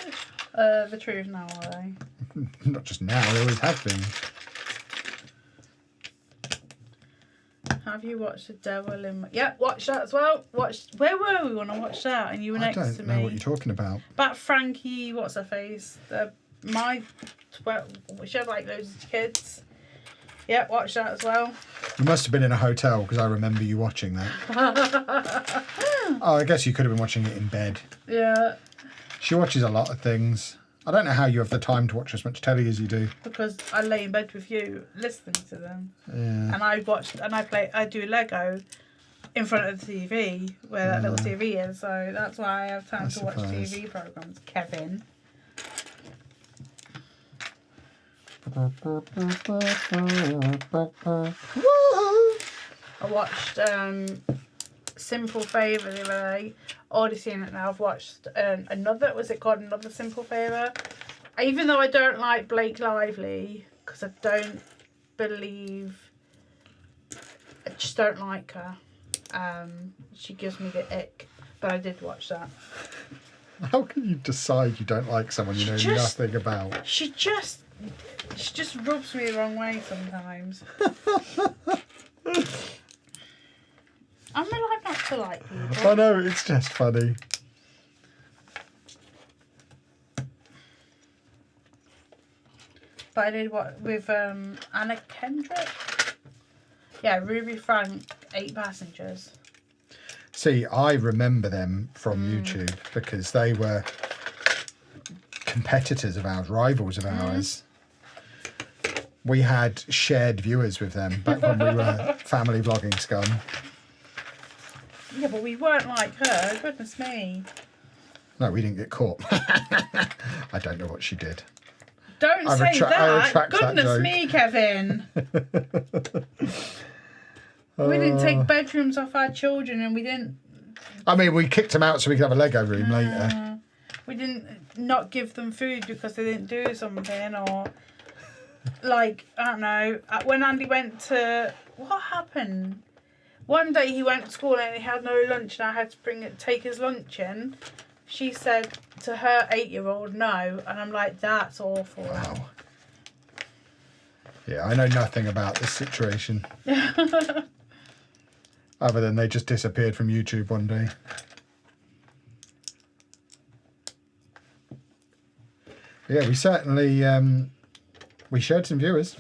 The truth now, are they? Not just now, they always have been. Have you watched The Devil in... Yeah, watch that as well. Where were we when I watched that? And you were next to me. I don't know what you're talking about. About Frankie, what's her face? She had like loads of kids. Yeah, watch that as well. You must have been in a hotel because I remember you watching that. Oh, I guess you could have been watching it in bed. Yeah. She watches a lot of things. I don't know how you have the time to watch as much telly as you do. Because I lay in bed with you, listening to them. Yeah. And I do Lego in front of the TV, where that little TV is. So that's why I have time to watch TV programmes. Kevin. I watched Simple Favour the other day. Already seen it now. I've watched was it called Another Simple Favour? Even though I don't like Blake Lively, because I just don't like her. She gives me the ick, but I did watch that. How can you decide you don't like someone you know nothing about? She just rubs me the wrong way sometimes. I'm allowed not to like people. I know, it's just funny. But I did what with Anna Kendrick? Yeah, Ruby Frank, 8 Passengers. See, I remember them from YouTube because they were competitors of ours, rivals of ours. We had shared viewers with them back when we were family vlogging scum. Yeah, but we weren't like her. Goodness me. No, we didn't get caught. I don't know what she did. Don't say that. Goodness me, Kevin. We didn't take bedrooms off our children, and we didn't... I mean, we kicked them out so we could have a Lego room later. We didn't not give them food because they didn't do something, or... Like, I don't know. When Andy went to... What happened? One day he went to school and he had no lunch, and I had to take his lunch in. She said to her 8-year-old, no. And I'm like, that's awful. Wow. Yeah, I know nothing about this situation. Other than they just disappeared from YouTube one day. Yeah, we certainly... we shared some viewers.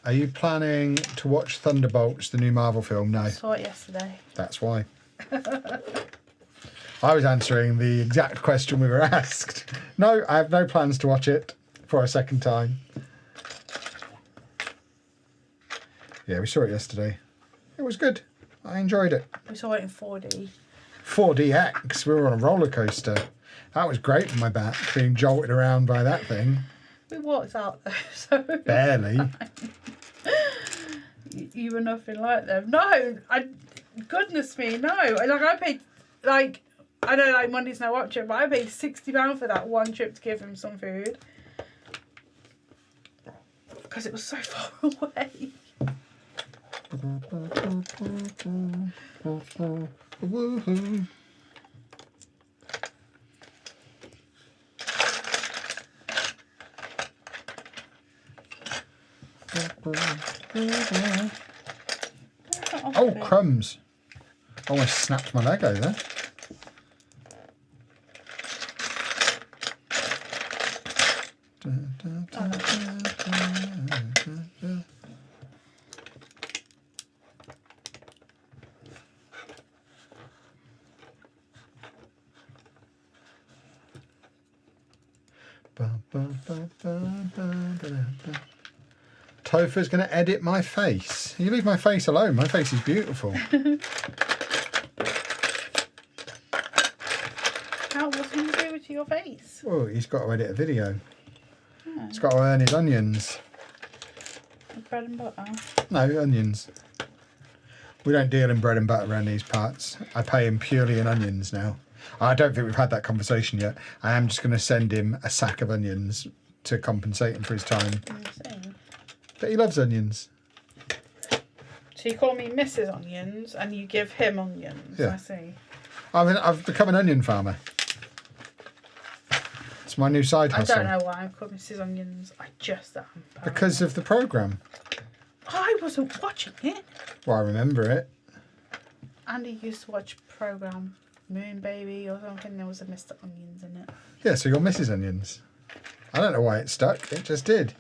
Are you planning to watch Thunderbolts, the new Marvel film? No. I saw it yesterday. That's why. I was answering the exact question we were asked. No, I have no plans to watch it for a second time. Yeah, we saw it yesterday. It was good. I enjoyed it. We saw it in 4D. 4DX. We were on a roller coaster. That was great for my back, being jolted around by that thing. We walked out though, so... Barely. You were nothing like them. No, goodness me, no. I paid, I know Monday's no option, but I paid £60 for that one trip to give him some food. Because it was so far away. Woohoo. Oh, crumbs. Almost snapped my Lego there. Topher's going to edit my face. You leave my face alone. My face is beautiful. What's he going to do to your face? Oh, he's got to edit a video. Oh. He's got to earn his onions. Bread and butter? No, onions. We don't deal in bread and butter around these parts. I pay him purely in onions now. I don't think we've had that conversation yet. I am just going to send him a sack of onions to compensate him for his time. Insane. But he loves onions. So you call me Mrs. Onions and you give him onions. Yeah. I see. I've become an onion farmer. It's my new side hustle. I don't know why I'm called Mrs. Onions. I just am. Because of the programme. I wasn't watching it. Well, I remember it. Andy used to watch a programme, Moon Baby or something. There was a Mr. Onions in it. Yeah, so you're Mrs. Onions. I don't know why it stuck. It just did.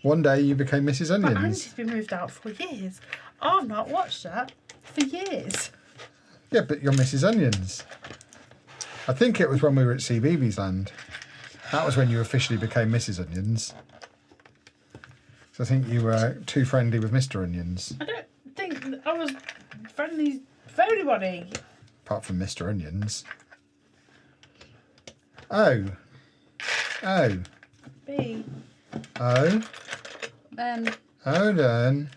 One day you became Mrs. But Onions. Andy's been moved out for years. I've not watched that for years. Yeah, but you're Mrs. Onions. I think it was when we were at CBeebies Land. That was when you officially became Mrs. Onions. So I think you were too friendly with Mr. Onions. I don't think I was friendly with anybody. Apart from Mr. Onions. O. O. B. O. Then Odin.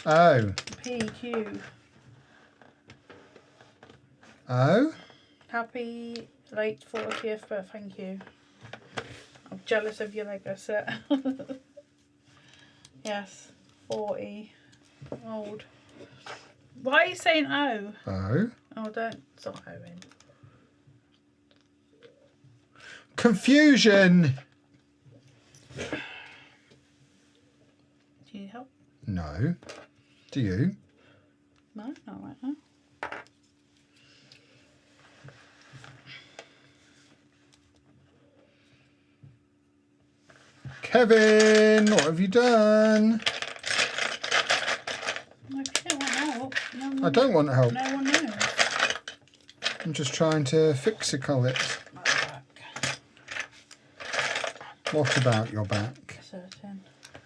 O. P. Q. O. Happy late 40th birthday. Thank you. I'm jealous of your Lego set. Yes. 40. Old. Why are you saying O? O. Oh, don't stop Owen. Confusion. Do you need help? No. Do you? No, not right now. Kevin, what have you done? I don't want help. No one, I don't want help. No one knows. I'm just trying to fix-a-call it. My back. What about your back? Certain.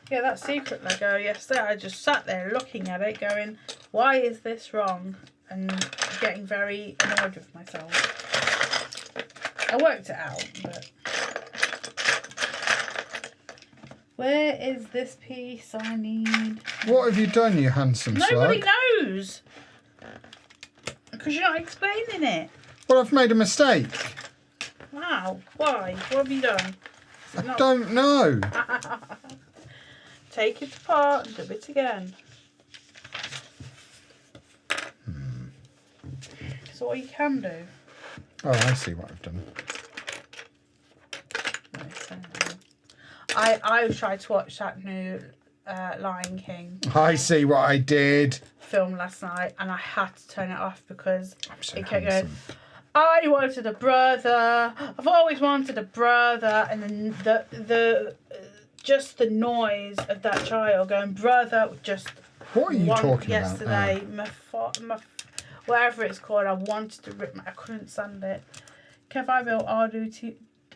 Yeah, that secret Lego yesterday, I just sat there looking at it going, why is this wrong? And getting very annoyed with myself. I worked it out, but... Where is this piece I need? What have you done, you handsome Nobody slug? knows! Because you're not explaining it. Well, I've made a mistake. Wow, why? What have you done? I don't know. Take it apart and do it again. That's all you can do. Oh, I see what I've done. I tried to watch that new Lion King I see what I did. film last night and I had to turn it off because I'm so it kept handsome. going, I wanted a brother, I've always wanted a brother, and then the just the noise of that child going, brother, just What are you talking yesterday, about? my whatever it's called, I wanted to rip I couldn't stand it. Kev, I built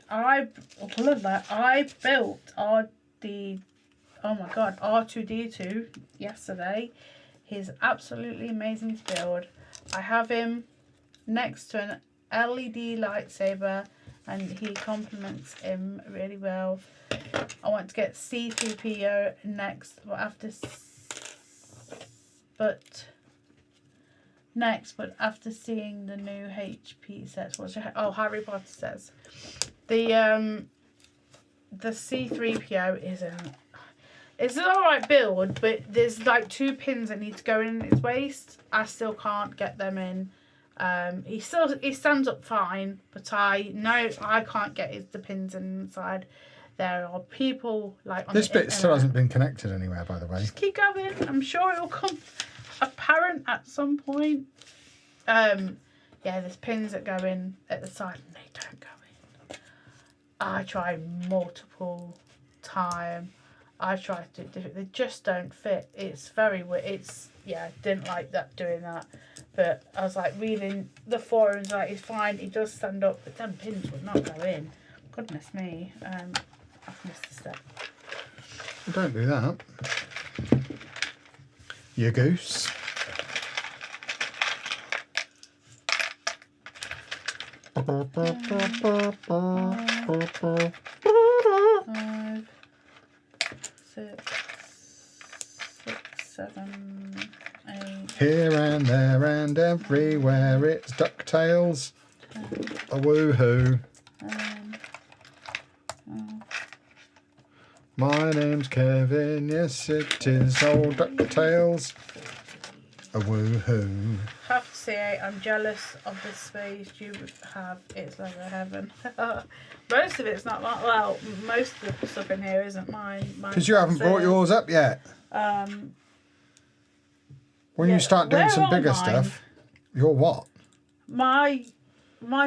R2D2 yesterday. He's absolutely amazing to build. I have him next to an LED lightsaber and he complements him really well. I want to get C3PO next, but after seeing the new HP sets, Harry Potter sets, the C3PO isn't. It's an alright build, but there's like 2 pins that need to go in its waist. I still can't get them in. He stands up fine, but I know I can't get the pins inside. There are people like on this the bit internet. still hasn't been connected anywhere, by the way. Just keep going. I'm sure it'll come apparent at some point. Yeah, there's pins that go in at the side and they don't go in. I tried multiple times. I tried to do different. They just don't fit. It's very weird. Didn't like that doing that. But I was like reading the forums, like it's fine. It does stand up, but them pins would not go in. Goodness me. I've missed a step. Don't do that. You goose. Five, 6, 7, 8. Here and there and everywhere, it's DuckTales. A woohoo. My name's Kevin, yes it is, old DuckTales. A woohoo. Have to say, I'm jealous of the space you have. It's like a heaven. Most of it's not like, well, most of the stuff in here isn't mine. Because you haven't brought yours up yet. When you start doing some bigger stuff, your what? My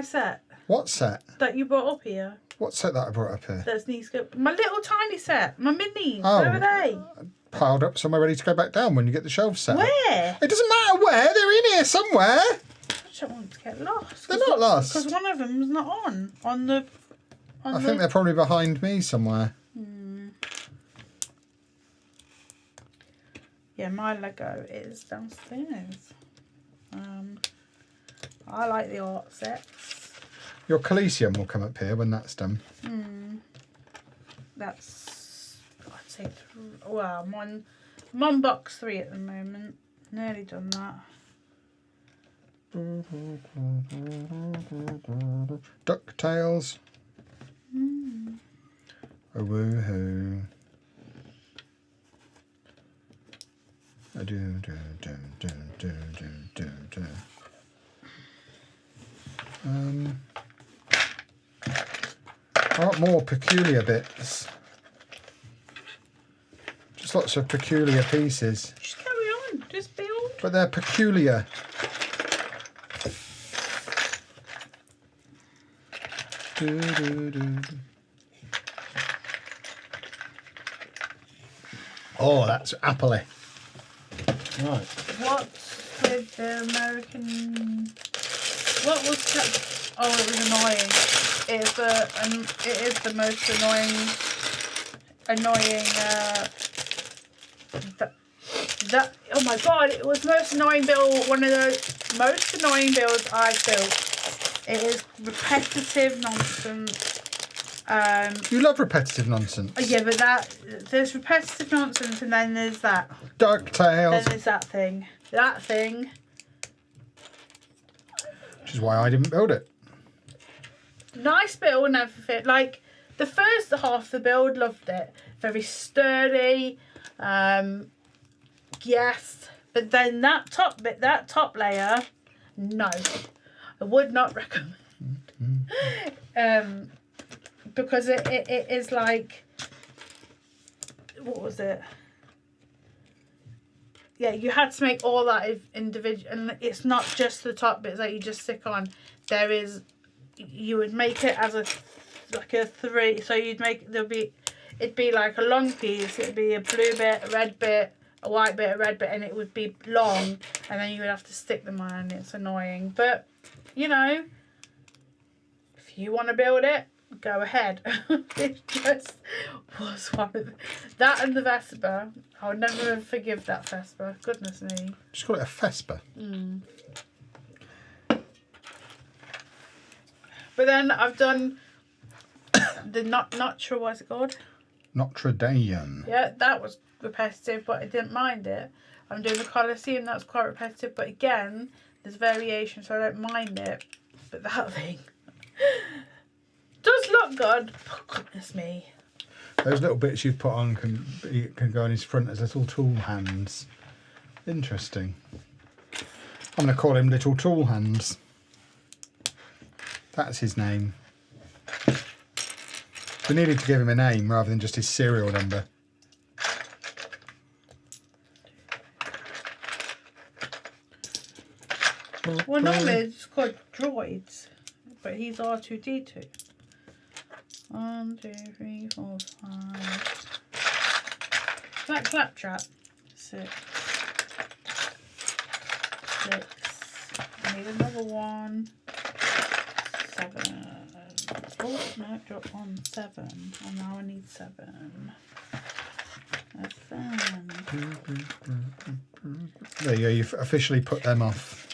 set. What set? That you brought up here. What set that I brought up here? That's needs to go. My little tiny set. My minis. Oh. Where are they? Piled up somewhere ready to go back down when you get the shelves set. Where? It doesn't matter where, they're in here somewhere. I just don't want to get lost. They're not lost. Because one of them's not on the. I think they're probably behind me somewhere. Yeah, my Lego is downstairs. I like the art sets. Your Coliseum will come up here when that's done. That's, I'd say, well, I'm on box 3 at the moment. Nearly done that. DuckTales. A woohoo. A do. I want more peculiar bits. Just lots of peculiar pieces. Just carry on. Just build. But they're peculiar. Oh, that's appley. Right. What's with the American? What was that? Oh, it was annoying. It is the most annoying. That oh my god! It was the most annoying build. One of the most annoying builds I've built. It is repetitive nonsense. You love repetitive nonsense. Yeah, but there's repetitive nonsense, and then there's that. DuckTales. Then there's that thing. That thing. Which is why I didn't build it. Nice build and everything. Like the first half of the build, loved it. Very sturdy. Yes, but then that top bit, that top layer, no, I would not recommend. Because it is like, what was it? Yeah, you had to make all that individual, and it's not just the top bits that you just stick on. There is, you would make it as like a 3. So you'd make it'd be like a long piece. It'd be a blue bit, a red bit, a white bit, a red bit, and it would be long, and then you would have to stick them on, and it's annoying. But you know, if you want to build it, go ahead. It just was one of that and the Vespa. I would never forgive that Vespa. Goodness me. Just call it a Vespa. But then I've done the not sure what's it called. Notre Dame. Yeah, that was repetitive, but I didn't mind it. I'm doing the Colosseum. That's quite repetitive, but again, there's variation, so I don't mind it. But that thing does look good. Oh, goodness me. Those little bits you've put on can go on his front as little tool hands. Interesting. I'm going to call him Little Tool Hands. That's his name. We needed to give him a name rather than just his serial number. Well, normally it's called droids, but he's R2D2. 1, 2, 3, 4, 5. That claptrap. 6. 6. I need another one. 7. Oh no, drop 1. 7. And now I need 7. That's 7. There you go. You've officially put them off.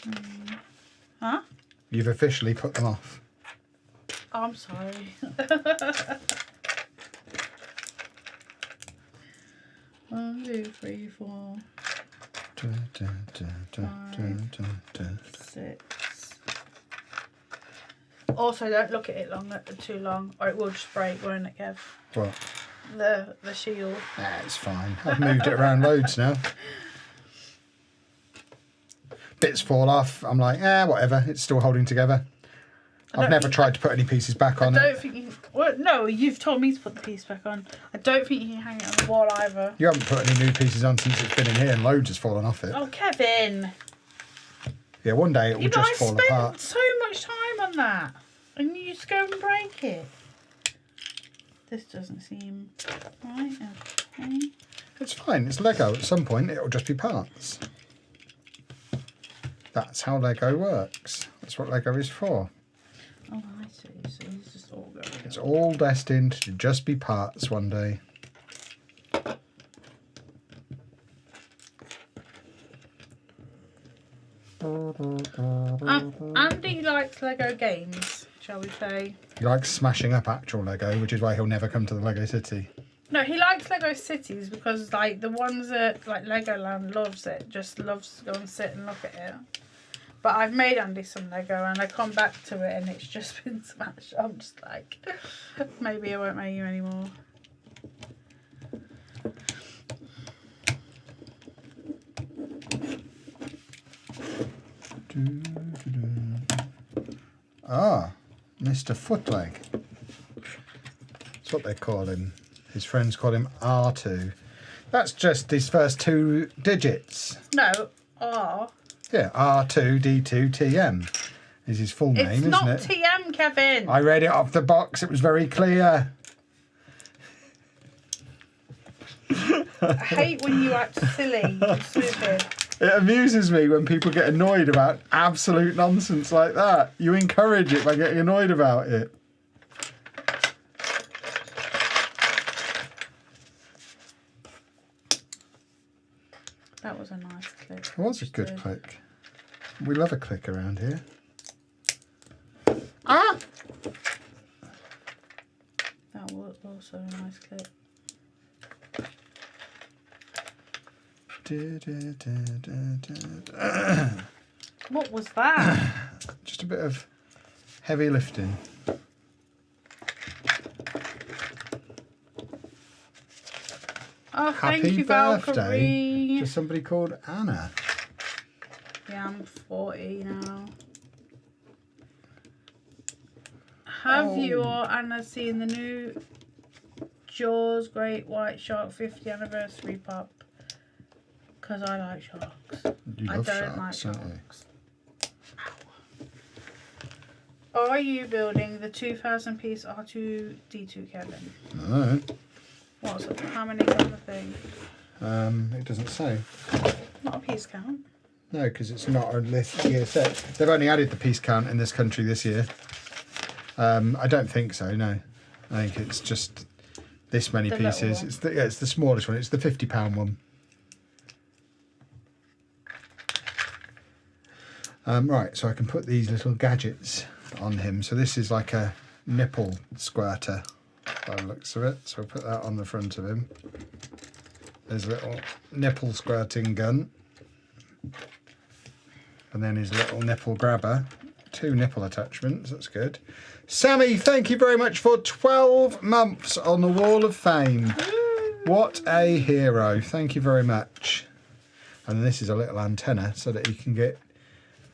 Huh? You've officially put them off. Oh, I'm sorry. 1, 2, 3, 4. 6. Also, don't look at it too long, or it will just break, won't it, Kev? What? The shield. Nah, it's fine. I've moved it around loads now. Bits fall off. I'm like, whatever. It's still holding together. I've never tried to put any pieces back on. I don't think you... Well, no, you've told me to put the piece back on. I don't think you can hang it on the wall either. You haven't put any new pieces on since it's been in here and loads has fallen off it. Oh, Kevin. Yeah, one day it will just fall apart. I spent so much time on that. And you just go and break it. This doesn't seem right. Okay. It's fine. It's Lego. At some point, it'll just be parts. That's how Lego works. That's what Lego is for. Oh, I see. So it's just all going. It's all destined to just be parts one day. Andy likes Lego games, shall we say. He likes smashing up actual Lego, which is why he'll never come to the Lego City. No, he likes Lego Cities because, like, the ones that, like, Legoland loves it, just loves to go and sit and look at it. But I've made Andy some Lego and I come back to it and it's just been smashed. I'm just like, maybe I won't make you anymore. Ah, Mr. Footleg. That's what they call him. His friends call him R2. That's just his first 2 digits. No, R. Yeah, R2D2TM is his full name, isn't it? It's not TM, Kevin. I read it off the box. It was very clear. I hate when you act silly. You're stupid. It amuses me when people get annoyed about absolute nonsense like that. You encourage it by getting annoyed about it. That was a nice click. It was a good click. We love a click around here. Ah! That was also a nice click. What was that? Just a bit of heavy lifting. Oh, thank Happy you, birthday Valkyrie. to somebody called Anna. Yeah, I'm 40 now. Have you or Anna seen the new Jaws Great White Shark 50th Anniversary Pop? Because I like sharks. You I love don't like sharks, don't you? sharks. Ow. Are you building the 2,000 piece R2D2, Kevin? No. What's it? How many's on the thing? It doesn't say. Not a piece count. No, because it's not a list year set. They've only added the piece count in this country this year. I don't think so, no. I think it's just this many The pieces. It's the smallest one. It's the £50 one. Right, so I can put these little gadgets on him. So this is like a nipple squirter by the looks of it. So I'll put that on the front of him. There's a little nipple squirting gun. And then his little nipple grabber. 2 nipple attachments. That's good. Sammy, thank you very much for 12 months on the Wall of Fame. What a hero. Thank you very much. And this is a little antenna so that you can get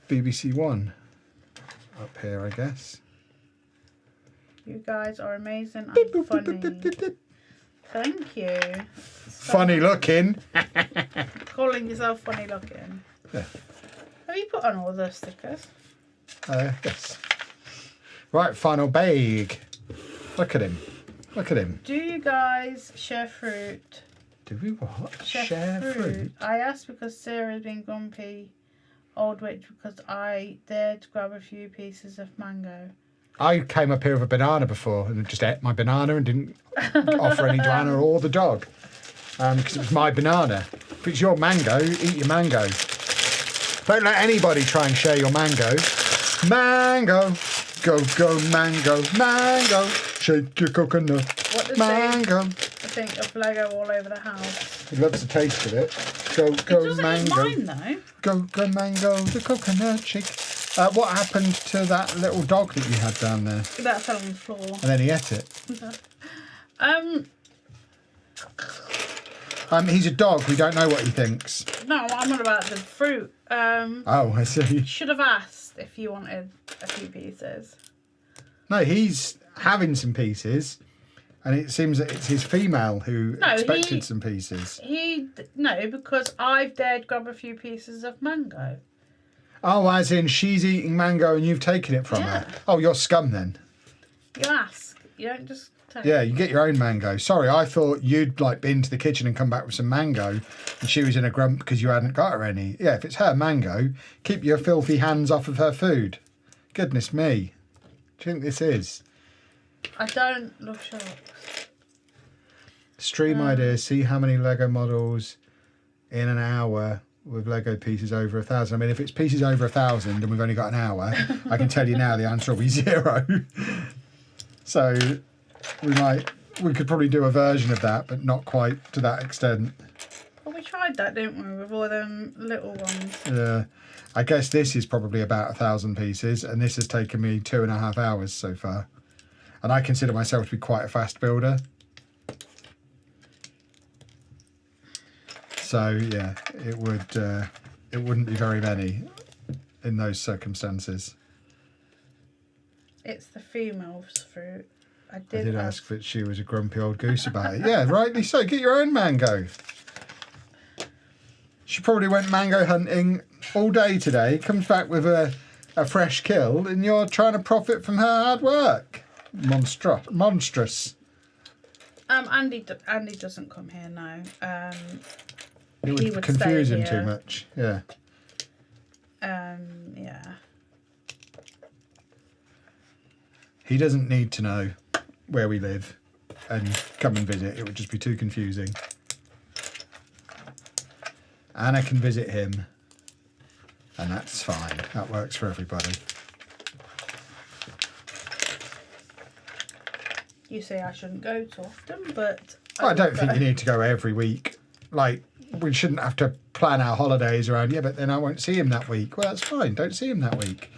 BBC One up here, I guess. You guys are amazing and funny. Thank you. Funny looking. Calling yourself funny looking. Yeah. Have you put on all the stickers? Yes. Right, final bag. Look at him. Look at him. Do you guys share fruit? Do we what? Share fruit. I asked because Sarah's been grumpy old witch because I dared to grab a few pieces of mango. I came up here with a banana before and just ate my banana and didn't offer any to Anna or the dog because it was my banana. If it's your mango, eat your mango. Don't let anybody try and share your mango. Mango, go, go, mango, mango, shake your coconut, What does mango. I think of Lego all over the house. He loves the taste of it. Go, go, It doesn't mango. eat mine though. Go, go, mango, the coconut shake. What happened to that little dog that you had down there? That fell on the floor. And then he ate it. He's a dog. We don't know what he thinks. No, I'm not about the fruit. Oh, I see. Should have asked if you wanted a few pieces. No, he's having some pieces, and it seems that it's his female who expected some pieces. No, because I've dared grab a few pieces of mango. Oh, as in she's eating mango and you've taken it from her. Oh, you're scum then. You ask. You don't just take. Yeah, you get your own mango. Sorry, I thought you'd like been to the kitchen and come back with some mango, and she was in a grump because you hadn't got her any. Yeah, if it's her mango, keep your filthy hands off of her food. Goodness me. What do you think this is? I don't love sharks. Stream ideas. See how many Lego models in an hour with Lego pieces over 1,000. I mean, if it's pieces over 1,000 and we've only got an hour, I can tell you now the answer will be 0. So we could probably do a version of that, but not quite to that extent. Well, we tried that, didn't we, with all them little ones? Yeah. I guess this is probably about 1,000 pieces, and this has taken me 2.5 hours so far. And I consider myself to be quite a fast builder. So yeah, it wouldn't be very many in those circumstances. It's the female's fruit. I did ask that she was a grumpy old goose about it. Yeah, rightly so. Get your own mango. She probably went mango hunting all day today, comes back with a fresh kill, and you're trying to profit from her hard work. Monstrous. Andy doesn't come here now. It he would confuse him too much. Yeah. Yeah. He doesn't need to know where we live and come and visit. It would just be too confusing. Anna can visit him, and that's fine. That works for everybody. You say I shouldn't go too often, but I don't think you need to go every week. Like, we shouldn't have to plan our holidays around, yeah, but then I won't see him that week. Well, that's fine. Don't see him that week.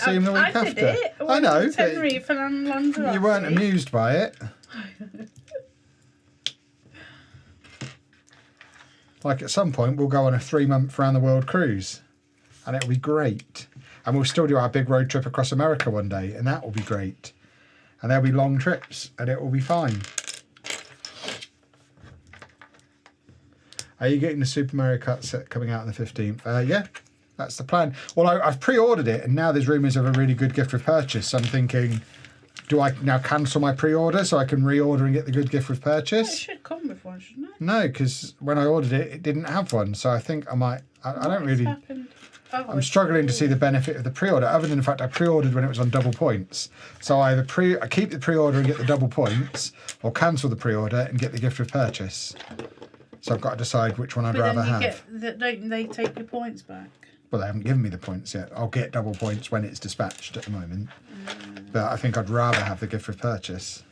See him the week after. Did it. I know. Tenerife and Lanzarote. You weren't amused by it. Like, at some point, we'll go on a 3-month round the world cruise, and it'll be great. And we'll still do our big road trip across America one day, and that will be great. And there'll be long trips, and it will be fine. Are you getting the Super Mario Kart set coming out on the 15th? Yeah, that's the plan. Well, I've pre-ordered it, and now there's rumours of a really good gift with purchase. So I'm thinking, do I now cancel my pre-order so I can reorder and get the good gift with purchase? It should come with one, shouldn't it? No, because when I ordered it, it didn't have one. So I think I might... I don't really... Oh, I'm struggling to see the benefit of the pre-order, other than the fact I pre-ordered when it was on double points. So I keep the pre-order and get the double points, or cancel the pre-order and get the gift with purchase. So I've got to decide which one I'd rather have. Don't they take your points back? Well, they haven't given me the points yet. I'll get double points when it's dispatched at the moment. But I think I'd rather have the gift with purchase.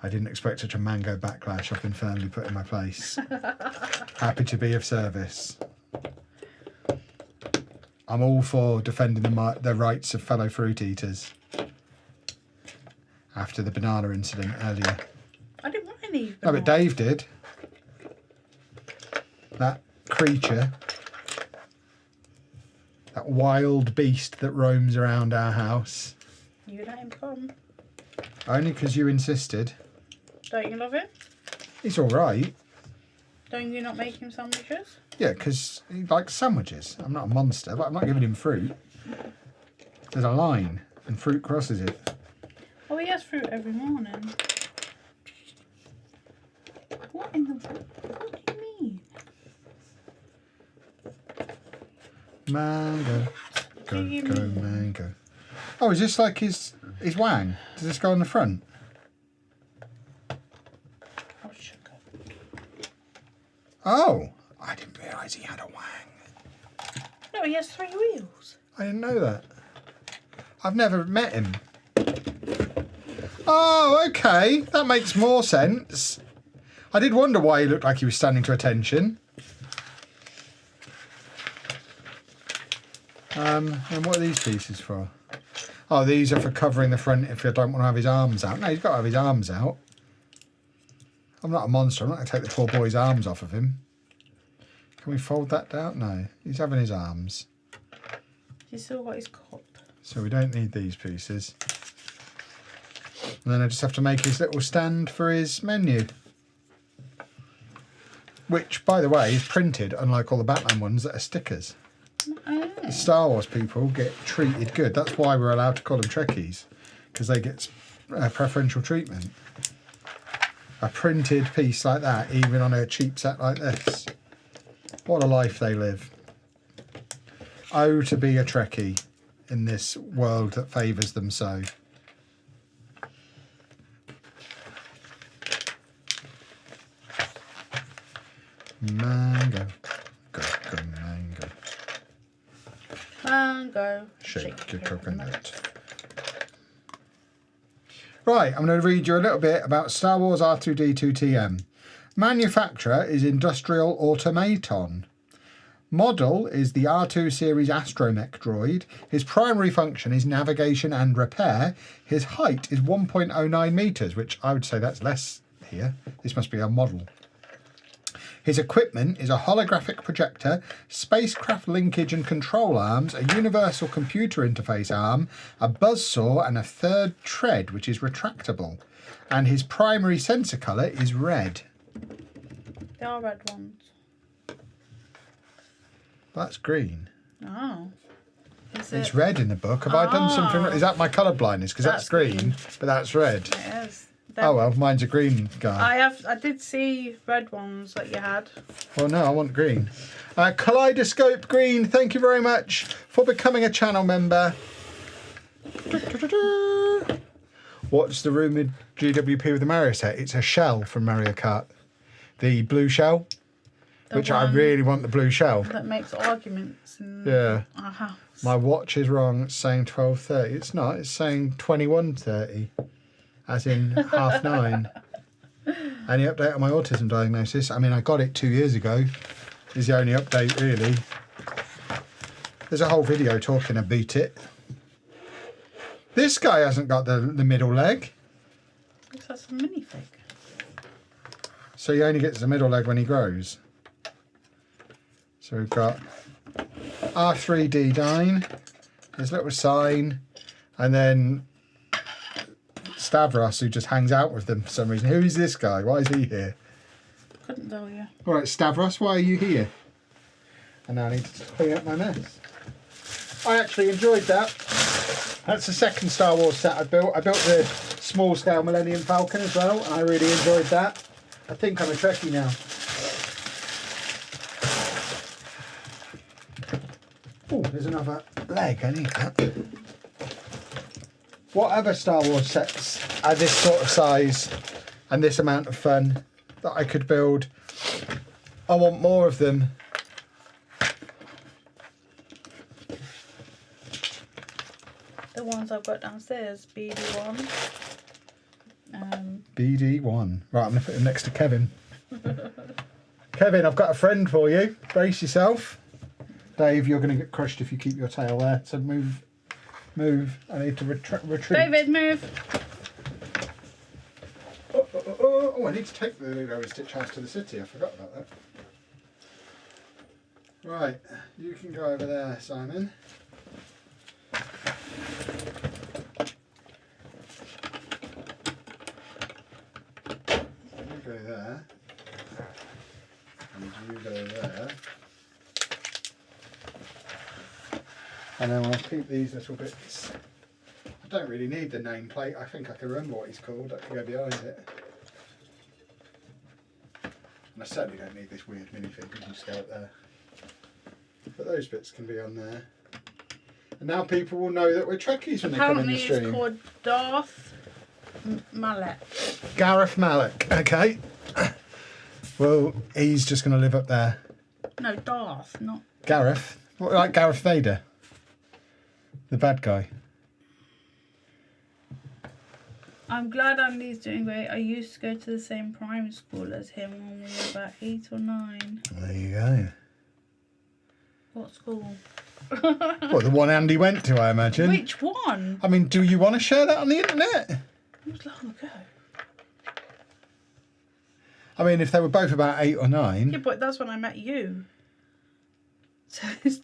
I didn't expect such a mango backlash. I've been firmly put in my place. Happy to be of service. I'm all for defending the rights of fellow fruit eaters. After the banana incident earlier. I didn't want any bananas. No, but Dave did. That creature. That wild beast that roams around our house. You let him come. Only because you insisted. Don't you love him? He's alright. Don't you not make him sandwiches? Yeah, because he likes sandwiches. I'm not a monster, but I'm not giving him fruit. There's a line, and fruit crosses it. Oh, he has fruit every morning. What in the... What do you mean? Mango. Go, do you go, mean? mango. Oh, is this like his wang? Does this go on the front? Oh, sugar. Oh, I didn't realise he had a wang. No, he has 3 wheels. I didn't know that. I've never met him. Oh, okay. That makes more sense. I did wonder why he looked like he was standing to attention. And what are these pieces for? Oh, these are for covering the front if you don't want to have his arms out. No, he's got to have his arms out. I'm not a monster. I'm not going to take the poor boy's arms off of him. Can we fold that down? No, he's having his arms. He's still got his cup. So we don't need these pieces. And then I just have to make his little stand for his menu. Which, by the way, is printed, unlike all the Batman ones that are stickers. Oh. The Star Wars people get treated good. That's why we're allowed to call them Trekkies, because they get preferential treatment. A printed piece like that, even on a cheap set like this. What a life they live. Oh, to be a Trekkie in this world that favours them so. Mango. Go, go, mango. Mango. Shake your coconut. Right, I'm going to read you a little bit about Star Wars R2-D2 TM. Manufacturer is Industrial Automaton. Model is the R2 series astromech droid. His primary function is navigation and repair. His height is 1.09 metres, which I would say that's less here. This must be a model. His equipment is a holographic projector, spacecraft linkage and control arms, a universal computer interface arm, a buzzsaw and a third tread, which is retractable. And his primary sensor colour is red. They are red ones. That's green. Oh. It's red in the book. Have I done something? Is that my colour blindness? Because that's green, but that's red. It is. Oh well, mine's a green guy. I did see red ones that you had. Well, no, I want green. Kaleidoscope Green, thank you very much for becoming a channel member. What's the rumoured GWP with the Mario set? It's a shell from Mario Kart. The blue shell, which I really want the blue shell. That makes arguments in our house. My watch is wrong. It's saying 12:30. It's not. It's saying 21:30. As in 9:30. Any update on my autism diagnosis? I mean, I got it 2 years ago. Is the only update, really. There's a whole video talking about it. This guy hasn't got the middle leg. Looks like some minifig. So he only gets the middle leg when he grows. So we've got R3D9, his little sign, and then Stavros, who just hangs out with them for some reason. Who is this guy? Why is he here? Couldn't tell you. All right, Stavros, why are you here? And now I need to clean up my mess. I actually enjoyed that. That's the second Star Wars set I built. I built the small-scale Millennium Falcon as well, and I really enjoyed that. I think I'm a Trekkie now. Oh, there's another leg. I need that. What other Star Wars sets are this sort of size and this amount of fun that I could build? I want more of them. The ones I've got downstairs, BD1. BD1. Right, I'm going to put him next to Kevin. Kevin, I've got a friend for you. Brace yourself. Dave, you're going to get crushed if you keep your tail there. So move. I need to retreat. David, move. Oh, I need to take the Lilo and Stitch house to the city. I forgot about that. Right, you can go over there, Simon. You go there. And you go there. And then I'll keep these little bits. I don't really need the nameplate. I think I can remember what he's called. I can go behind it. And I certainly don't need this weird minifig. You can just go up there. But those bits can be on there. And now people will know that we're Trekkies when they come in the stream. Apparently it's called Darth Mallet. Gareth Malik. Okay. Well, he's just going to live up there. No, Darth, not... Gareth? What, like Gareth Vader? The bad guy. I'm glad Andy's doing great. I used to go to the same primary school as him when we were about 8 or 9. There you go. What school? Well, the one Andy went to, I imagine. Which one? I mean, do you want to share that on the internet? It was long ago. I mean, if they were both about 8 or 9. Yeah, but that's when I met you. So there's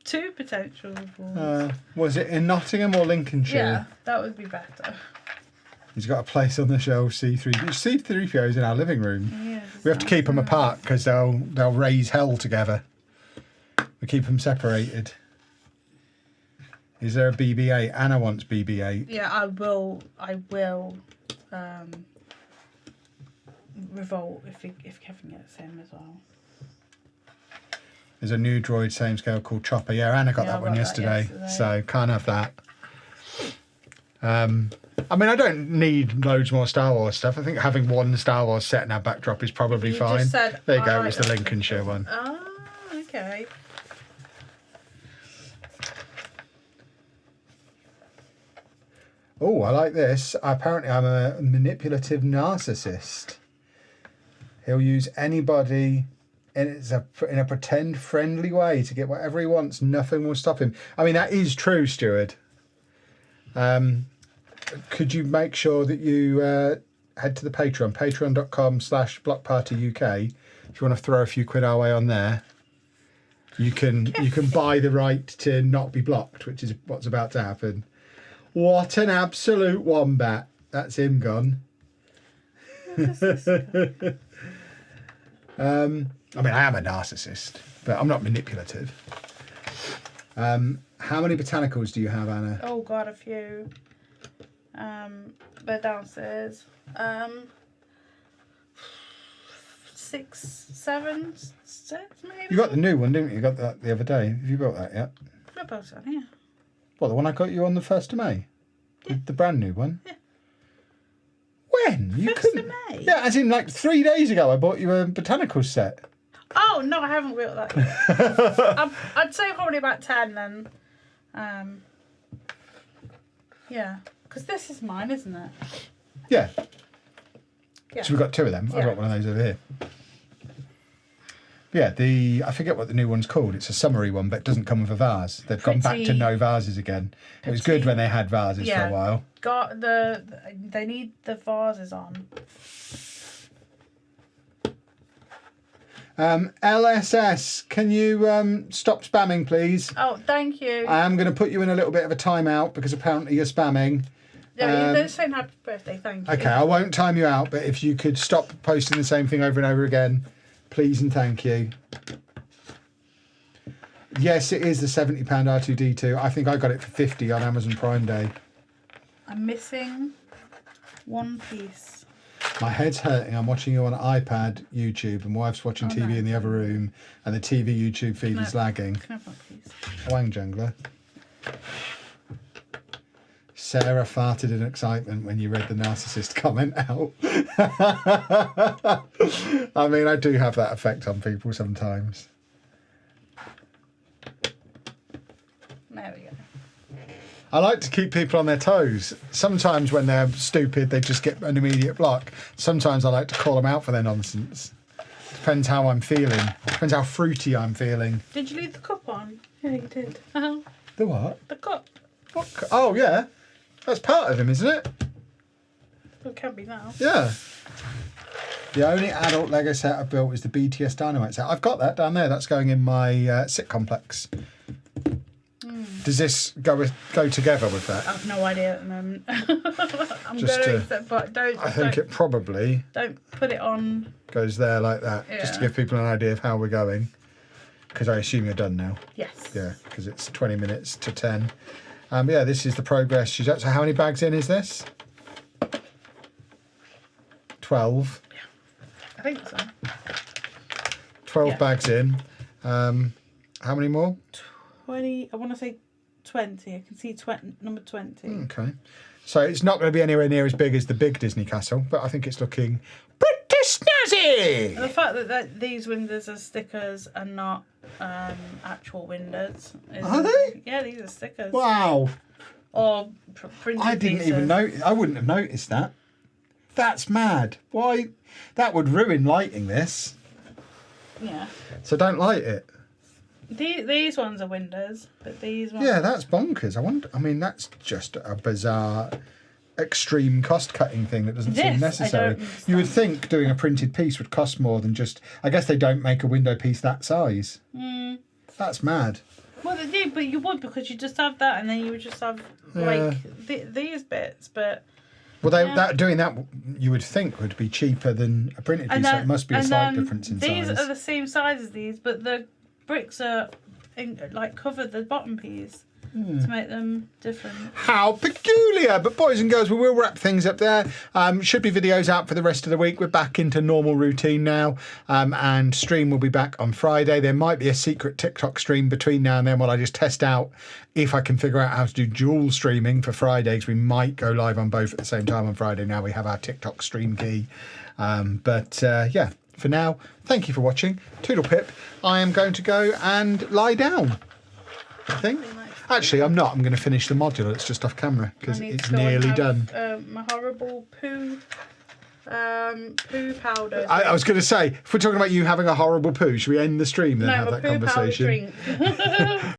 two potential balls. Was it in Nottingham or Lincolnshire? Yeah, that would be better. He's got a place on the shelf, C3. C3PO's in our living room. Yeah, We have to keep them apart because they'll raise hell together. We keep them separated. Is there a BB-8? Anna wants BB-8. Yeah, I will revolt if Kevin gets him as well. There's a new droid same scale called Chopper. Yeah, Anna got that one yesterday, so can't have that. I mean, I don't need loads more Star Wars stuff. I think having one Star Wars set in our backdrop is probably fine. Just said, there you go, it was the Lincolnshire one. Oh, okay. Oh, I like this. Apparently I'm a manipulative narcissist. He'll use anybody in a pretend friendly way to get whatever he wants. Nothing will stop him. I mean, that is true, Stuart. Could you make sure that you head to the Patreon, patreon.com/blockpartyuk. If you want to throw a few quid our way on there, you can buy the right to not be blocked, which is what's about to happen. What an absolute wombat. That's him gone. I mean, I am a narcissist, but I'm not manipulative. How many botanicals do you have, Anna? Oh God, a few. They're downstairs. 6, 7, 6 maybe. You got the new one, didn't you? You got that the other day. Have you built that yet? I built it, yeah. What, the one I got you on the 1st of May? Yeah. The brand new one? Yeah. When? You 1st couldn't. of May? Yeah, as in like 3 days ago I bought you a botanicals set. Oh, no, I haven't built that yet. I'd say probably about 10 then. Yeah, because this is mine, isn't it? Yeah. Yeah. So we've got 2 of them. Yeah. I've got one of those over here. Yeah, I forget what the new one's called. It's a summery one, but it doesn't come with a vase. They've gone back to no vases again. It was good when they had vases for a while. They need the vases on. LSS, can you stop spamming, please? Oh, thank you. I am going to put you in a little bit of a timeout because apparently you're spamming. Yeah, they're saying happy birthday, thank you. Okay, I won't time you out, but if you could stop posting the same thing over and over again, please and thank you. Yes, it is the £70 R2D2. I think I got it for 50 on Amazon Prime Day. I'm missing one piece. My head's hurting. I'm watching you on iPad, YouTube, and wife's watching TV in the other room, and the TV YouTube feed is lagging. Can I have one, please? Wang jungler. Sarah farted in excitement when you read the narcissist comment out. I mean, I do have that effect on people sometimes. There we go. I like to keep people on their toes. Sometimes when they're stupid, they just get an immediate block. Sometimes I like to call them out for their nonsense. Depends how I'm feeling. Depends how fruity I'm feeling. Did you leave the cup on? Yeah, you did. The what? The cup. Oh, yeah. That's part of him, isn't it? Well, it can be now. Yeah. The only adult Lego set I've built is the BTS Dynamite set. I've got that down there. That's going in my sit complex. Does this go together with that? I have no idea at the moment. I'm Just going to to- accept, but don't. I think it probably Don't put it on. goes there like that, just to Yeah. give people an idea of how we're going. Because I assume you're done now. Yes. Yeah, because it's 20 minutes to 10. Yeah, this is the progress she's at. So how many bags in is this? 12. I think so. 12 Yeah. bags in. How many more? 20. I want to say 20. I can see number 20. Okay. So it's not going to be anywhere near as big as the big Disney castle, but I think it's looking pretty snazzy. And the fact that these windows are stickers and not actual windows. Are they? Yeah, these are stickers. Wow. Or printed I didn't pieces. even know. I wouldn't have noticed that. That's mad. Why? That would ruin lighting this. Yeah. So don't light it. These ones are windows, but these ones. Yeah, that's bonkers. I mean, that's just a bizarre, extreme cost-cutting thing that doesn't seem This, I necessary. don't You would think doing a printed piece would cost more than just. I guess they don't make a window piece that size. That's mad. Well, they do, but you would because you just have that, and then you would just have like these bits. But Well, doing that, you would think would be cheaper than a printed piece. So it must be a slight difference in these size. are the same size as these, but the bricks are covered the bottom piece to make them different. How peculiar! But boys and girls, we will wrap things up there. Should be videos out for the rest of the week. We're back into normal routine now, and stream will be back on Friday. There might be a secret TikTok stream between now and then while I just test out if I can figure out how to do dual streaming for Friday, because we might go live on both at the same time on Friday. Now we have our TikTok stream key. Yeah, for now, thank you for watching. Toodle pip. I am going to go and lie down, I think. Actually, I'm not. I'm going to finish the module. It's just off camera because it's nearly done. My horrible poo powder. I was going to say, if we're talking about you having a horrible poo, should we end the stream then have no, that my poo powder conversation? drink.